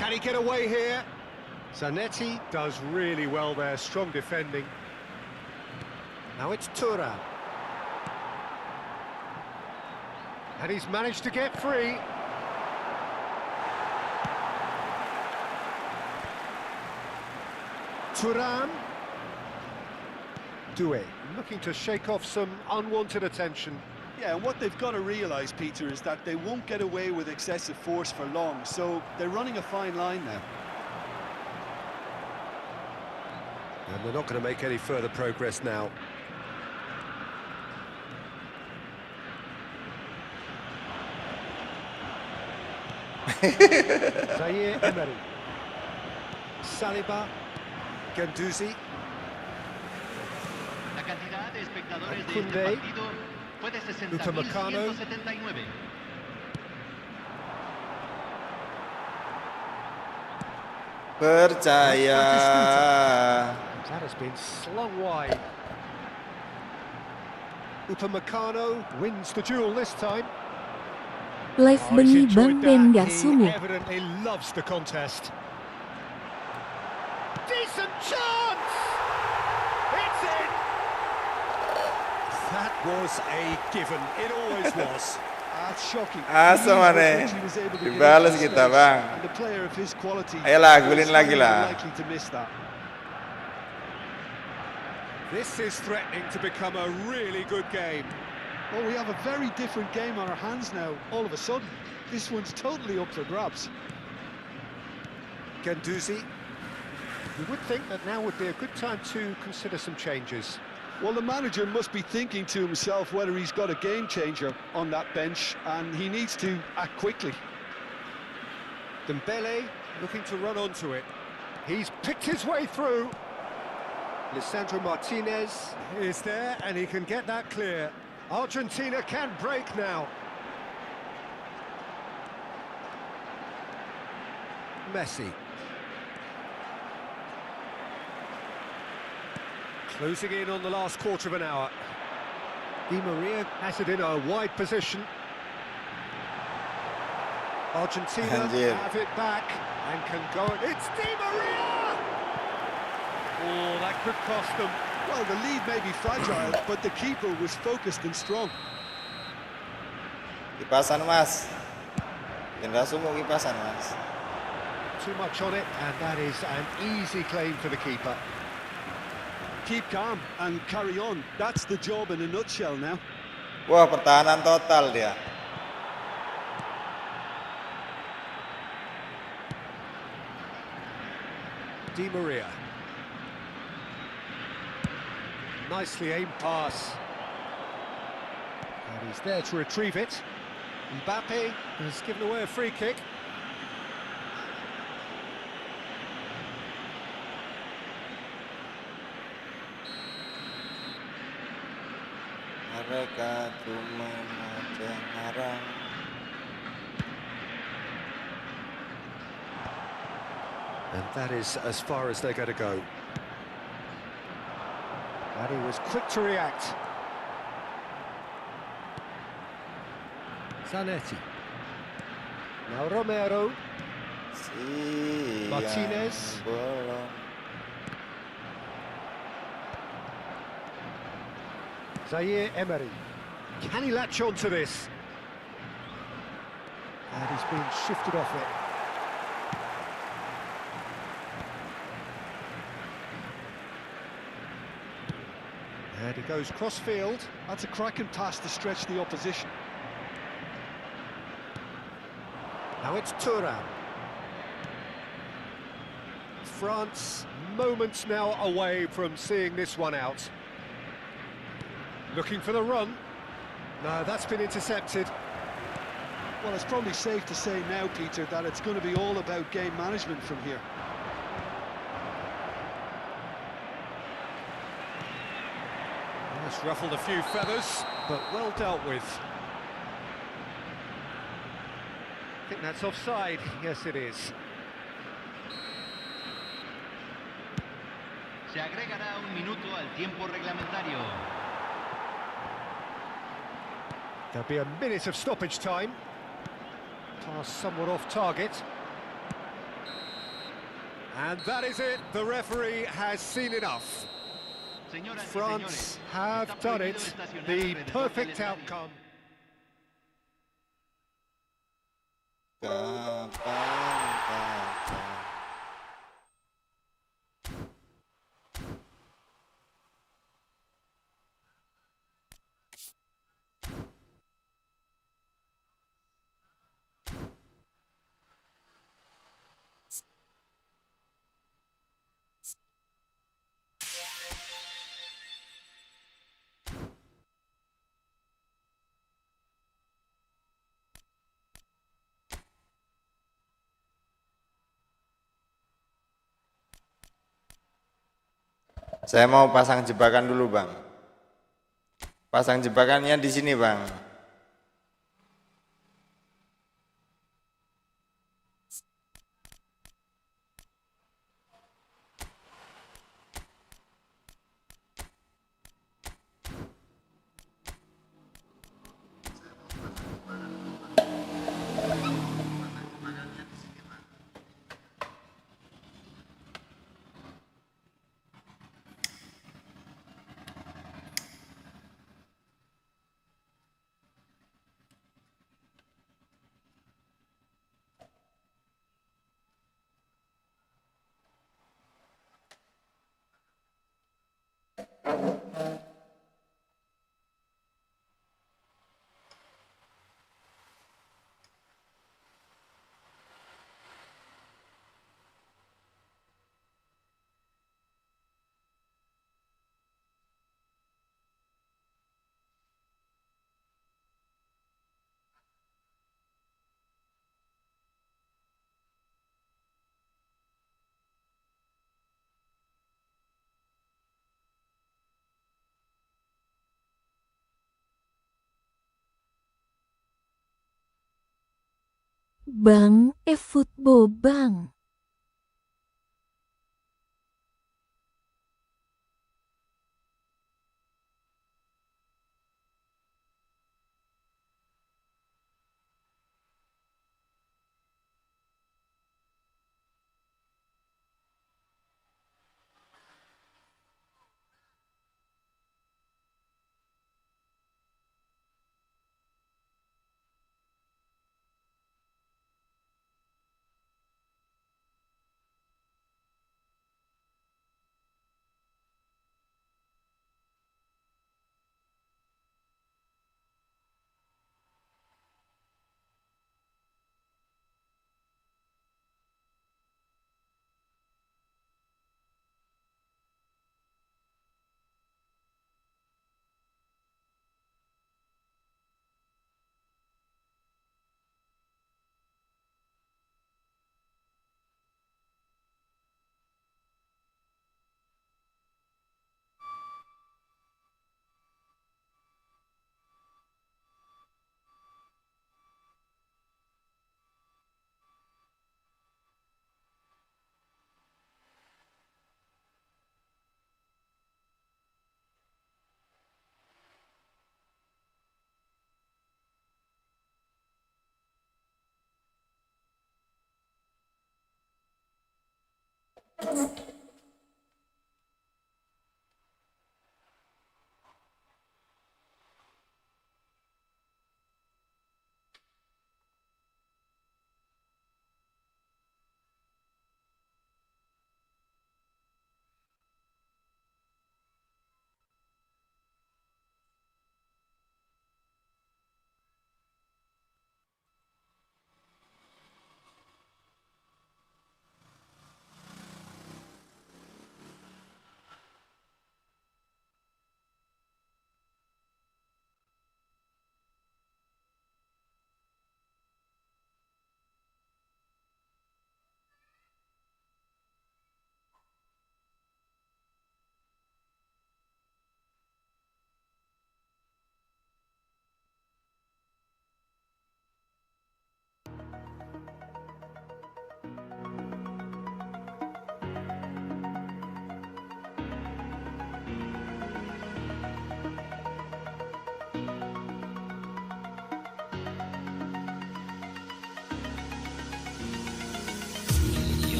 Can he get away here? Zanetti does really well there, strong defending. Now it's Thuram. And he's managed to get free. Thuram. Doué, looking to shake off some unwanted attention. Yeah, and what they've got to realise, Peter, is that they won't get away with excessive force for long, so they're running a fine line now. And they're not going to make any further progress now. Zaire Emery. Saliba. Guendouzi. La cantidad de espectadores de Koundé. este partido fue de Upamecano. 60.179. Percaya. That has been slung wide. Upamecano wins the duel this time. Live Oh, he's bengi enjoyed bang ben that. gak He sungguh. evidently loves the contest. Decent chance! It's in! That was a given. It always was. That's shocking. Asa The ease with mana? which he was able to get Dibalas into kita, space, Bang. and the player of his quality Ayolah, was golin lagi highly lah. unlikely to miss that. This is threatening to become a really good game. Well, we have a very different game on our hands now, all of a sudden. This one's totally up for grabs. Guendouzi. You would think that now would be a good time to consider some changes. Well, the manager must be thinking to himself whether he's got a game changer on that bench, and he needs to act quickly. Dembele looking to run onto it. He's picked his way through. Lisandro Martinez is there and he can get that clear. Argentina can break now. Messi. Closing in on the last quarter of an hour. Di Maria has it in a wide position. Argentina Anjir. have it back and can go. It's Di Maria! Oh, that could cost them. Well, the lead may be fragile, but the keeper was focused and strong. Kipasan Mas. Indra Sumo kipasan Mas. Too much on it, and that is an easy claim for the keeper. Keep calm and carry on. That's the job in a nutshell now. Wah, pertahanan total dia. Di Maria. Nicely aimed pass. And he's there to retrieve it. Mbappe has given away a free kick. Mereka cuma maca ngarang. And that is as far as they're going to go. And he was quick to react. Zanetti. Now Romero. Siang Martinez. bolong. Zaire Emery. Can he latch on to this? And he's been shifted off it. And he goes cross-field. That's a cracking pass to stretch the opposition. Now it's Thuram. France, moments now away from seeing this one out. Looking for the run. No, that's been intercepted. Well, it's probably safe to say now, Peter, that it's going to be all about game management from here. It's ruffled a few feathers, but well dealt with. I think that's offside. Yes, it is. Se agregará un minuto al tiempo reglamentario. There'll be a minute of stoppage time. Pass somewhat off target. And that is it. The referee has seen enough. Señoras y France señores, have está done prohibido it. estacionar The alrededor del perfect estadio. outcome. Kapan kapan. Saya mau pasang jebakan dulu, Bang. Pasang jebakannya di sini, Bang. Bang, efootball bang.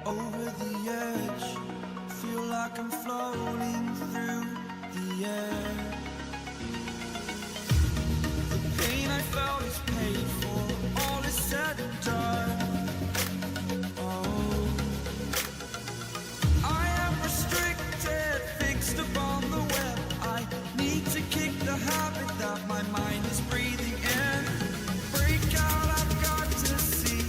Over the edge, feel like I'm floating through the air. The pain I felt is paid for, all is said and done. Oh, I am restricted, fixed upon the web. I need to kick the habit that my mind is breathing in. Break out, I've got to see.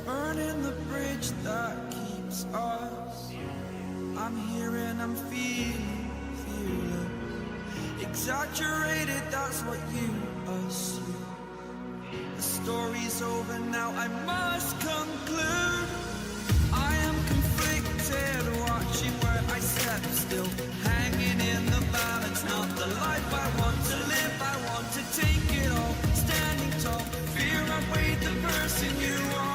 Burning the bridge that keeps us. I'm here and I'm feeling fearless. Exaggerated, that's what you assume. The story's over now, I must conclude. I am conflicted, watching where I step still, hanging in the balance. Not the life I want to live, I want to take it all. Standing tall, fear I weighed the person you are.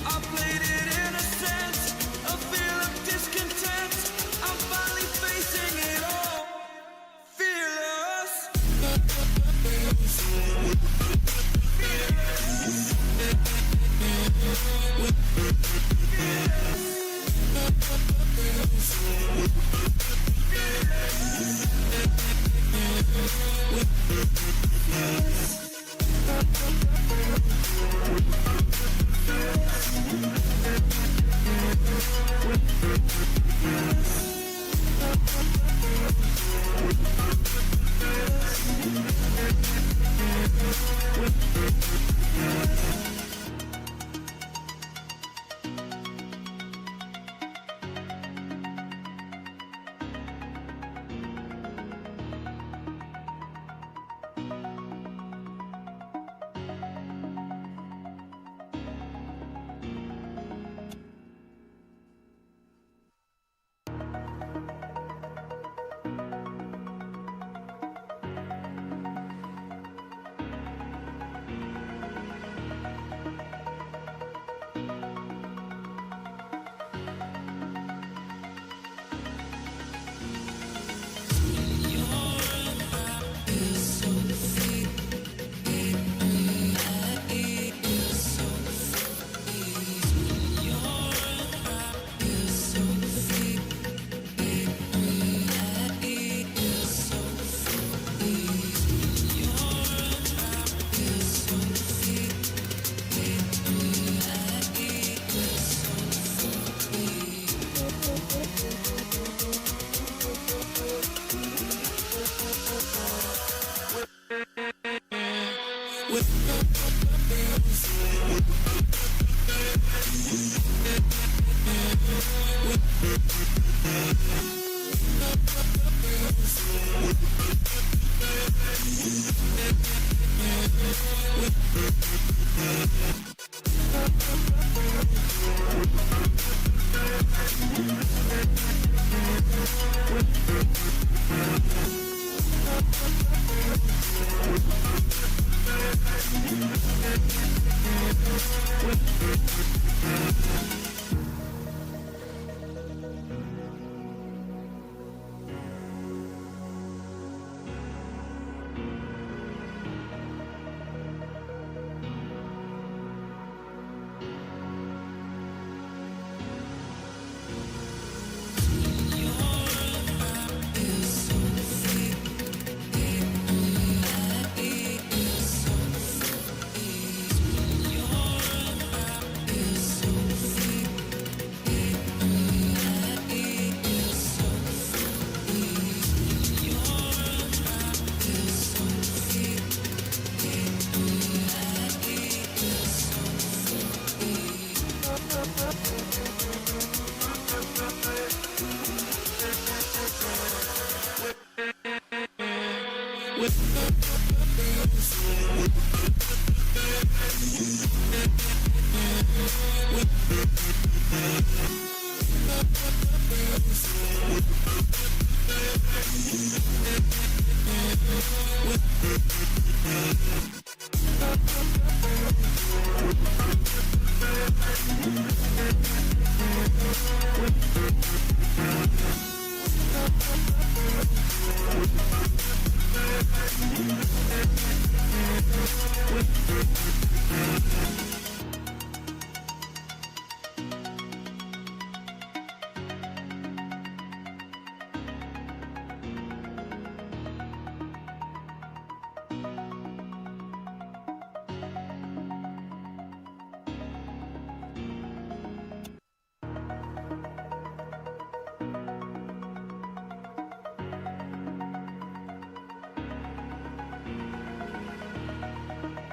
I played it in a sense, a feeling.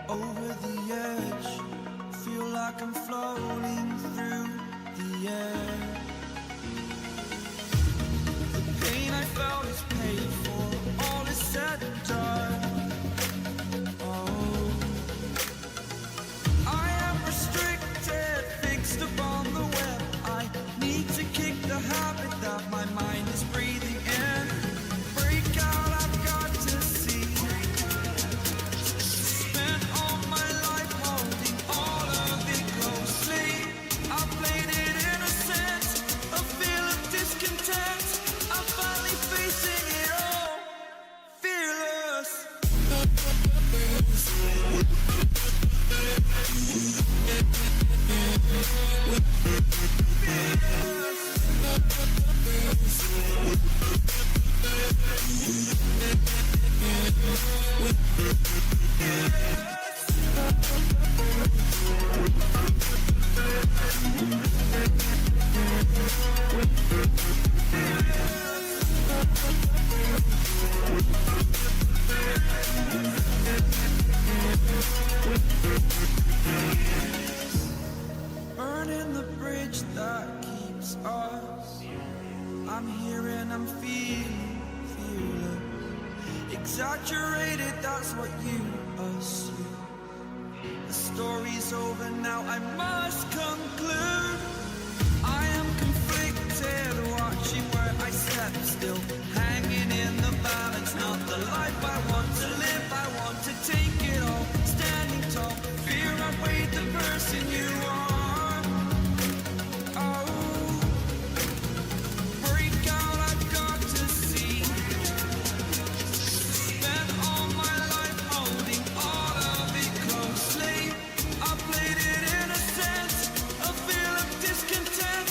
Over the edge, feel like I'm floating through the air. The pain I felt is paid for, all is said and done. Oh, I am restricted, fixed upon the web. I need to kick the habit that my mind is breathing in. Break out, I've got to see. Spent all my life holding all of it closely. I played it innocent, a feel of discontent. I'm finally facing it all, fearless. Burning the bridge that keeps us. I'm here and I'm feeling fearless. Exaggerated, that's what you assume. The story's over now, I must conclude. I am conflicted, watching where I step still, hanging in the balance. Not the life I want to live, I want to take it all. Standing tall, fear outweighed the person you are. Oh, break out, I've got to see. Spent all my life holding all of it closely. I played it innocent, a feel of discontent.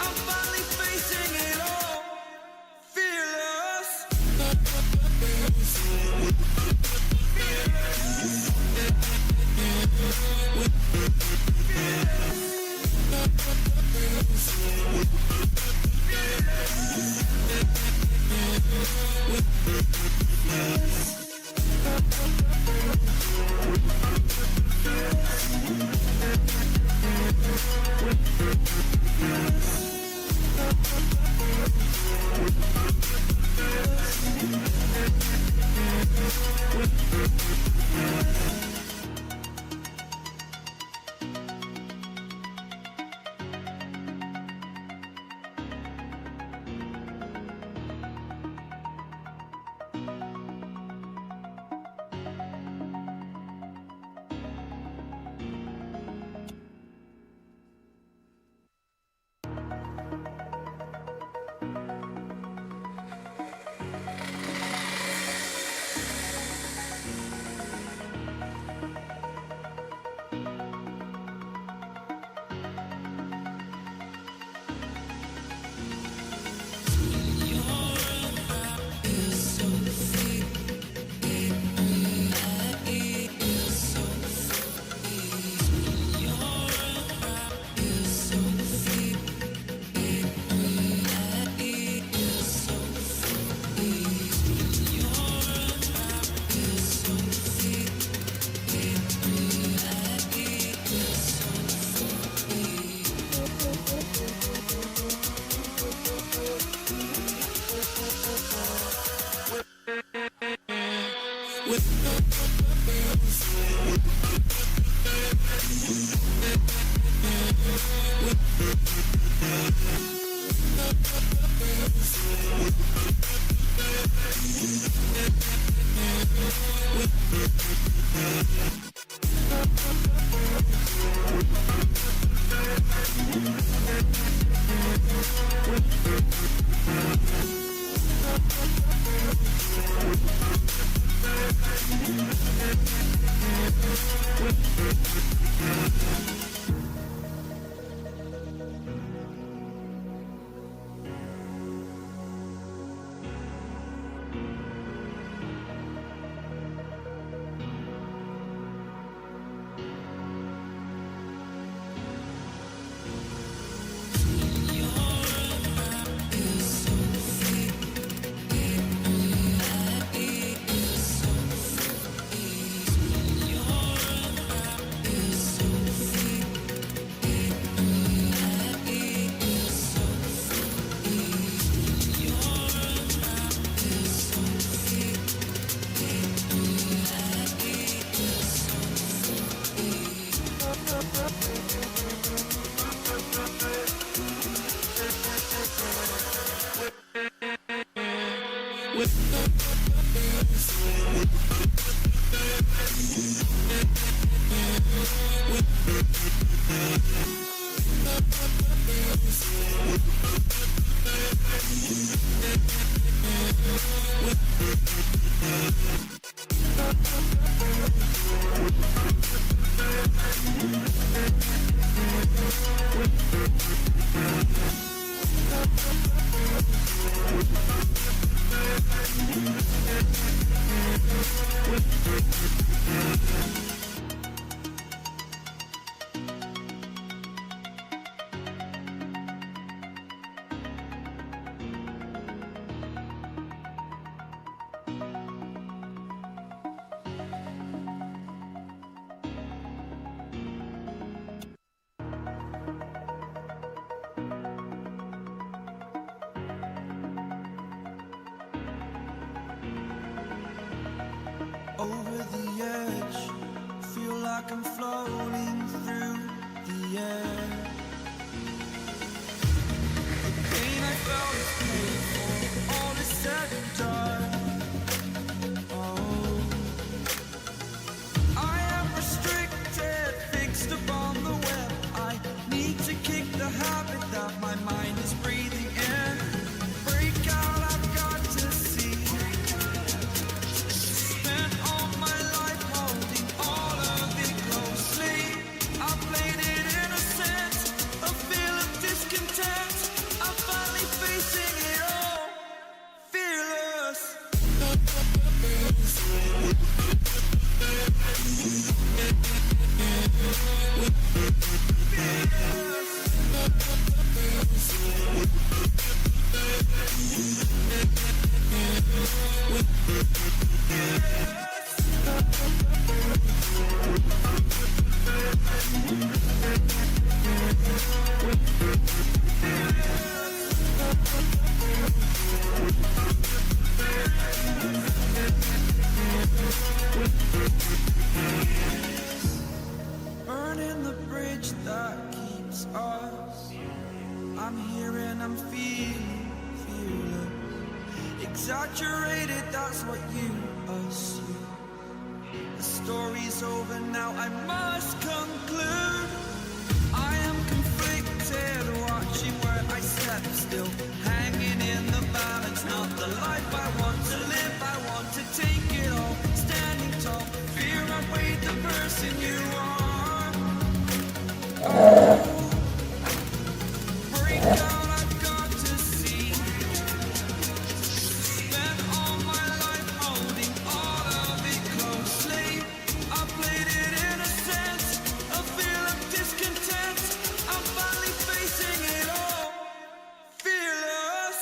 I'm finally facing Over the edge, feel like I'm floating through the air. The pain I felt is paid for, all is said and done. Oh, I am restricted, fixed upon the web. I need to kick the habit that my mind is breathing in. Break out, I've got to see. Burning the bridge that keeps us. I'm here and I'm feeling exaggerated, that's what you assume. The story's over now, I must conclude. I am conflicted, watching where I step still, hanging in the balance. Not the life I want to live, I want to take it all. Standing tall, fear I weighed the person you are. Break down, I've got to see. Spent all my life holding all of it closely. I played it in a sense, a feel of discontent. I'm finally facing it all, fearless.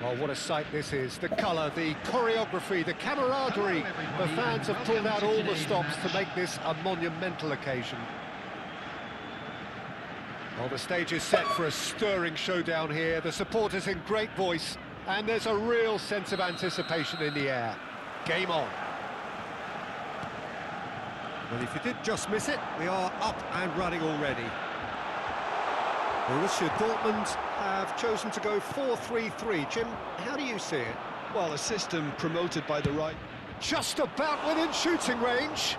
Oh, what a sight this is. The colour, the choreography, the camaraderie. The fans have pulled out all the stops to make this a monumental occasion. Well, the stage is set for a stirring showdown here. The supporters in great voice, and there's a real sense of anticipation in the air. Game on. Well, if you did just miss it, we are up and running already. Borussia Dortmund have chosen to go 4-3-3. Jim, how do you see it? Well, a system promoted by the right. Just about within shooting range.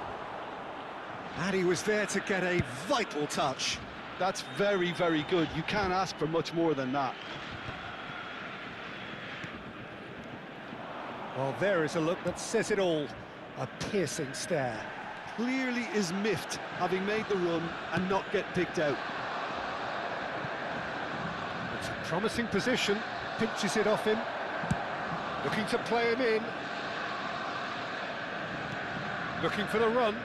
And he was there to get a vital touch. That's very, very good. You can't ask for much more than that. Well, there is a look that says it all. A piercing stare. Clearly is miffed, having made the run and not get picked out. It's a promising position. Pinches it off him. Looking to play him in. Looking for the run.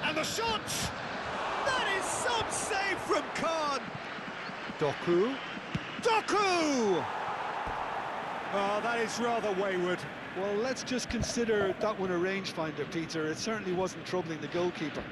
And the shot! That is some save from Khan! Doku. Doku! Oh, that is rather wayward. Well, let's just consider that one a rangefinder, Peter. It certainly wasn't troubling the goalkeeper.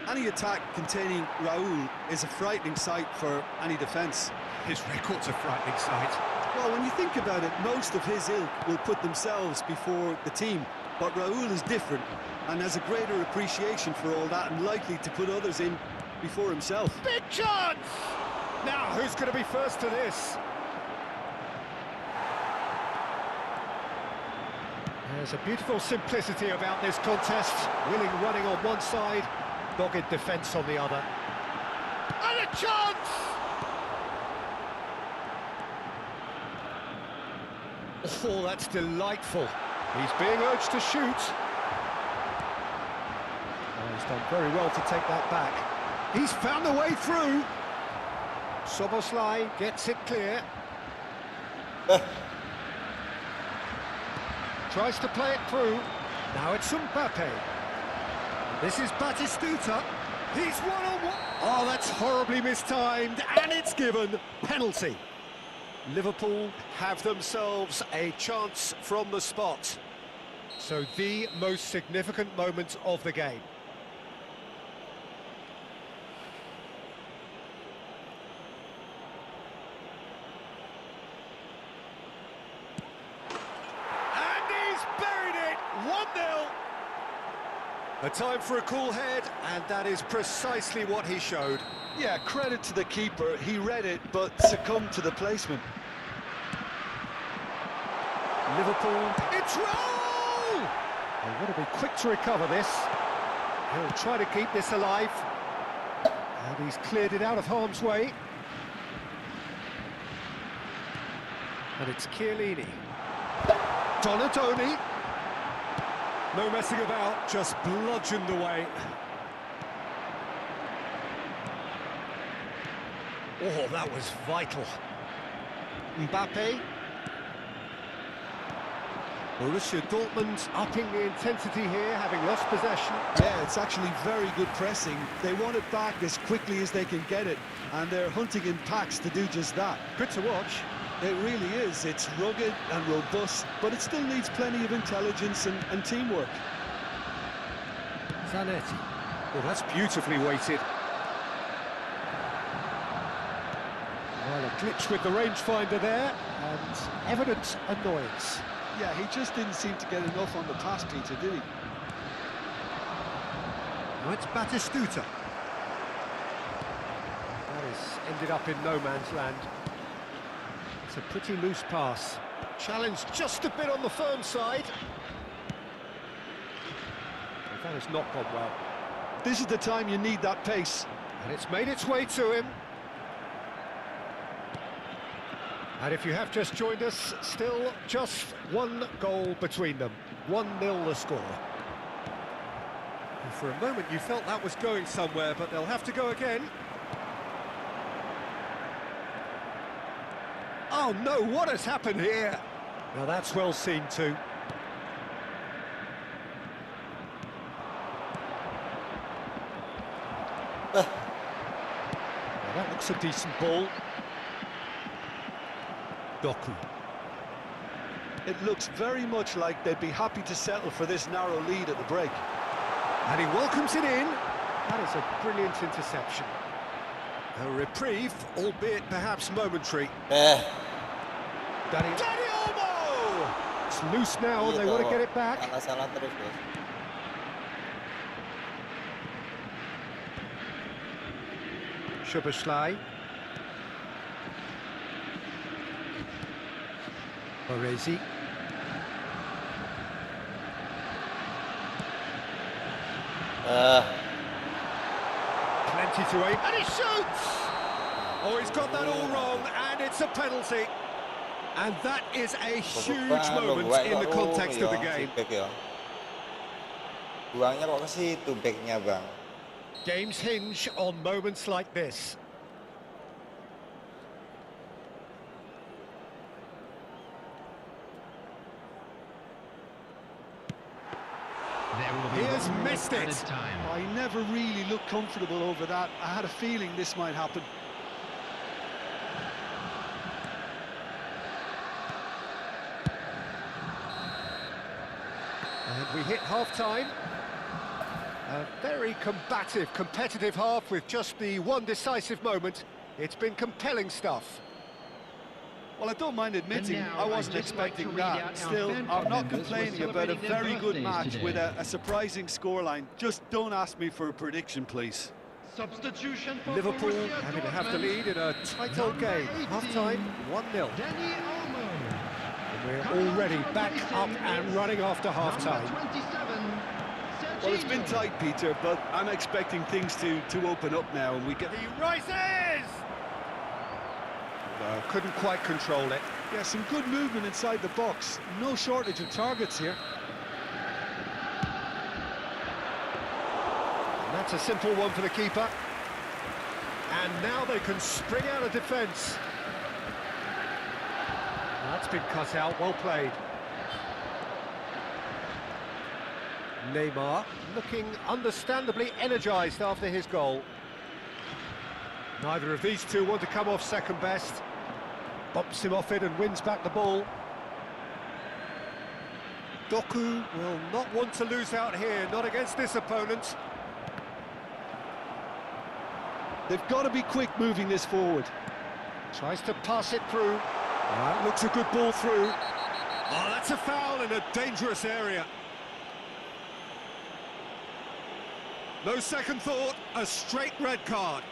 Any attack containing Raul is a frightening sight for any defence. His record's a frightening sight. Well, when you think about it, most of his ilk will put themselves before the team. But Raul is different and has a greater appreciation for all that and likely to put others in before himself. Big chance! Now, who's going to be first to this? There's a beautiful simplicity about this contest. Willing running on one side, dogged defence on the other. And a chance! Oh, that's delightful. He's being urged to shoot. Oh, he's done very well to take that back. He's found the way through. Soboslai gets it clear. Tries to play it through. Now it's Mbappe. This is Batistuta. He's one-on-one. Oh, that's horribly mistimed, and it's given. Penalty. Liverpool have themselves a chance from the spot. So the most significant moment of the game. And he's buried it! 1-0. A time for a cool head, and that is precisely what he showed. Yeah, credit to the keeper. He read it, but succumbed to the placement. Liverpool, it's Raul! They want to be quick to recover this. He'll try to keep this alive. And he's cleared it out of harm's way. And it's Chiellini. Donadoni. No messing about, just bludgeoned away. Oh, that was vital. Mbappe. Borussia Dortmund upping the intensity here, having lost possession. Yeah, it's actually very good pressing. They want it back as quickly as they can get it, and they're hunting in packs to do just that. Good to watch. It really is. It's rugged and robust, but it still needs plenty of intelligence and teamwork. Zanetti. Well, that's beautifully weighted. Well, a glitch with the rangefinder there, and evident annoyance. Yeah, he just didn't seem to get enough on the pass, Peter, did he? Now it's Batistuta. That has ended up in no man's land. It's a pretty loose pass. Challenged just a bit on the firm side. Well, that has not gone well. This is the time you need that pace. And it's made its way to him. And if you have just joined us, still just one goal between them. 1-0 the score. And for a moment you felt that was going somewhere, but they'll have to go again. Oh no, what has happened here? Now that's well seen too. Well, that looks a decent ball. Doku. It looks very much like they'd be happy to settle for this narrow lead at the break. And he welcomes it in. That is a brilliant interception. A reprieve, albeit perhaps momentary. Dani Olmo! It's loose now and they want to get it back. Salah terus, guys. Szoboszlai. Baresi. Plenty to aim, and he shoots! Oh, he's got that all wrong, and it's a penalty. And that is a huge moment in the context of the game. Buangnya kok ke situ backnya, Bang. Games hinge on moments like this. He has missed it. I never really looked comfortable over that. I had a feeling this might happen. And we hit half-time. A very combative, competitive half with just the one decisive moment. It's been compelling stuff. Well, I don't mind admitting I wasn't expecting that. Still, I'm not complaining about a very good match with a surprising scoreline. Just don't ask me for a prediction, please. Substitution for Liverpool Borussia having to have the Dortmund. lead in a tight old game. Half-time, 1-0. Dani Olmo. And we're already back up and running after half-time. Number 27, Well, it's been Serginho. tight, Peter, but I'm expecting things to open up now, and we get... He rises! No, couldn't quite control it. Yeah, some good movement inside the box. No shortage of targets here. And that's a simple one for the keeper. And now they can spring out of defence. That's been cut out, well played. Neymar looking understandably energised after his goal. Neither of these two want to come off second best. Bumps him off it and wins back the ball. Doku will not want to lose out here, not against this opponent. They've got to be quick moving this forward. Tries to pass it through. That looks a good ball through. Oh, that's a foul in a dangerous area. No second thought, a straight red card.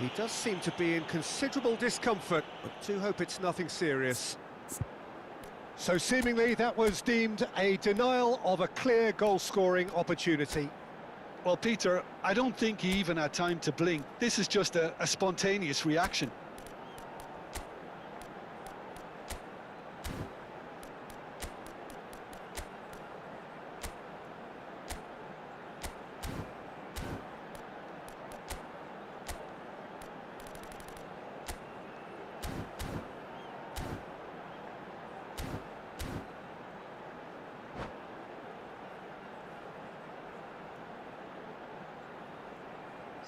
He does seem to be in considerable discomfort, but do hope it's nothing serious. So seemingly that was deemed a denial of a clear goal-scoring opportunity. Well, Peter, I don't think he even had time to blink. This is just a spontaneous reaction.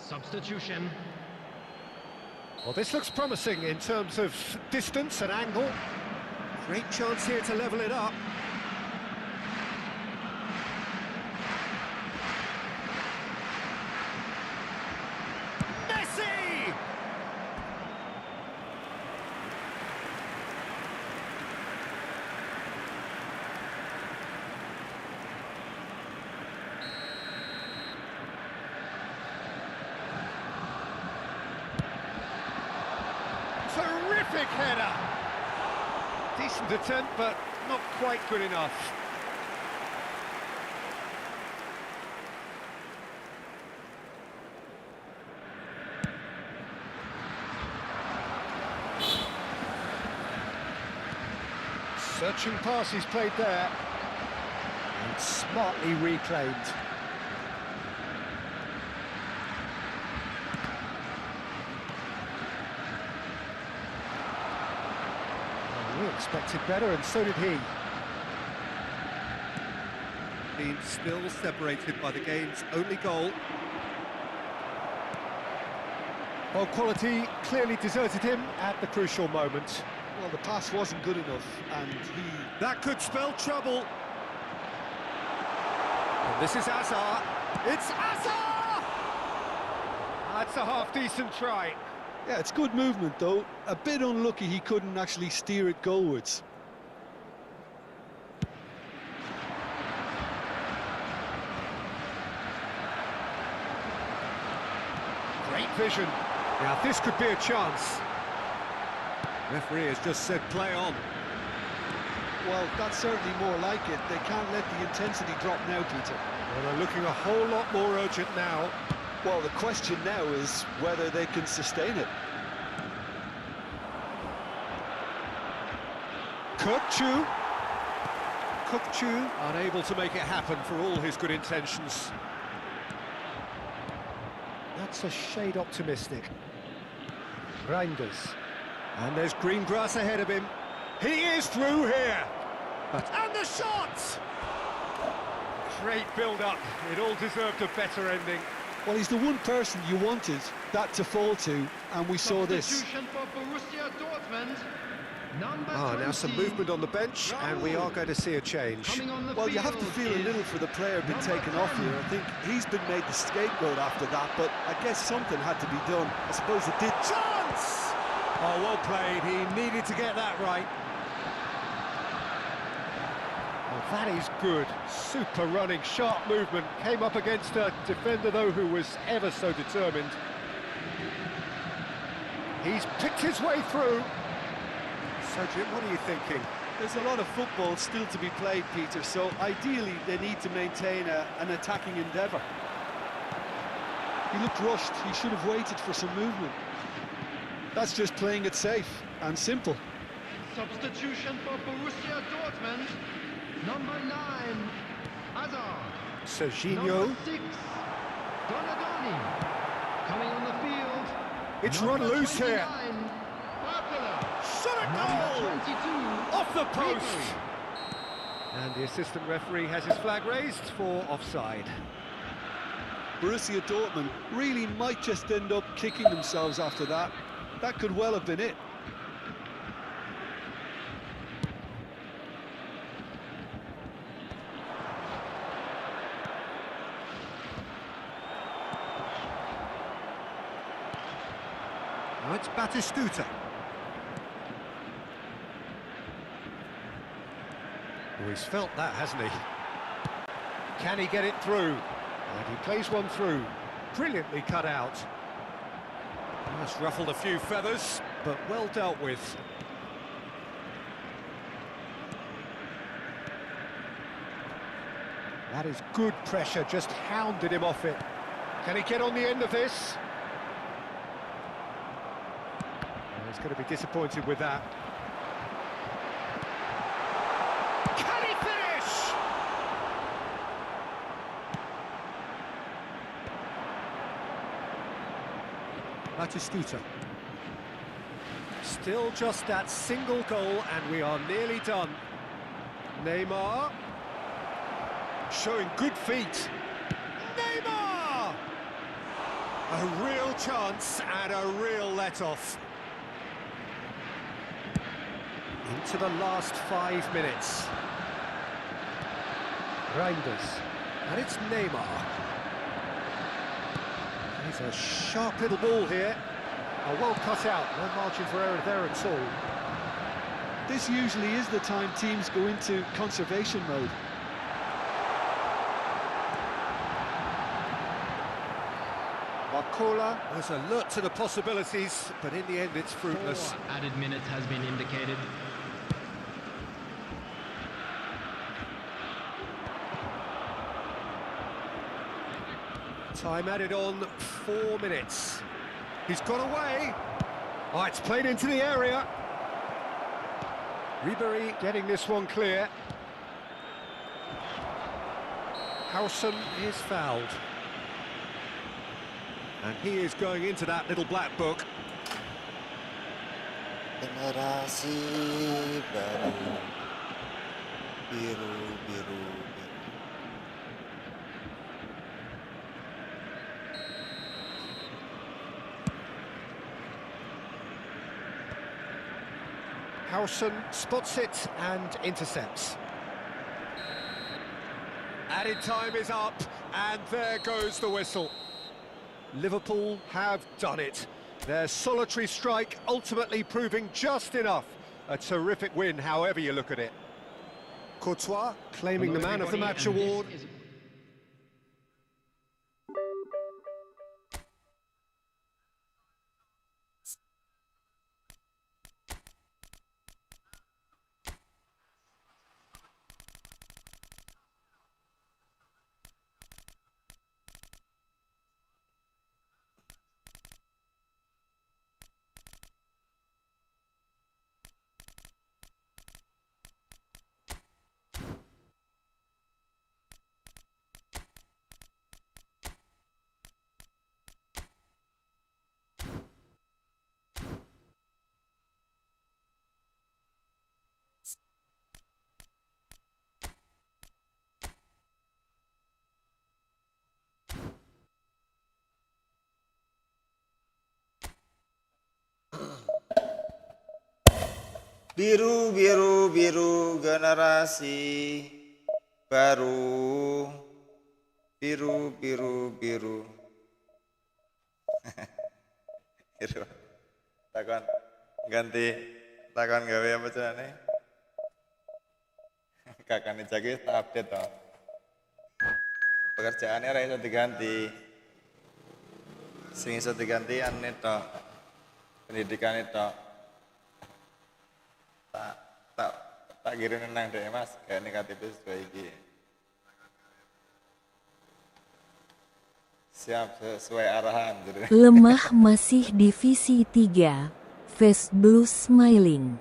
Substitution. Well, this looks promising in terms of distance and angle. Great chance here to level it up. Messi! Terrific header! Decent attempt, but not quite good enough. Searching pass he's played there. And smartly reclaimed. We expected better, and so did he. Being still separated by the game's only goal. Well, quality clearly deserted him at the crucial moment. Well, the pass wasn't good enough, and That could spell trouble. And this is Hazard. It's Hazard! That's a half-decent try. Yeah, it's good movement, though. A bit unlucky he couldn't actually steer it goalwards. Great vision. Now, this could be a chance. Referee has just said play on. Well, that's certainly more like it. They can't let the intensity drop now, Peter. Well, they're looking a whole lot more urgent now. Well, the question now is whether they can sustain it. Kukçu unable to make it happen for all his good intentions. That's a shade optimistic. Reinders. And there's green grass ahead of him. He is through here. And the shot! Great build-up. It all deserved a better ending. Well, he's the one person you wanted that to fall to, and we saw this. Substitution for Borussia Dortmund. Number Now some 20. movement on the bench, and we are going to see a change. Coming on the Well, you have to field feel a is little for the player being number taken off 10. here. I think he's been made the scapegoat after that, but I guess something had to be done. I suppose it did. Chance! Oh, well played. He needed to get that right. Well, that is good. Super running, sharp movement. Came up against a defender, though, who was ever so determined. He's picked his way through. So, Jim, what are you thinking? There's a lot of football still to be played, Peter, so ideally they need to maintain an attacking endeavour. He looked rushed. He should have waited for some movement. That's just playing it safe and simple. Substitution for Borussia Dortmund. Number 9, Hazard. Serginho. Number 6, Donadoni. Coming on the field. It's Number run loose here. 29, Barcola. Shot a Number goal! 22, Off the post! Ribery. And the assistant referee has his flag raised for offside. Borussia Dortmund really might just end up kicking themselves after that. That could well have been it. Now it's Batistuta. Oh, he's felt that, hasn't he? Can he get it through? And he plays one through. Brilliantly cut out. That's ruffled a few feathers, but well dealt with. That is good pressure, just hounded him off it. Can he get on the end of this? Oh, he's going to be disappointed with that. Can he finish? Batistuta. Still just that single goal, and we are nearly done. Neymar. Showing good feet. Neymar! A real chance and a real let-off. Into the last 5 minutes. Reinders. And it's Neymar. He's a sharp little ball here. Well cut out, no margin for error there at all. This usually is the time teams go into conservation mode. Barcola was alert to the possibilities, but in the end it's fruitless. 4 added minutes has been indicated. Time added on, 4 minutes. He's got away. Oh, it's played into the area. Ribery getting this one clear. Howson is fouled. And he is going into that little black book. Generasi baru, biru. Howson spots it and intercepts. Added time is up, and there goes the whistle. Liverpool have done it. Their solitary strike ultimately proving just enough. A terrific win, however you look at it. Courtois claiming the man of the match award. Biru generasi baru. Biru. Biru. Takon ganti takon gawe apa jenenge? Kakane Jaki update to. Pekerjaannya ora iso diganti. Sing iso diganti ane to. Pendidikan itu. Tak kirim nang dek Mas, kayak negatif sesuai iki. Siap sesuai arahan. Lemah masih divisi 3. Face blue smiling.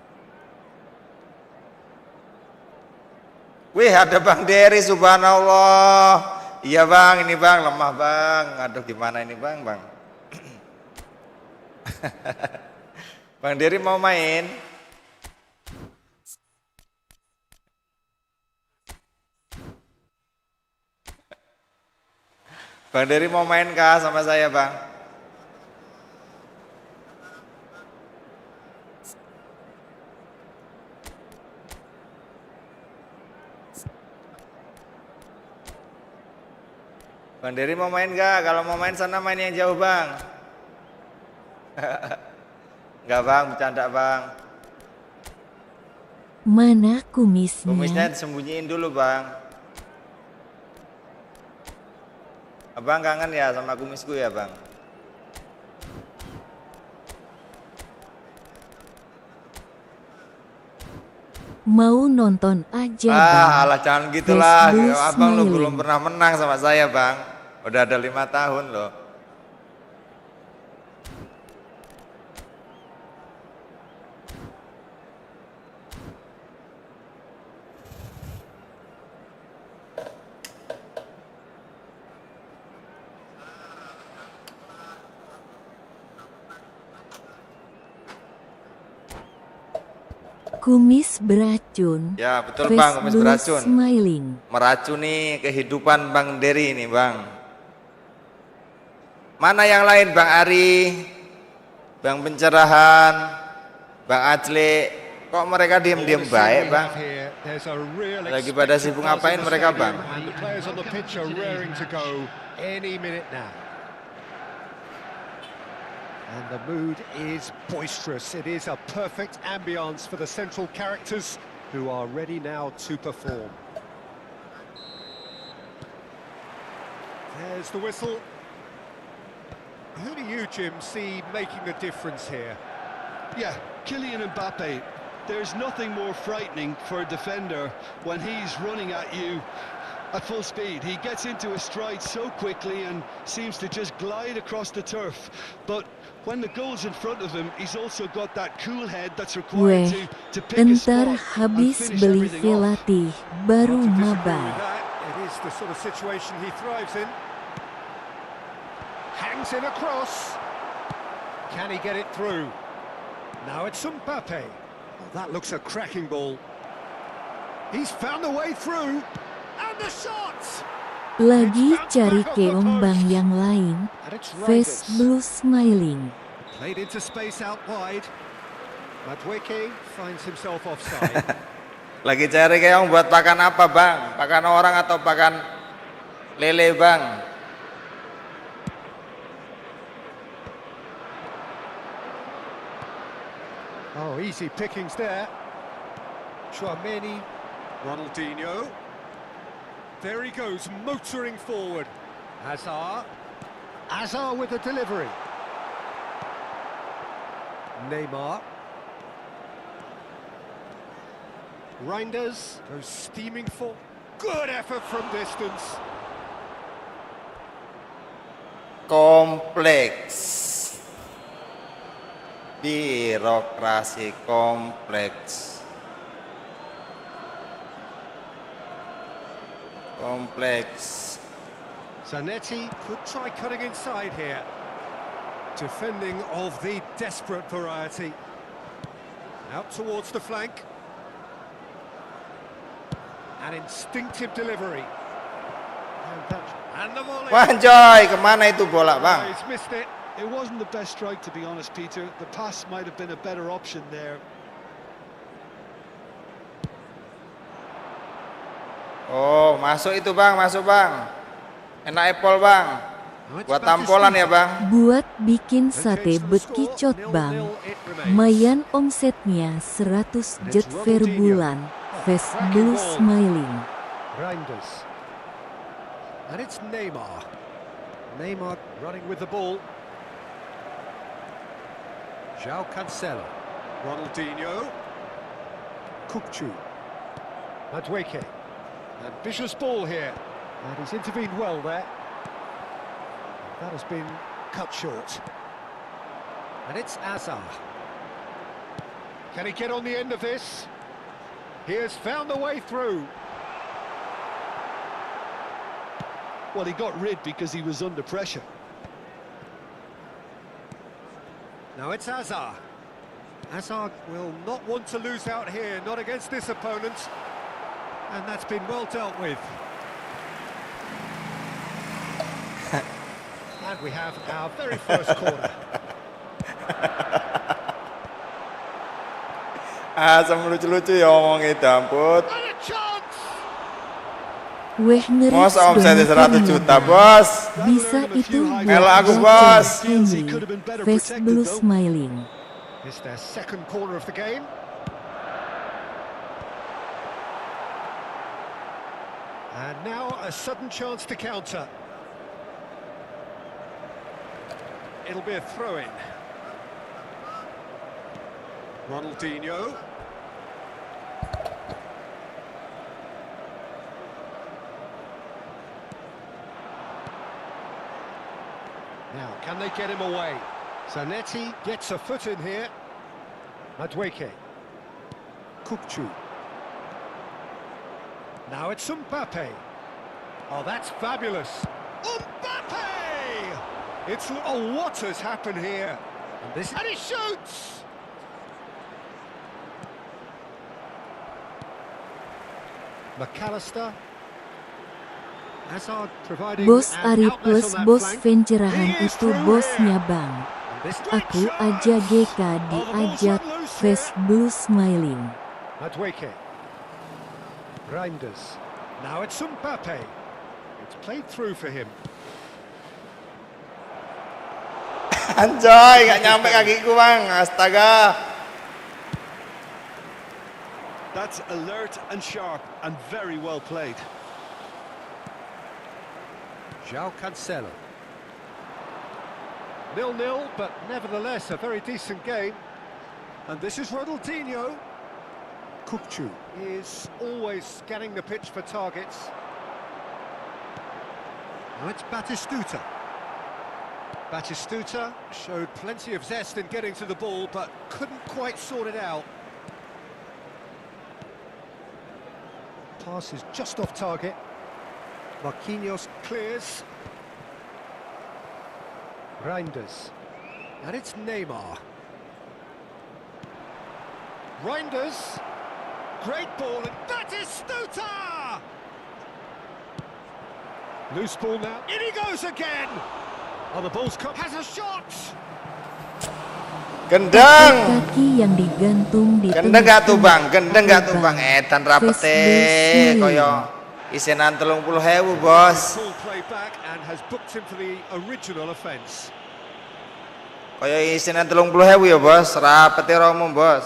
Wih, ada Bang Dery, subhanallah. Iya Bang, ini Bang, lemah Bang. Aduh gimana ini Bang. Bang Dery mau main? Bang Dery mau main kah sama saya Bang? Bang Dery mau main gak? Kalau mau main sana main yang jauh Bang. Enggak Bang, bercanda Bang. Mana kumisnya? Kumisnya disembunyiin dulu Bang. Abang kangen ya sama kumisku ya Bang? Mau nonton aja Bang. Alah jangan gitulah. Abang lo belum pernah menang sama saya Bang. Udah ada 5 tahun loh. Kumis beracun. Ya betul Bang, kumis beracun. Smiling. Meracuni kehidupan Bang Dery ini Bang. Mana yang lain, Bang Ari, Bang Pencerahan, Bang Ajle? Kok mereka diam-diam baik, Bang? Lagi pada sibuk ngapain mereka, Bang? And the players on the pitch are raring to go any minute now. And the mood is boisterous. It is a perfect ambience for the central characters who are ready now to perform. There's the whistle. Who do you, Jim, see making the difference here? Yeah, Kylian Mbappe. There's nothing more frightening for a defender when he's running at you at full speed. He gets into a stride so quickly and seems to just glide across the turf. But when the goal's in front of him, he's also got that cool head that's required to pick a spot Entar and habis finish beli everything off. Velati, baru Not to disagree mabar. with that. It is the sort of situation he thrives in. Hangs in across. Can he get it through? Now it's Mbappe. Oh, that looks a cracking ball. He's found the way through. And the shot! Lagi cari keombang yang lain, And it's face Reinders. blue smiling. Played into space out wide. Madueke finds himself offside. Lagi cari keong buat pakan apa, Bang? Pakan orang atau pakan lele, Bang? Oh, easy pickings there. Chouameni, Ronaldinho. There he goes, motoring forward. Hazard with the delivery. Neymar. Reinders goes steaming for. Good effort from distance. Kompleks. Birokrasi kompleks. Kompleks. Zanetti could try cutting inside here. Defending of the desperate variety. Out towards the flank. An instinctive delivery. And the volley. Wanjoy, kemana itu bola, Oh, Bang? he's missed it. It wasn't the best strike, to be honest, Peter. The pass might have been a better option there. Oh, masuk itu, Bang, masuk, Bang. Enak apple, Bang. Now it's Buat back to tampolan ya, Steve. Bang. Buat bikin sate bekicot bang. 0-0 it remains. Mayan omsetnya 100 jet per bulan. Face blue smiling. Reinders. And it's Neymar. Neymar running with the ball. João Cancelo. Ronaldinho. Kukçu. Madueke. Ambitious ball here. And he's intervened well there. That has been cut short. And it's Hazard. Can he get on the end of this? He has found the way through. Well, he got rid because he was under pressure. Now it's Hazard. Hazard will not want to lose out here, not against this opponent. And that's been well dealt with. And we have our very first corner. Asam lucu-lucu ya ngomong itu, ampun. And a chance! Weh ngeris Masa omsetnya dong 100 juta, Bos? Bisa itu Kalau aku, buat bos. Henry. Face blue smiling. It's their second corner of the game. And now a sudden chance to counter. It'll be a throw-in. Ronaldinho. Now, can they get him away? Zanetti gets a foot in here. Madueke. Kukçu. Now it's Mbappe. Oh, that's fabulous. Mbappe! It's... Oh, what has happened here? And he shoots! McAllister. Hazard providing Bos an Ari outlet plus on that bos flank. pencerahan He is itu through bosnya here. bang. And this Aku great aja chance. GK Oh, the ball's diajak let loose face here. blue smiling. Madueke. Reinders. Now it's Mbappe. It's played through for him. Anjoy, gak nyampe kakiku bang, astaga. That's alert and sharp and very well played. João Cancelo. 0-0, but nevertheless a very decent game. And this is Ronaldinho. Kukçu is always scanning the pitch for targets. Now it's Batistuta. Batistuta showed plenty of zest in getting to the ball, but couldn't quite sort it out. Pass is just off target. Marquinhos clears. Reinders. And it's Neymar. Reinders. Great ball, and Batistuta! Loose ball now. In he goes again! Oh, the ball's cut. Has a shot! Gendeng. Kaki yang digantung di Gendeng gak tuh bang, tengah gendeng gak tuh bang. bang. Edan rapete, koyo isenan 30.000 bos. Full play back and has booked him for the original offence. Koyo isenan 30.000 ya bos, rapete romo bos.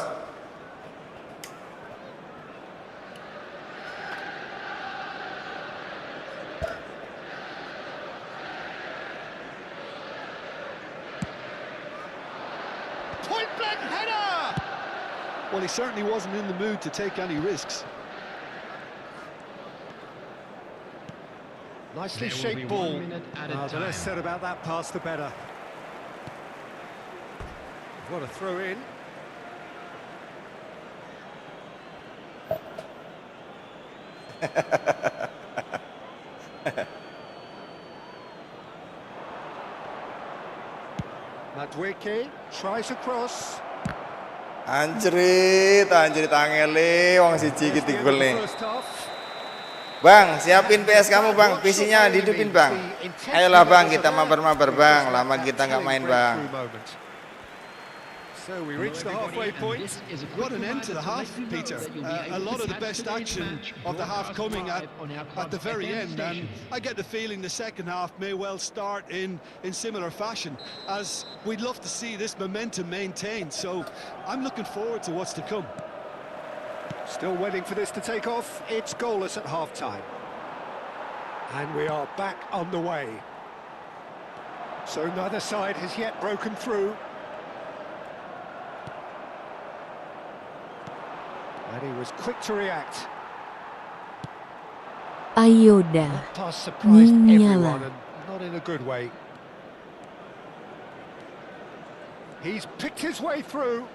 Point blank header! Well, he certainly wasn't in the mood to take any risks. Nicely There will be shaped 1 ball. minute at a The less time. said about that pass, the better. What a throw in. Madueke tries a cross. Anjrit angele, wong siji There's iki the end of gol the nih. first half. Bang, siapin PS kamu bang, PC-nya dihidupin bang. Ayolah bang, kita mabar-mabar bang, lama kita nggak main bang. So we reach the halfway point. What an end to the half, Peter. A lot of the best action of the half coming at the very end, and I get the feeling the second half may well start in similar fashion, as we'd love to see this momentum maintained. So I'm looking forward to what's to come. Still waiting for this to take off. It's goalless at half-time. And we are back on the way. So neither side has yet broken through. And he was quick to react. Ayo dah, That pass surprised Nyala. everyone, and not in a good way. He's picked his way through.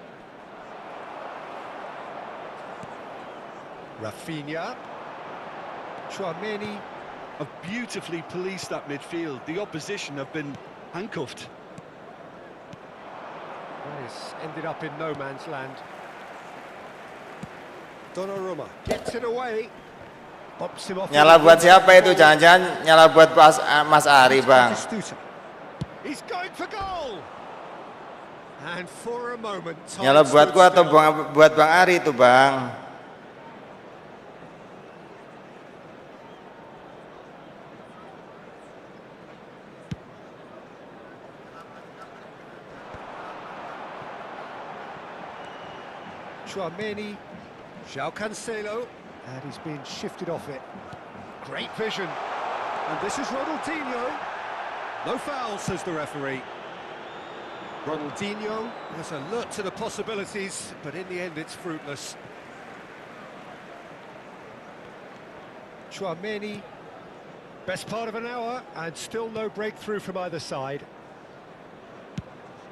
Rafinha. Tchouaméni. Have beautifully policed that midfield. The opposition have been handcuffed. That has ended up in no man's land. Donnarumma gets it away. Bumps him off. Nyala buat siapa itu? Jangan-jangan nyala buat Mas Ari bang. Batistuta. He's going for goal. And for a moment, time Nyala buatku stood atau still. buat Bang Ari itu bang. Tchouaméni, João Cancelo, and he's being shifted off it. Great vision. And this is Ronaldinho. No foul, says the referee. Ronaldinho was alert to the possibilities, but in the end it's fruitless. Tchouaméni, best part of an hour, and still no breakthrough from either side.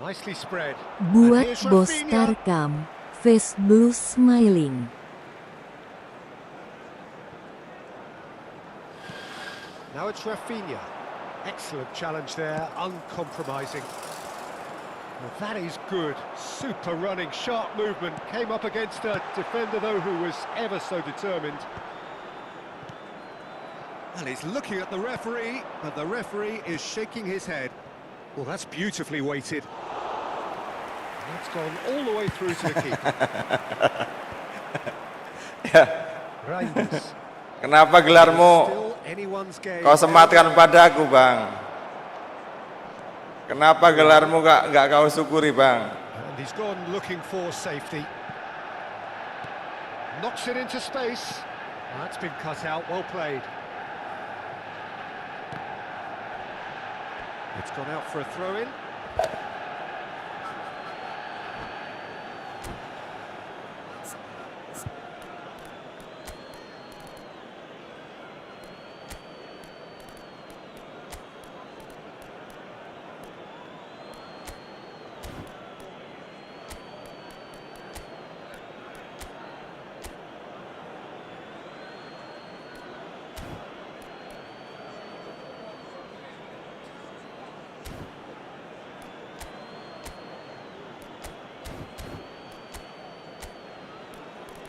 Nicely spread. And buat here's bos Rafinha. Tarkam, face blue smiling. Now it's Rafinha. Excellent challenge there, uncompromising. Well, that is good. Super running, sharp movement. Came up against a defender, though, who was ever so determined. Well, he's looking at the referee, but the referee is shaking his head. Well, that's beautifully weighted. That's gone all the way through to the keeper. Reinders. Kenapa gelarmu Still anyone's game. kau sematkan padaku, Bang? Kenapa gelarmu gak kau syukuri, Bang? And he's gone looking for safety. Knocks it into space. That's been cut out, well played. It's gone out for a throw-in.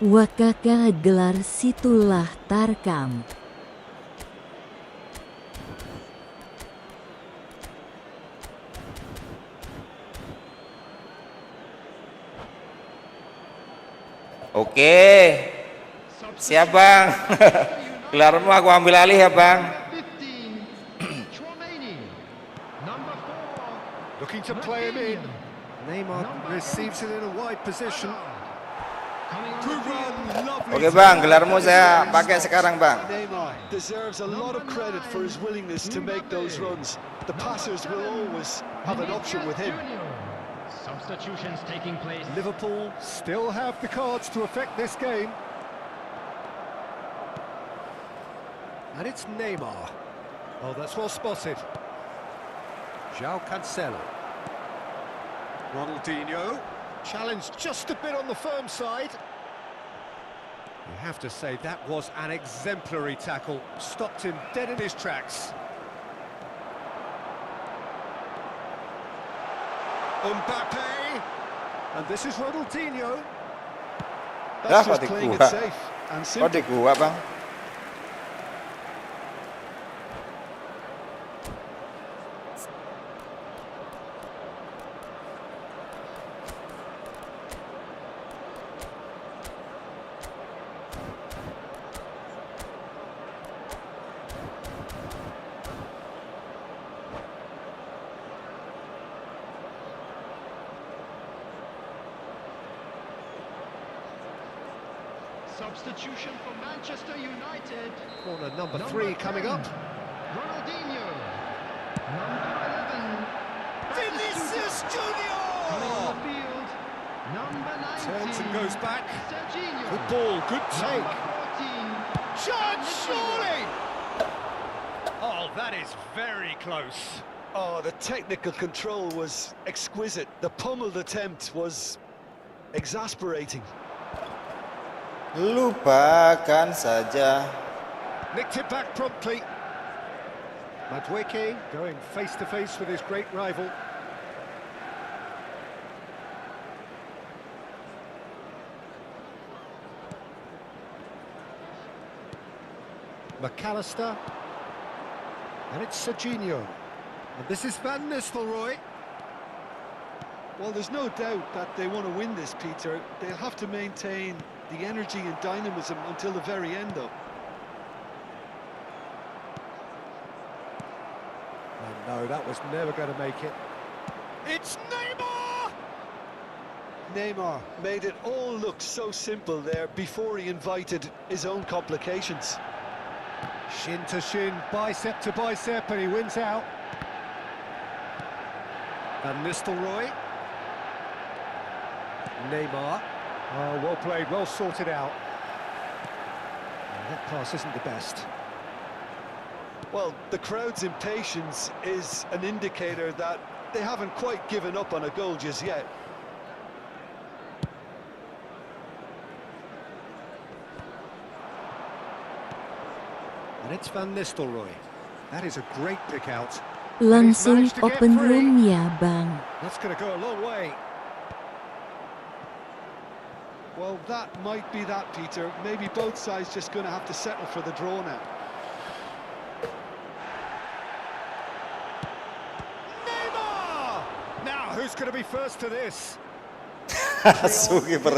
Wakaka gelar situlah tarkam. Oke. Siap, Bang. Gelarmu aku ambil alih ya, Bang. Looking to play him in. Neymar receives it in a wide position. Good run, lovely. Oke, Bang, gelarmu saya pakai sekarang, Bang. Neymar deserves a lot of credit for his willingness to make those runs. The passers will always have an option with him. Substitutions taking place. Liverpool still have the cards to affect this game. And it's Neymar. Oh, that's well spotted. João Cancelo. Ronaldinho. Challenged just a bit on the firm side. You have to say that was an exemplary tackle. Stopped him dead in his tracks. Mbappe. And this is Ronaldinho. That's just playing it safe and Kok di simple. gua, Bang? Substitution for Manchester United. Corner number 3 coming up. Ronaldinho. Number 11. Vinicius Junior! Coming on the field. Number 19. Turns and goes back. Serginho. Good ball, good take. Number 14. Chance, surely! Oh, that is very close. Oh, the technical control was exquisite. The pummeled attempt was exasperating. Lupakan saja. Nicked it back promptly. Madueke going face to face with his great rival. McAllister. And it's Serginho. And this is Van Nistelrooy. Well, there's no doubt that they want to win this, Peter. They'll have to maintain the energy and dynamism until the very end, though. Oh no, that was never going to make it. It's Neymar! Neymar made it all look so simple there before he invited his own complications. Shin to shin, bicep to bicep, and he wins out. Van Nistelrooy. Neymar. Oh, well played, well sorted out. That pass isn't the best. Well, the crowd's impatience is an indicator that they haven't quite given up on a goal just yet. And it's Van Nistelrooy. That is a great pick out. Langsung open room ya, Bang. That's going to go a long way. Well, that might be that, Peter. Maybe both sides just going to have to settle for the draw now. who's going to be first to this? Asu kiper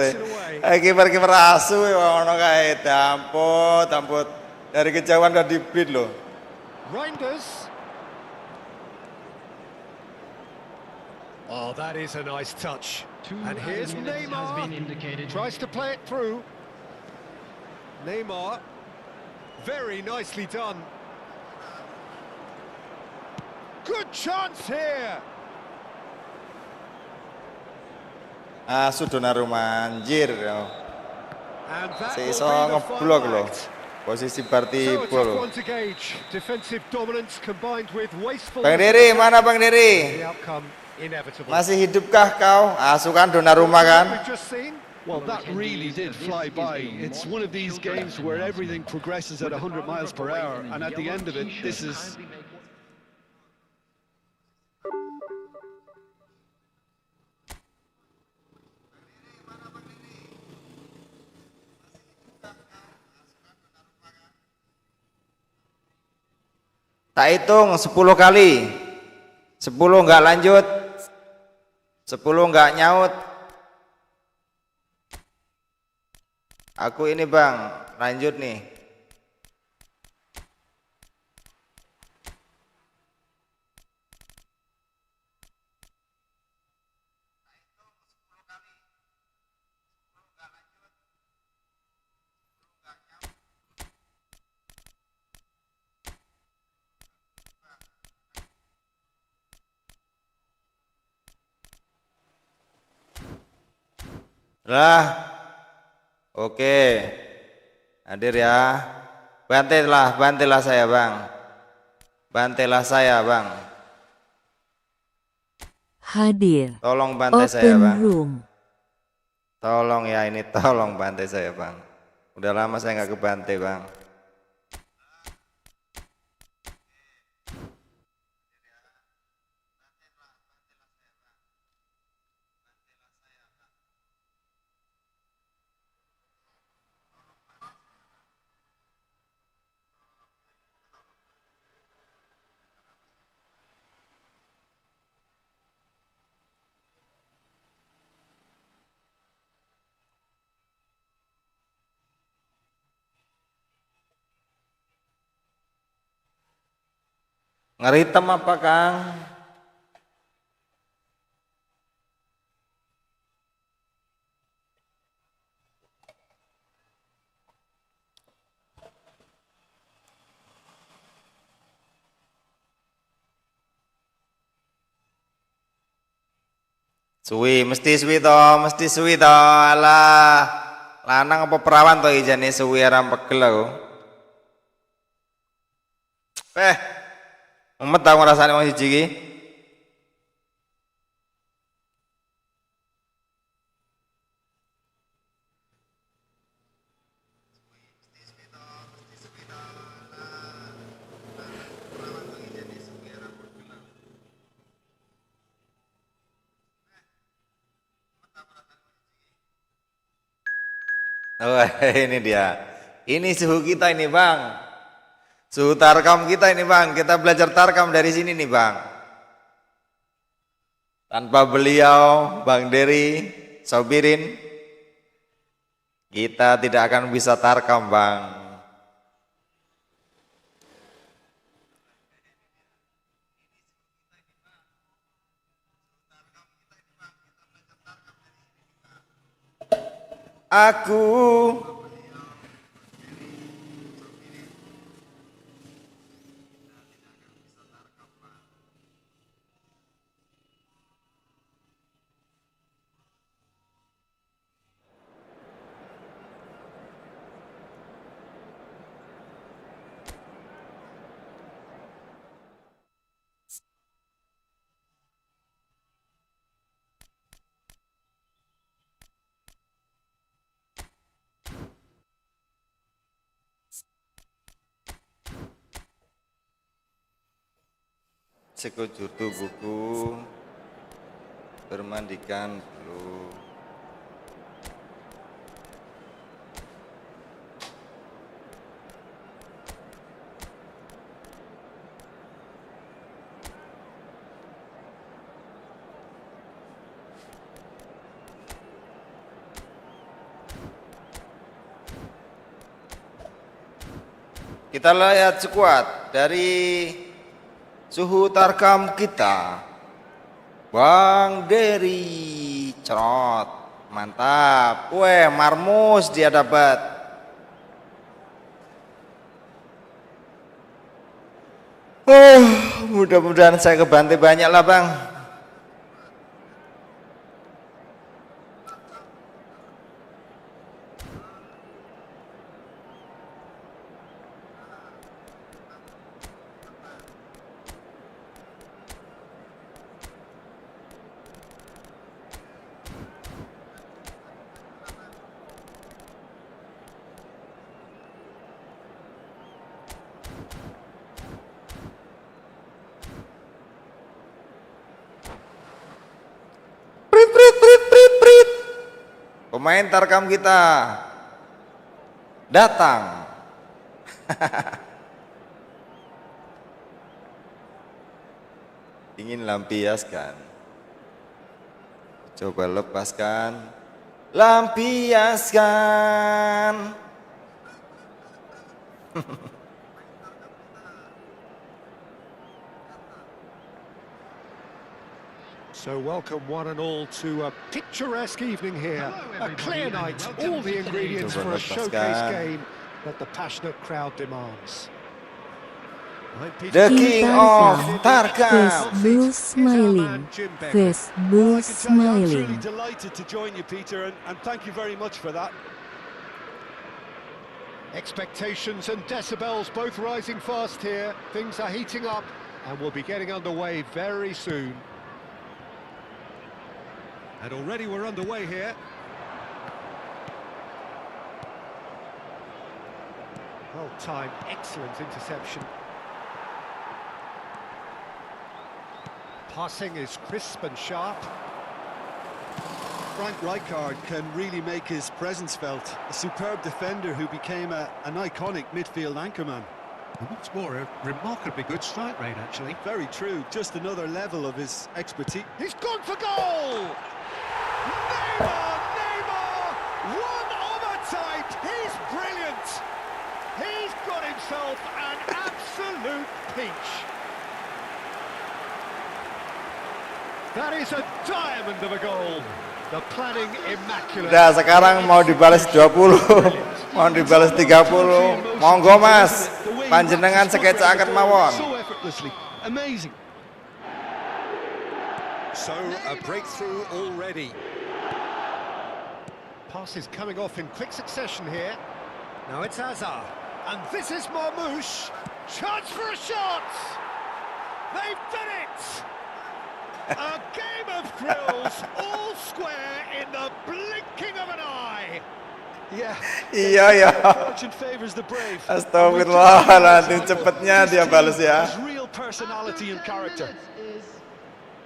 asu ono kae tamput dari kejauhan udah diblit loh. Reinders. Oh, that is a nice touch. And here's Neymar. Tries to play it through. Neymar. Very nicely done. Good chance here. Asu Donnarumma anjir. And that Si iso will be the ngeblok final loh. act. Posisi So a Bartibo tough loh. one to gauge. Defensive dominance combined with wasteful. Bang Diri, mana Bang The Diri? outcome inevitable. Masih hidupkah kau? Asu kan Donnarumma kan? We've just seen. Well, that really did fly by. It's one of these games where everything progresses at 100 miles per hour, and at the end of it, this is... Tak hitung 10 kali. 10 nggak lanjut. 10 nggak nyaut. Aku ini Bang, lanjut nih. Lah, oke, hadir ya. Bantilah saya Bang. Bantilah saya Bang. Hadir. Tolong bantai saya Open Bang. room. Tolong ya ini, tolong bantai saya Bang. Udah lama saya nggak kebantai Bang. Ngeritem apa Kang? Mesti suwi to, alah. Lanang apa perawan to ijane suwi aram pegel aku. Mumet tau ngrasane wong siji iki. Oh, ini dia. Ini suhu kita ini Bang. Suhu tarkam kita ini Bang. Kita belajar tarkam dari sini nih Bang. Tanpa beliau, Bang Dery, Sobirin, kita tidak akan bisa tarkam Bang. Aku sekujur tubuhku bermandikan dulu. Kita lihat skuad dari suhu tarkam kita. Bang Dery, cerot, mantap. Weh, Marmus dia dapat. Mudah-mudahan saya kebantai banyak lah bang. Prit. Pemain tarkam kita datang. Ingin lampiaskan. Coba lepaskan. Lampiaskan. So welcome one and all to a picturesque evening here. A clear night, all the ingredients for a showcase game that the passionate crowd demands. The king of Tarkam. Facebook smiling. Facebook I'm truly smiling. delighted to join you, Peter, and thank you very much for that. Expectations and decibels both rising fast here. Things are heating up and we'll be getting underway very soon. And already we're underway here. Well timed, excellent interception. Passing is crisp and sharp. Frank Rijkaard can really make his presence felt. A superb defender who became an iconic midfield anchorman. And what's more, a remarkably good strike rate, actually. Very true, just another level of his expertise. He's gone for goal! Neymar! One of a type! He's brilliant! He's got himself an absolute peach. That is a diamond of a goal. The planning immaculate. Udah sekarang mau dibalas 20, mau dibalas 30. Monggo Mas, panjenengan sekecakan mawon. So effortlessly, amazing. So a breakthrough already. Pass is coming off in quick succession here. Now it's Hazard, and this is Marmouche. Chance for a shot. They've done it. A game of thrills, all square in the blinking of an eye. Yeah. Iya ya. Fortune favors the brave. Astagfirullahaladzim, cepetnya dia balas ya. His real personality and character.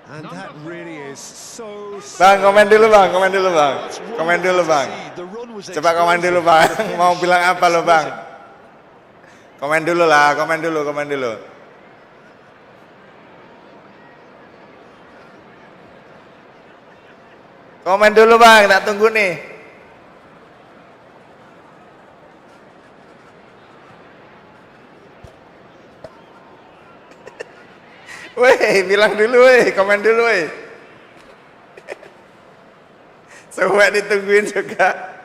And that really is so. Bang, komen dulu bang. Komen dulu bang. Coba komen dulu bang. Mau bilang apa lo bang? Komen dulu lah, komen dulu. Komen dulu bang, tak tunggu nih. Weh, bilang dulu komen dulu Semua ditungguin juga.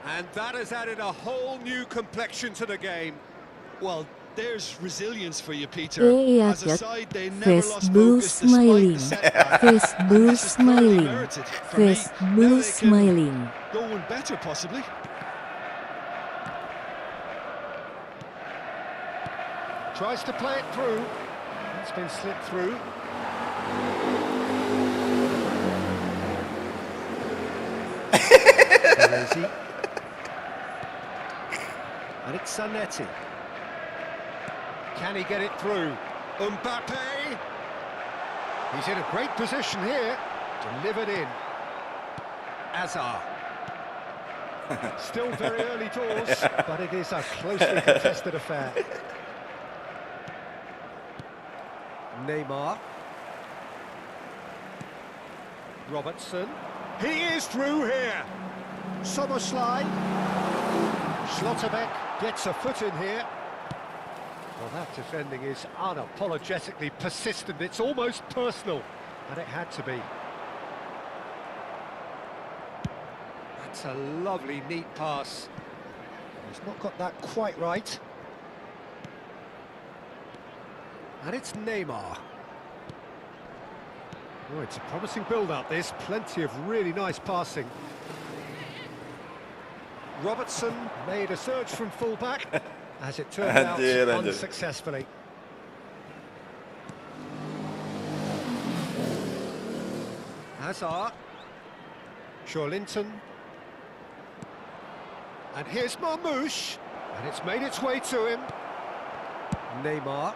And that has added a whole new complexion to the game. Well, there's resilience for you, Peter. Iya, As a side, they never lost Facebook focus despite smiling. the setback. Facebook This is thoroughly smiling. merited for me. Now Facebook they can smiling. go one better, possibly. Tries to play it through. It's been slipped through. Baresi. And it's Zanetti. Can he get it through? Mbappe. He's in a great position here. Delivered in. Hazard. Still very early doors, but it is a closely contested affair. Neymar. Robertson. He is through here. Soboslai. Schlotterbeck gets a foot in here. Well, that defending is unapologetically persistent. It's almost personal, and it had to be. That's a lovely, neat pass. He's not got that quite right. And it's Neymar. Oh, it's a promising build-up, this. Plenty of really nice passing. Robertson made a surge from full-back, as it turned out unsuccessfully. Hazard. Shorlinton. And here's Marmouche, and it's made its way to him. Neymar.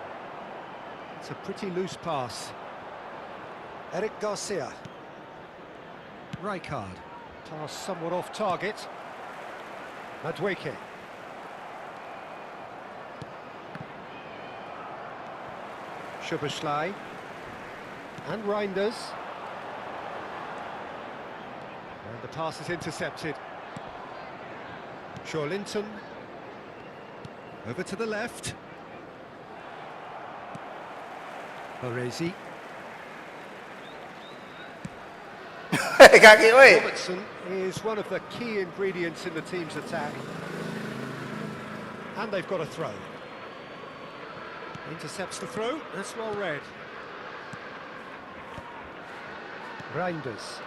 It's a pretty loose pass. Eric Garcia. Rijkaard. Pass somewhat off target. Madueke. Szoboszlai. And Reinders. And the pass is intercepted. Shorlinton. Over to the left. Baresi. Robertson is one of the key ingredients in the team's attack. And they've got a throw. Intercepts the throw, that's well read. Reinders.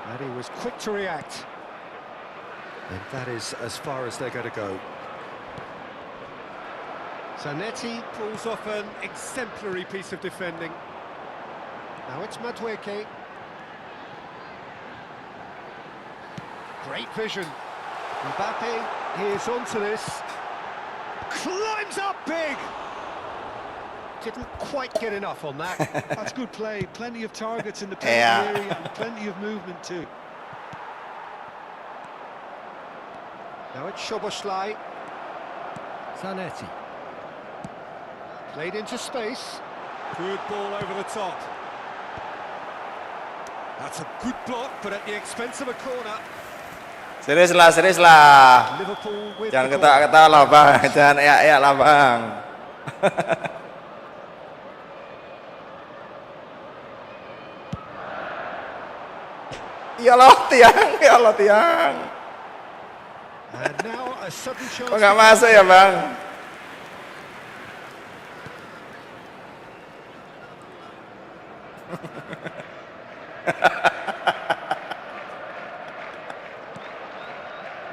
And he was quick to react. And that is as far as they're going to go. Zanetti pulls off an exemplary piece of defending. Now it's Madueke. Great vision. Mbappe is onto this. Climbs up big. Didn't quite get enough on that. That's good play. Plenty of targets in the penalty area and plenty of movement too. Now it's Szoboszlai. Zanetti. Played into space. Good ball over the top. That's a good block, but at the expense of a corner. Serius lah. Liverpool with Jangan ketawa-ketawa lah bang, jangan eyak-eyak lah bang. Ya Allah tiang. And now a sudden chance. Kok nggak masuk ya bang?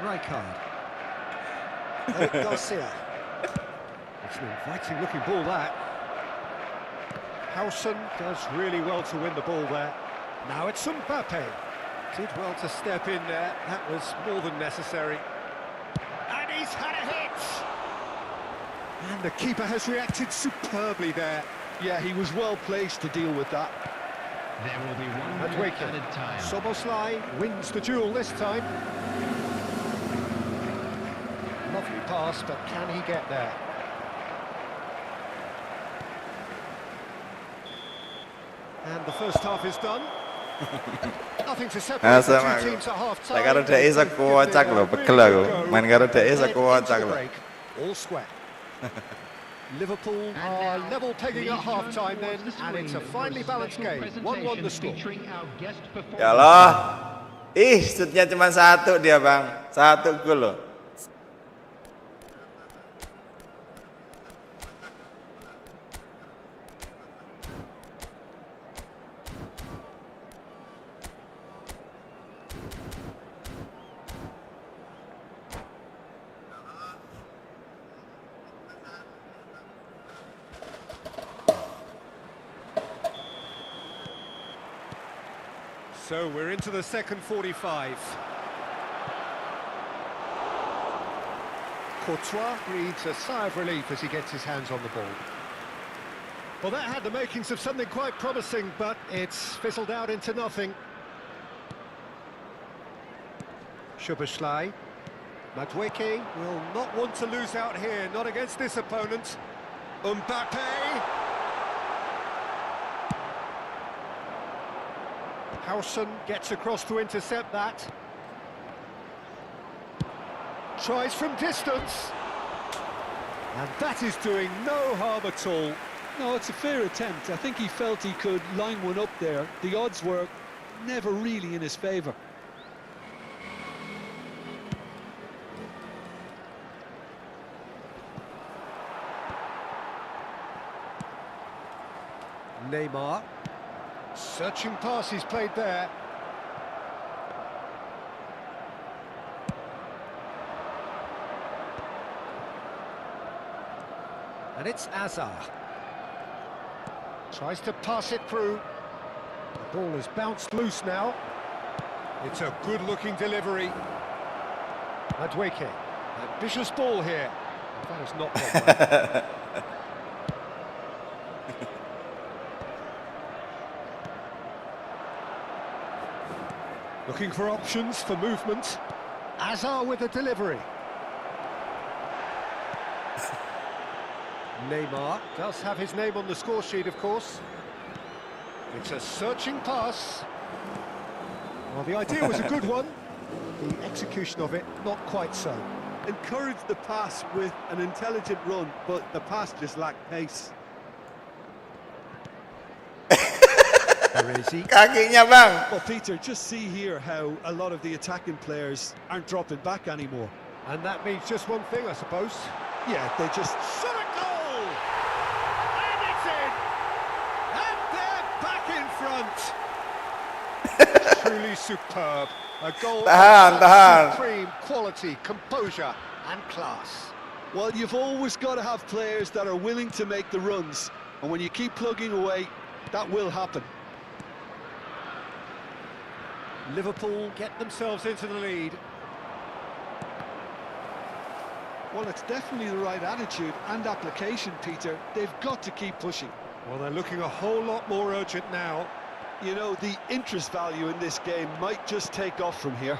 Rijkaard. Eric Garcia. It's an inviting looking ball that. Howson does really well to win the ball there. Now it's Mbappe. Did well to step in there. That was more than necessary. And he's had a hit. And the keeper has reacted superbly there. Yeah, he was well placed to deal with that. There will be 1 minute added time. Szoboszlai wins the duel this time. Lovely pass, but can he get there? And the first half is done. Nothing to separate the two teams at half-time. Saya karo dhek iso kocak lho, pegel aku. Main karo dhek iso kocak lho. All square. Liverpool are level pegging at half-time then, and it's a finely balanced game. 1-1 the score. Ya Allah. Ih, shootnya cuma 1 dia bang. 1 gol loh. So we're into the second 45. Courtois breathes a sigh of relief as he gets his hands on the ball. Well, that had the makings of something quite promising, but it's fizzled out into nothing. Szoboszlai. Madueke will not want to lose out here, not against this opponent. Mbappe! Howson gets across to intercept that. Tries from distance. And that is doing no harm at all. No, it's a fair attempt. I think he felt he could line one up there. The odds were never really in his favour. Neymar. Searching pass he's played there. And it's Azar. Tries to pass it through. The ball has bounced loose now. It's a good-looking delivery. Madueke. Ambitious ball here. That has not gone well. Looking for options for movement. Azar with a delivery. Neymar does have his name on the score sheet, of course. It's a searching pass. Well, the idea was a good one. The execution of it, not quite so. Encouraged the pass with an intelligent run, but the pass just lacked pace. Kakinya, bang. Well, Peter, just see here how a lot of the attacking players aren't dropping back anymore. And that means just one thing, I suppose. Yeah, they just... Shot a goal! And it's in! And they're back in front! Truly superb. A goal of supreme quality, composure and class. Well, you've always got to have players that are willing to make the runs. And when you keep plugging away, that will happen. Liverpool get themselves into the lead. Well, it's definitely the right attitude and application, Peter. They've got to keep pushing. Well, they're looking a whole lot more urgent now. You know, the interest value in this game might just take off from here.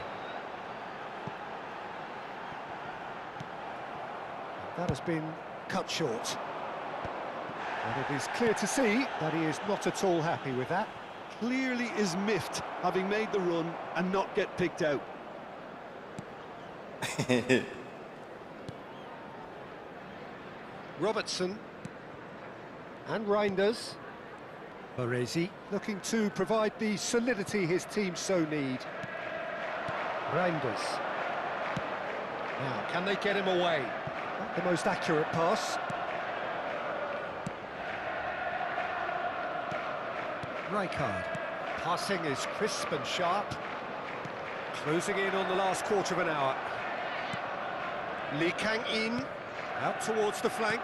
That has been cut short. And it is clear to see that he is not at all happy with that. Clearly is miffed, having made the run and not get picked out. Robertson. And Reinders. Baresi looking to provide the solidity his team so need. Reinders. Now, can they get him away? Not the most accurate pass. Rijkaard. Passing is crisp and sharp. Closing in on the last quarter of an hour. Lee Kang-in out towards the flank.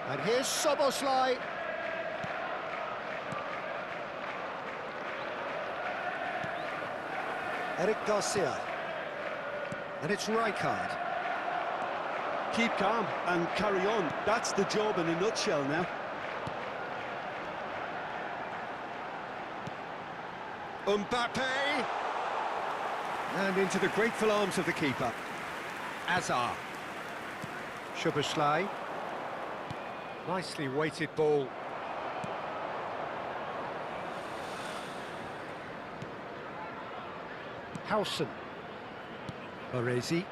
And here's Soboslai. Eric Garcia. And it's Rijkaard. Keep calm and carry on. That's the job in a nutshell now. Mbappe! And into the grateful arms of the keeper. Azar. Szoboszlai. Nicely weighted ball. Howson. Baresi.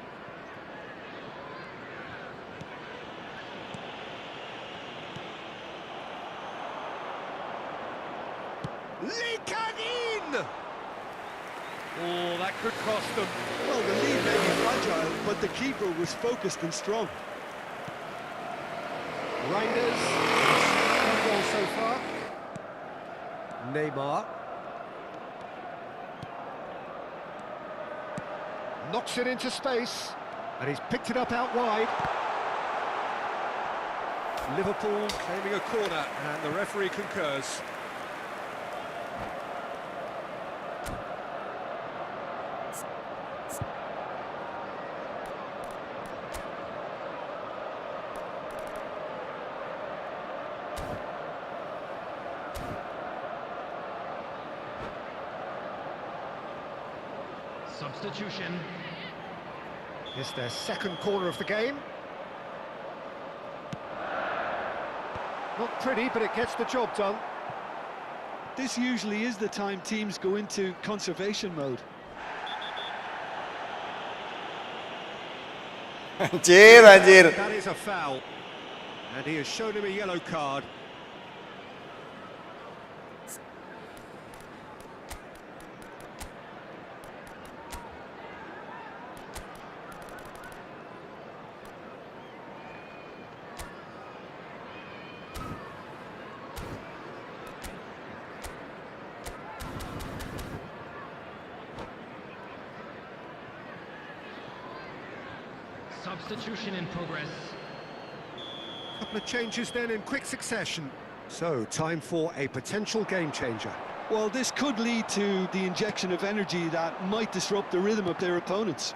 Lee Kang-in! Oh, that could cost them. Well, the lead may be fragile, but the keeper was focused and strong. Reinders. One goal so far. Neymar. Knocks it into space. And he's picked it up out wide. Liverpool claiming a corner, and the referee concurs. Substitution. It's their second corner of the game. Not pretty, but it gets the job done. This usually is the time teams go into conservation mode. Anjir, anjir. That is a foul. And he has shown him a yellow card. Substitution in progress. Couple of changes then in quick succession. So, time for a potential game changer. Well, this could lead to the injection of energy that might disrupt the rhythm of their opponents.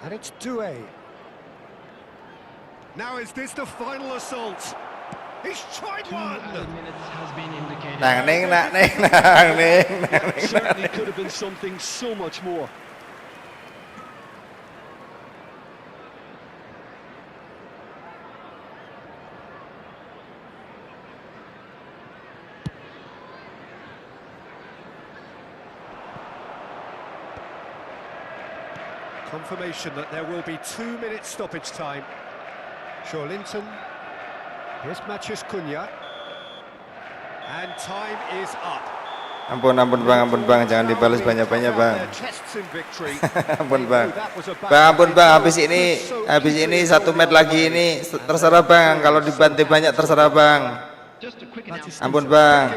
And it's Doué. Now is this the final assault? He's tried 2 one! added minutes has been indicated. Nang ning nak ning nang ning. Certainly could have been something so much more. Confirmation that there will be 2 minutes stoppage time. Linton. Here's Matches Cunha. And time is up. Ampun bang, jangan dibalas banyak-banyak bang. Ampun bang, habis ini 1 menit lagi ini terserah bang, kalau dibantai banyak terserah bang. Ampun bang,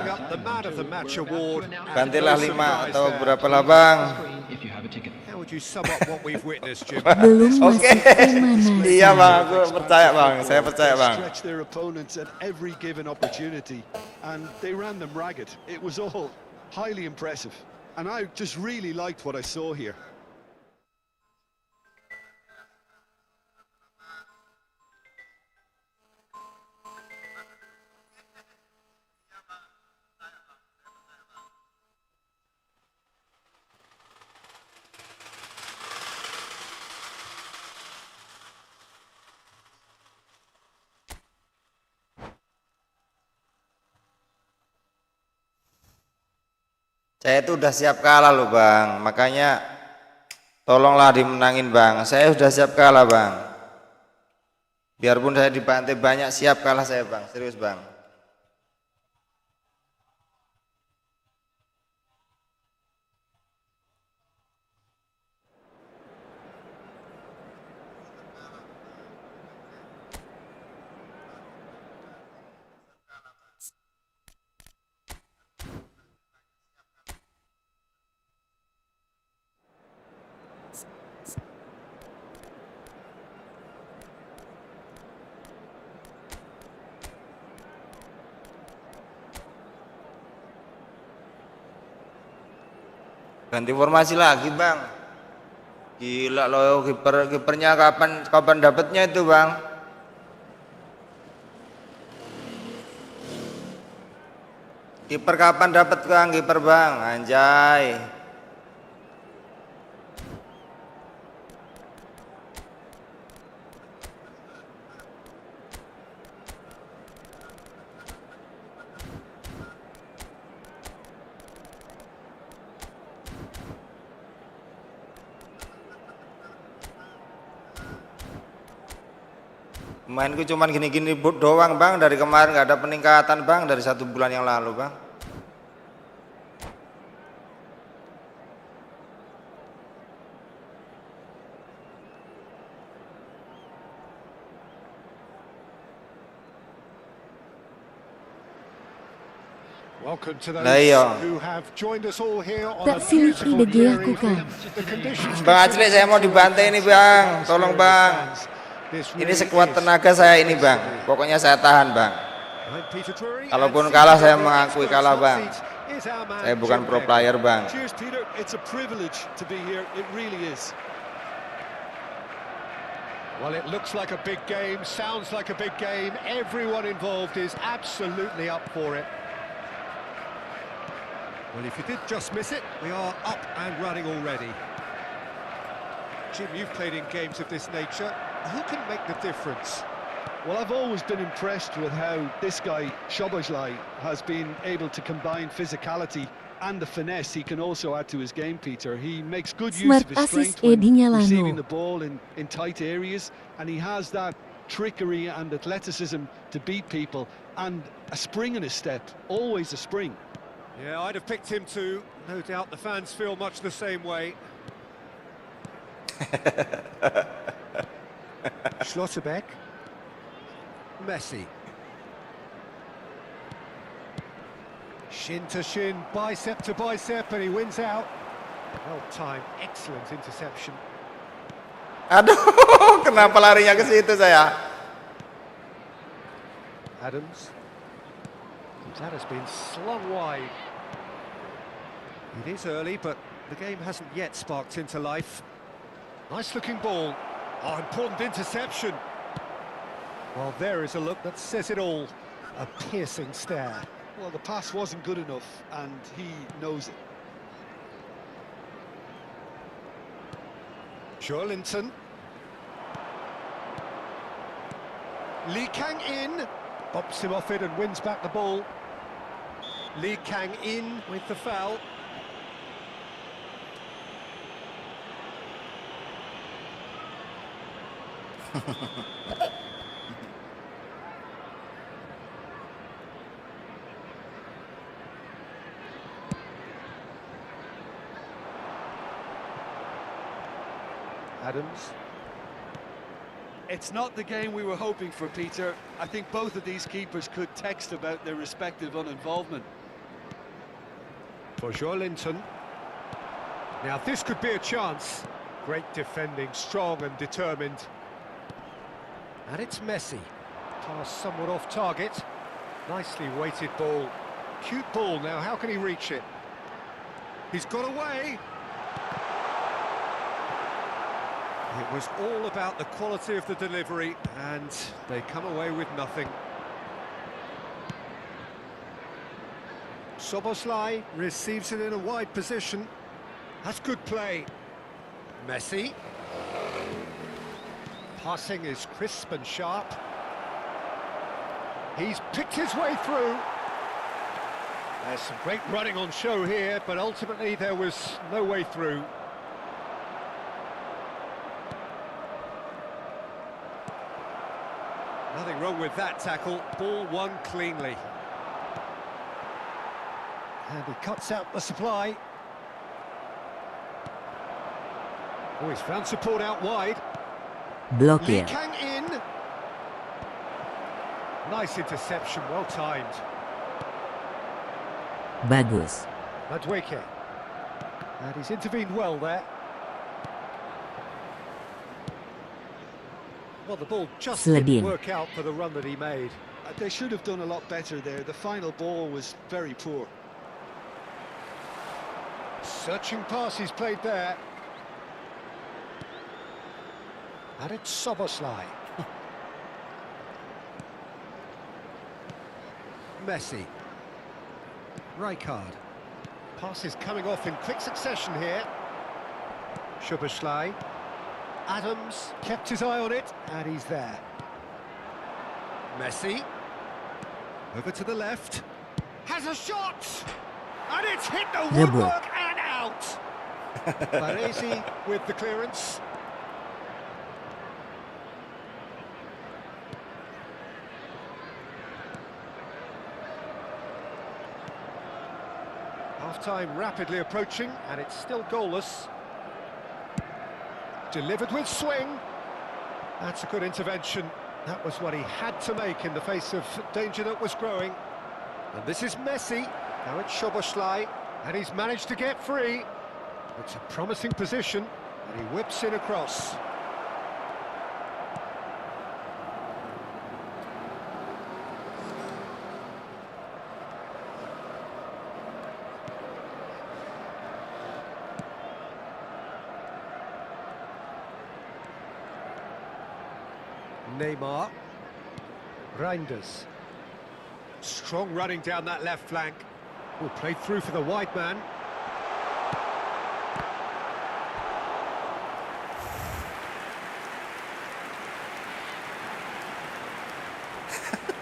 bantilah 5 atau berapa lah bang. Belum Oke. masuk pemanasan. Iya bang, aku percaya bang, saya percaya bang. Stretch their opponents at every given opportunity, and they ran them ragged. It was all highly impressive, and I just really liked what I saw here. Saya itu udah siap kalah loh bang, makanya tolonglah dimenangin bang. Saya sudah siap kalah bang. Biarpun saya dibantai banyak, siap kalah saya bang, serius bang. Ganti formasi lagi bang. Gila loh, kipernya kapan dapatnya itu bang? Kiper kapan dapat bang, kiper bang? Anjay. Mainku cuman gini-gini doang bang, dari kemarin nggak ada peningkatan bang, dari 1 bulan yang lalu bang. Welcome to those Iya. who have joined us all here on Tak a silih beautiful ide year aku evening. kan. The conditions Bang Acli, saya mau dibantai ini bang, tolong bang. Ini sekuat tenaga saya ini bang, pokoknya saya tahan bang. Kalaupun kalah saya mengakui kalah bang. Saya bukan pro player bang. Cheers, Peter. It's a privilege to be here. It really is. Well, it looks like a big game, sounds like a big game. Everyone involved is absolutely up for it. Well, if you did just miss it, we are up and running already. Jim, you've played in games of this nature. Who can make the difference? Well, I've always been impressed with how this guy, Szoboszlai, has been able to combine physicality and the finesse he can also add to his game, Peter. He makes good use Smart of his assist strength when Edi receiving Nyalano. the ball in tight areas, and he has that trickery and athleticism to beat people, and a spring in his step, always a spring. Yeah, I'd have picked him too. No doubt the fans feel much the same way. Schlotterbeck. Messi. Shin to shin, bicep to bicep, and he wins out. Well timed, excellent interception. Aduh, kenapa larinya ke situ saya? Adams. That has been slung wide. It is early, but the game hasn't yet sparked into life. Nice looking ball. Oh, important interception. Well, there is a look that says it all. A piercing stare. Well, the pass wasn't good enough, and he knows it. Joelinton. Lee Kang in. Bops him off it and wins back the ball. Lee Kang in with the foul. Adams. It's not the game we were hoping for, Peter. I think both of these keepers could text about their respective uninvolvement. For Joelinton. Now this could be a chance. Great defending, strong and determined. And it's Messi. Pass somewhat off target. Nicely weighted ball. Cute ball now, how can he reach it? He's got away. It was all about the quality of the delivery, and they come away with nothing. Szoboszlai receives it in a wide position. That's good play. Messi. Passing is crisp and sharp. He's picked his way through. There's some great running on show here, but ultimately there was no way through. Nothing wrong with that tackle. Ball won cleanly. And he cuts out the supply. Oh, he's found support out wide. Lee Blokir. Kang in. Nice interception, well timed. Bagus. Madueke. And he's intervened well there. Well, the ball just Sledin. didn't work out for the run that he made. They should have done a lot better there. The final ball was very poor. Searching pass he's played there. And it's Szoboszlai. Messi. Rijkaard. Pass is coming off in quick succession here. Szoboszlai. Adams kept his eye on it, and he's there. Messi. Over to the left. Has a shot! And it's hit the woodwork and out! Baresi with the clearance. Half-time rapidly approaching, and it's still goalless. Delivered with swing. That's a good intervention. That was what he had to make in the face of danger that was growing. And this is Messi. Now it's Szoboszlai, and he's managed to get free. It's a promising position, and he whips in across. Neymar. Reinders. Strong running down that left flank. Will play through for the wide man.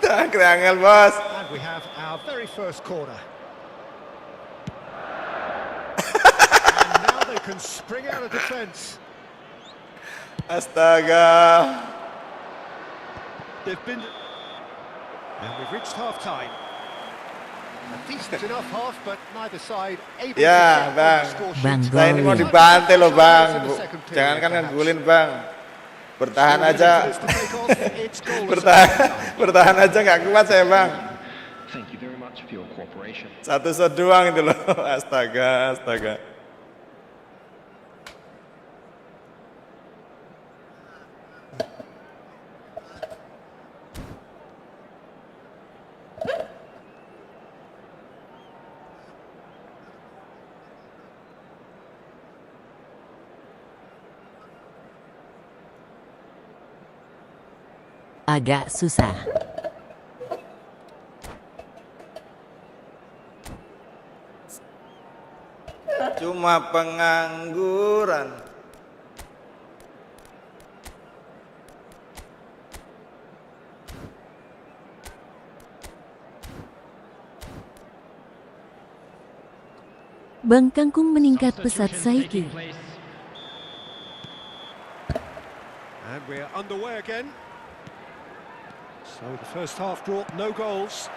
Angel bos. And we have our very first corner. And now they can spring out of defence. Astaga. They've been... And we've reached half-time. A decent enough half, but neither side able Ya, to get Bang. on the score Bang sheet. Saya ini mau Golin. dibantai loh, Bang. Second period, Jangan kan perhaps. ngegulin, Bang. Bertahan Still aja. waiting for this to take off. It's goalless. Bertahan aja nggak kuat saya, Bang. Thank you very much for your cooperation. Satu shot doang itu loh. Astaga, astaga. Agak susah. Cuma pengangguran. Bang Kangkung meningkat pesat Substitution taking saiki. place. And we're underway again. So the first half brought no goals.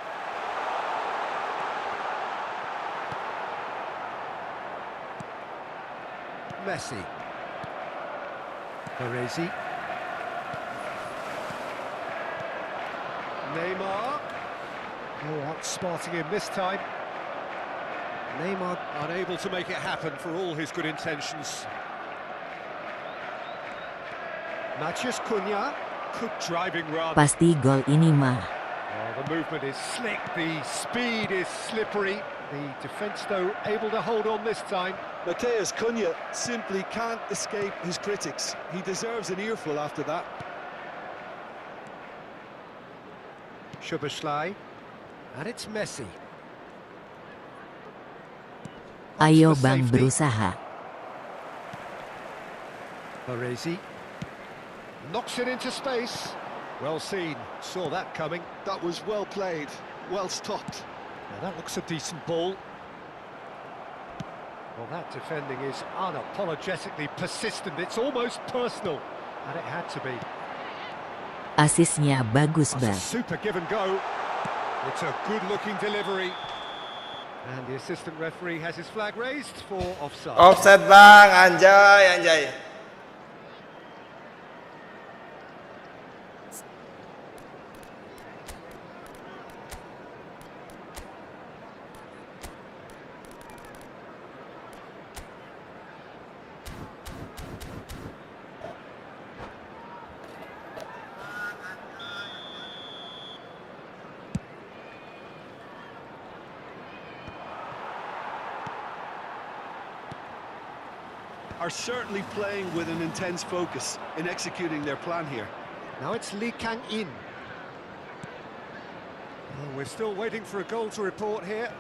Messi. Baresi. Neymar. Oh, outsmarting him this time. Neymar unable to make it happen for all his good intentions. Matheus Cunha. Good driving run. Pasti gol ini mah. Oh, the movement is slick, the speed is slippery. The defence, though, able to hold on this time. Matheus Cunha simply can't escape his critics. He deserves an earful after that. Szoboszlai. And it's Messi. Ayo For Bang safety. berusaha. Baresi. Knocks it into space. Well seen. Saw that coming. That was well played, well stopped. Now that looks a decent ball. Well, that defending is unapologetically persistent. It's almost personal. And it had to be. Asisnya bagus That's a Bang. super give and go. It's a good-looking delivery. And the assistant referee has his flag raised for offside. Offset, Bang. Anjay, anjay. Are certainly playing with an intense focus in executing their plan here. Now it's Lee Kang-in. Oh, we're still waiting for a goal to report here.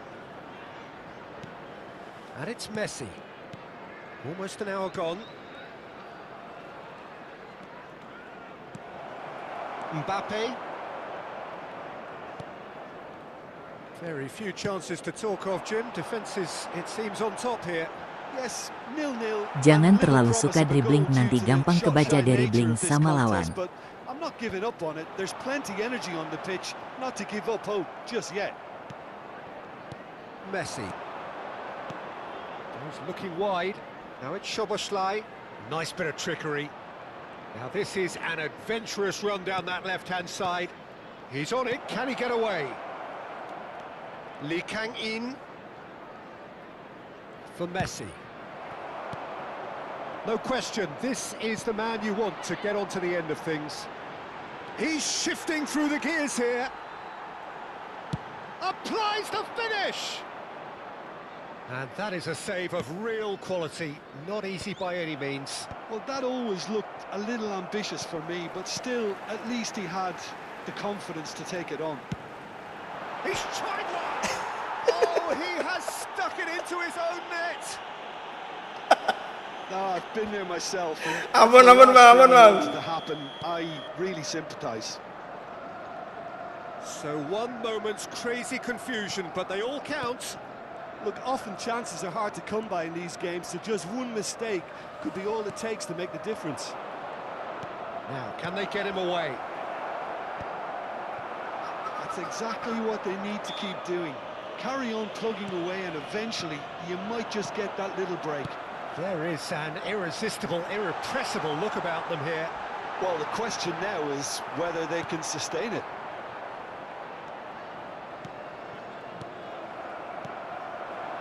And it's Messi. Almost an hour gone. Mbappe. Very few chances to talk of, Jim. Defence is, it seems, on top here. Yes, 0-0. Jangan and little terlalu promise suka of a dribbling, goal nanti due to the gampang kebaca shot-shy dari nature dribbling of this sama contest, lawan. But I'm not giving up on it. There's plenty energy on the pitch, not to give up hope just yet. Messi. He's looking wide. Now it's Szoboszlai. Nice bit of trickery. Now this is an adventurous run down that left-hand side. He's on it. Can he get away? Lee Kang-in for Messi. No question, this is the man you want to get onto the end of things. He's shifting through the gears here. Applies the finish! And that is a save of real quality, not easy by any means. Well, that always looked a little ambitious for me, but still, at least he had the confidence to take it on. He's tried one! Oh, he has stuck it into his own net! No, I've been there myself. and Ampun, the ampun, last Bang, thing ampun, I Bang. wanted to happen, I really sympathise. So one moment's crazy confusion, but they all count. Look, often chances are hard to come by in these games, so just one mistake could be all it takes to make the difference. Now, can they get him away? That's exactly what they need to keep doing. Carry on plugging away, and eventually you might just get that little break. There is an irresistible, irrepressible look about them here. Well, the question now is whether they can sustain it.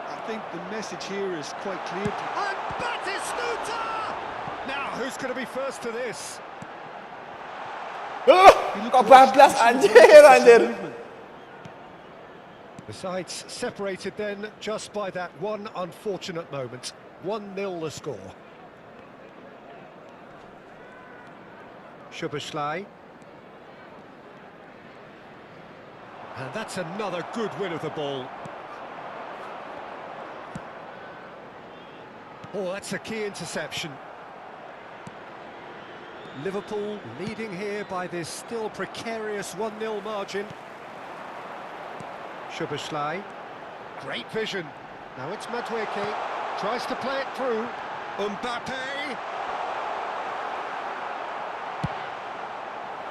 I think the message here is quite clear. And Batistuta! Now, who's going to be first to this? Kok bablas anjir. The sides separated then just by that one unfortunate moment. 1-0 the score. Szoboszlai. And that's another good win of the ball. Oh, that's a key interception. Liverpool leading here by this still precarious 1-0 margin. Szoboszlai. Great vision. Now it's Madueke. Tries to play it through. Mbappe.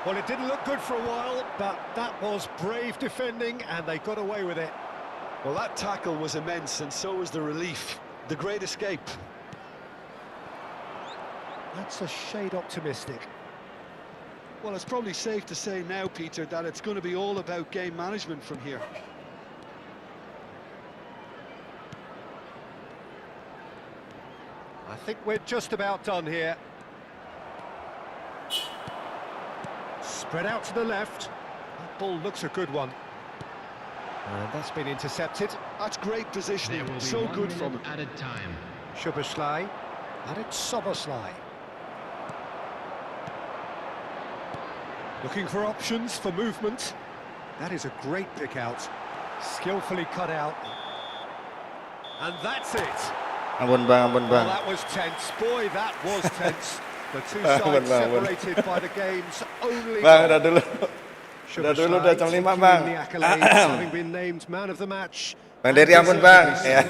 Well, it didn't look good for a while, but that was brave defending, and they got away with it. Well, that tackle was immense, and so was the relief. The great escape. That's a shade optimistic. Well, it's probably safe to say now, Peter, that it's going to be all about game management from here. I think we're just about done here. Spread out to the left. That ball looks a good one. And that's been intercepted. That's great positioning. So good from him. Added time. Szoboszlai. And it's Szoboszlai. Looking for options for movement. That is a great pick out. Skillfully cut out. And that's it. Ampun bang, ampun Well, bang. that was tense. Boy, that was tense. The two sides separated by the game's only Bang, goal. udah dulu. Udah dulu, udah jam 5 bang. The accolades, having been named man of the match. Bang Dery, ampun bang. Ya.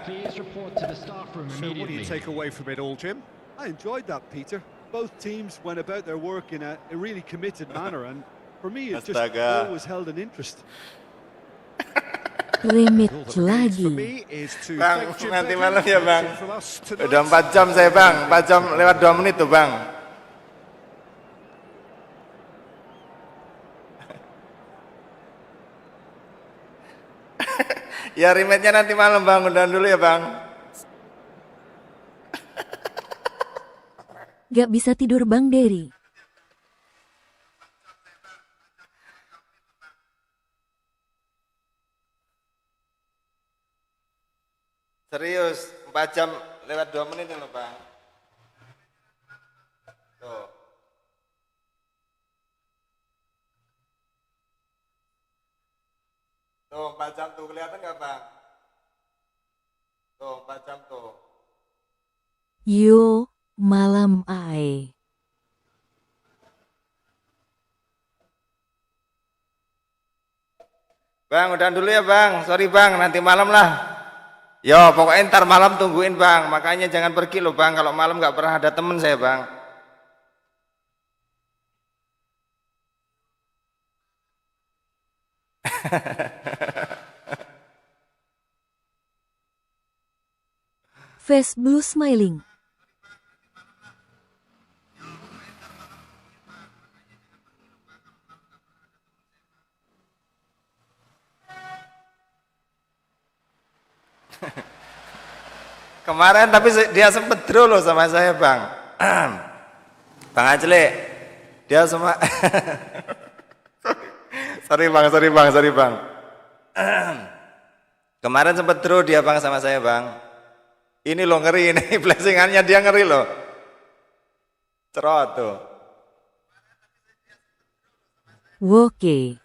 Please report to the staff room So what do you immediately. take away from it all, Jim? I enjoyed that, Peter. Both teams went about their work in a really committed manner, and for me, it just Astaga. always held an interest. Rematch All that remains for lagi. me is to Bang, thank Jim nanti Begley. malam ya, Bang. That's it from us tonight. Udah 4 jam saya bang, 4 jam lewat 2 menit tuh bang. Ya rematch-nya nanti malam bang, udahan dulu ya bang. Gak bisa tidur Bang Dery. Serius, 4 jam lewat 2 menit loh bang. Tuh. Tuh 4 jam tuh, kelihatan nggak bang? Tuh 4 jam tuh. Yo, malam ai. Bang, udahan dulu ya bang, sorry bang, nanti malam lah. Yo, pokoknya ntar malam tungguin bang, makanya jangan pergi loh bang, kalau malam nggak pernah ada temen saya bang. Face blue smiling. Kemarin tapi dia sempet draw loh sama saya bang. Bang Acele, dia sama sorry bang. Kemarin sempet draw dia bang sama saya bang. Ini loh ngeri ini, blessingannya dia ngeri loh. Cerot tuh. Oke.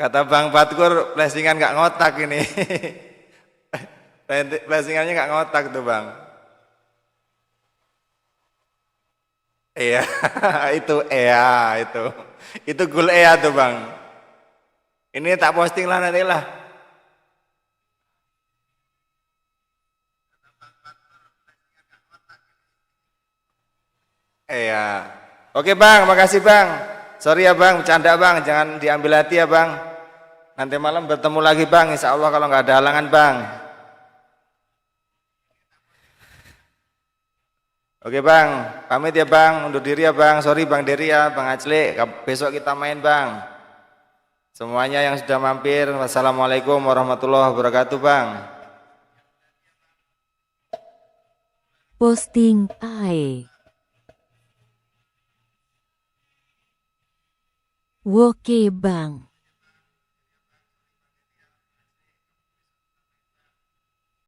Kata Bang Patkur, flashingan nggak ngotak ini. Flashingannya nggak ngotak tuh Bang. Iya, itu gol tuh Bang. Ini tak posting lah nanti lah. Iya. Oke Bang, makasih Bang. Sorry ya Bang, bercanda Bang, jangan diambil hati ya Bang. Nanti malam bertemu lagi Bang, insya Allah kalau nggak ada halangan Bang. Oke Bang, pamit ya Bang, undur diri ya Bang. Sorry Bang Dery ya, Bang Acli, besok kita main Bang. Semuanya yang sudah mampir, wassalamualaikum warahmatullahi wabarakatuh Bang. Posting AE. Oke Bang.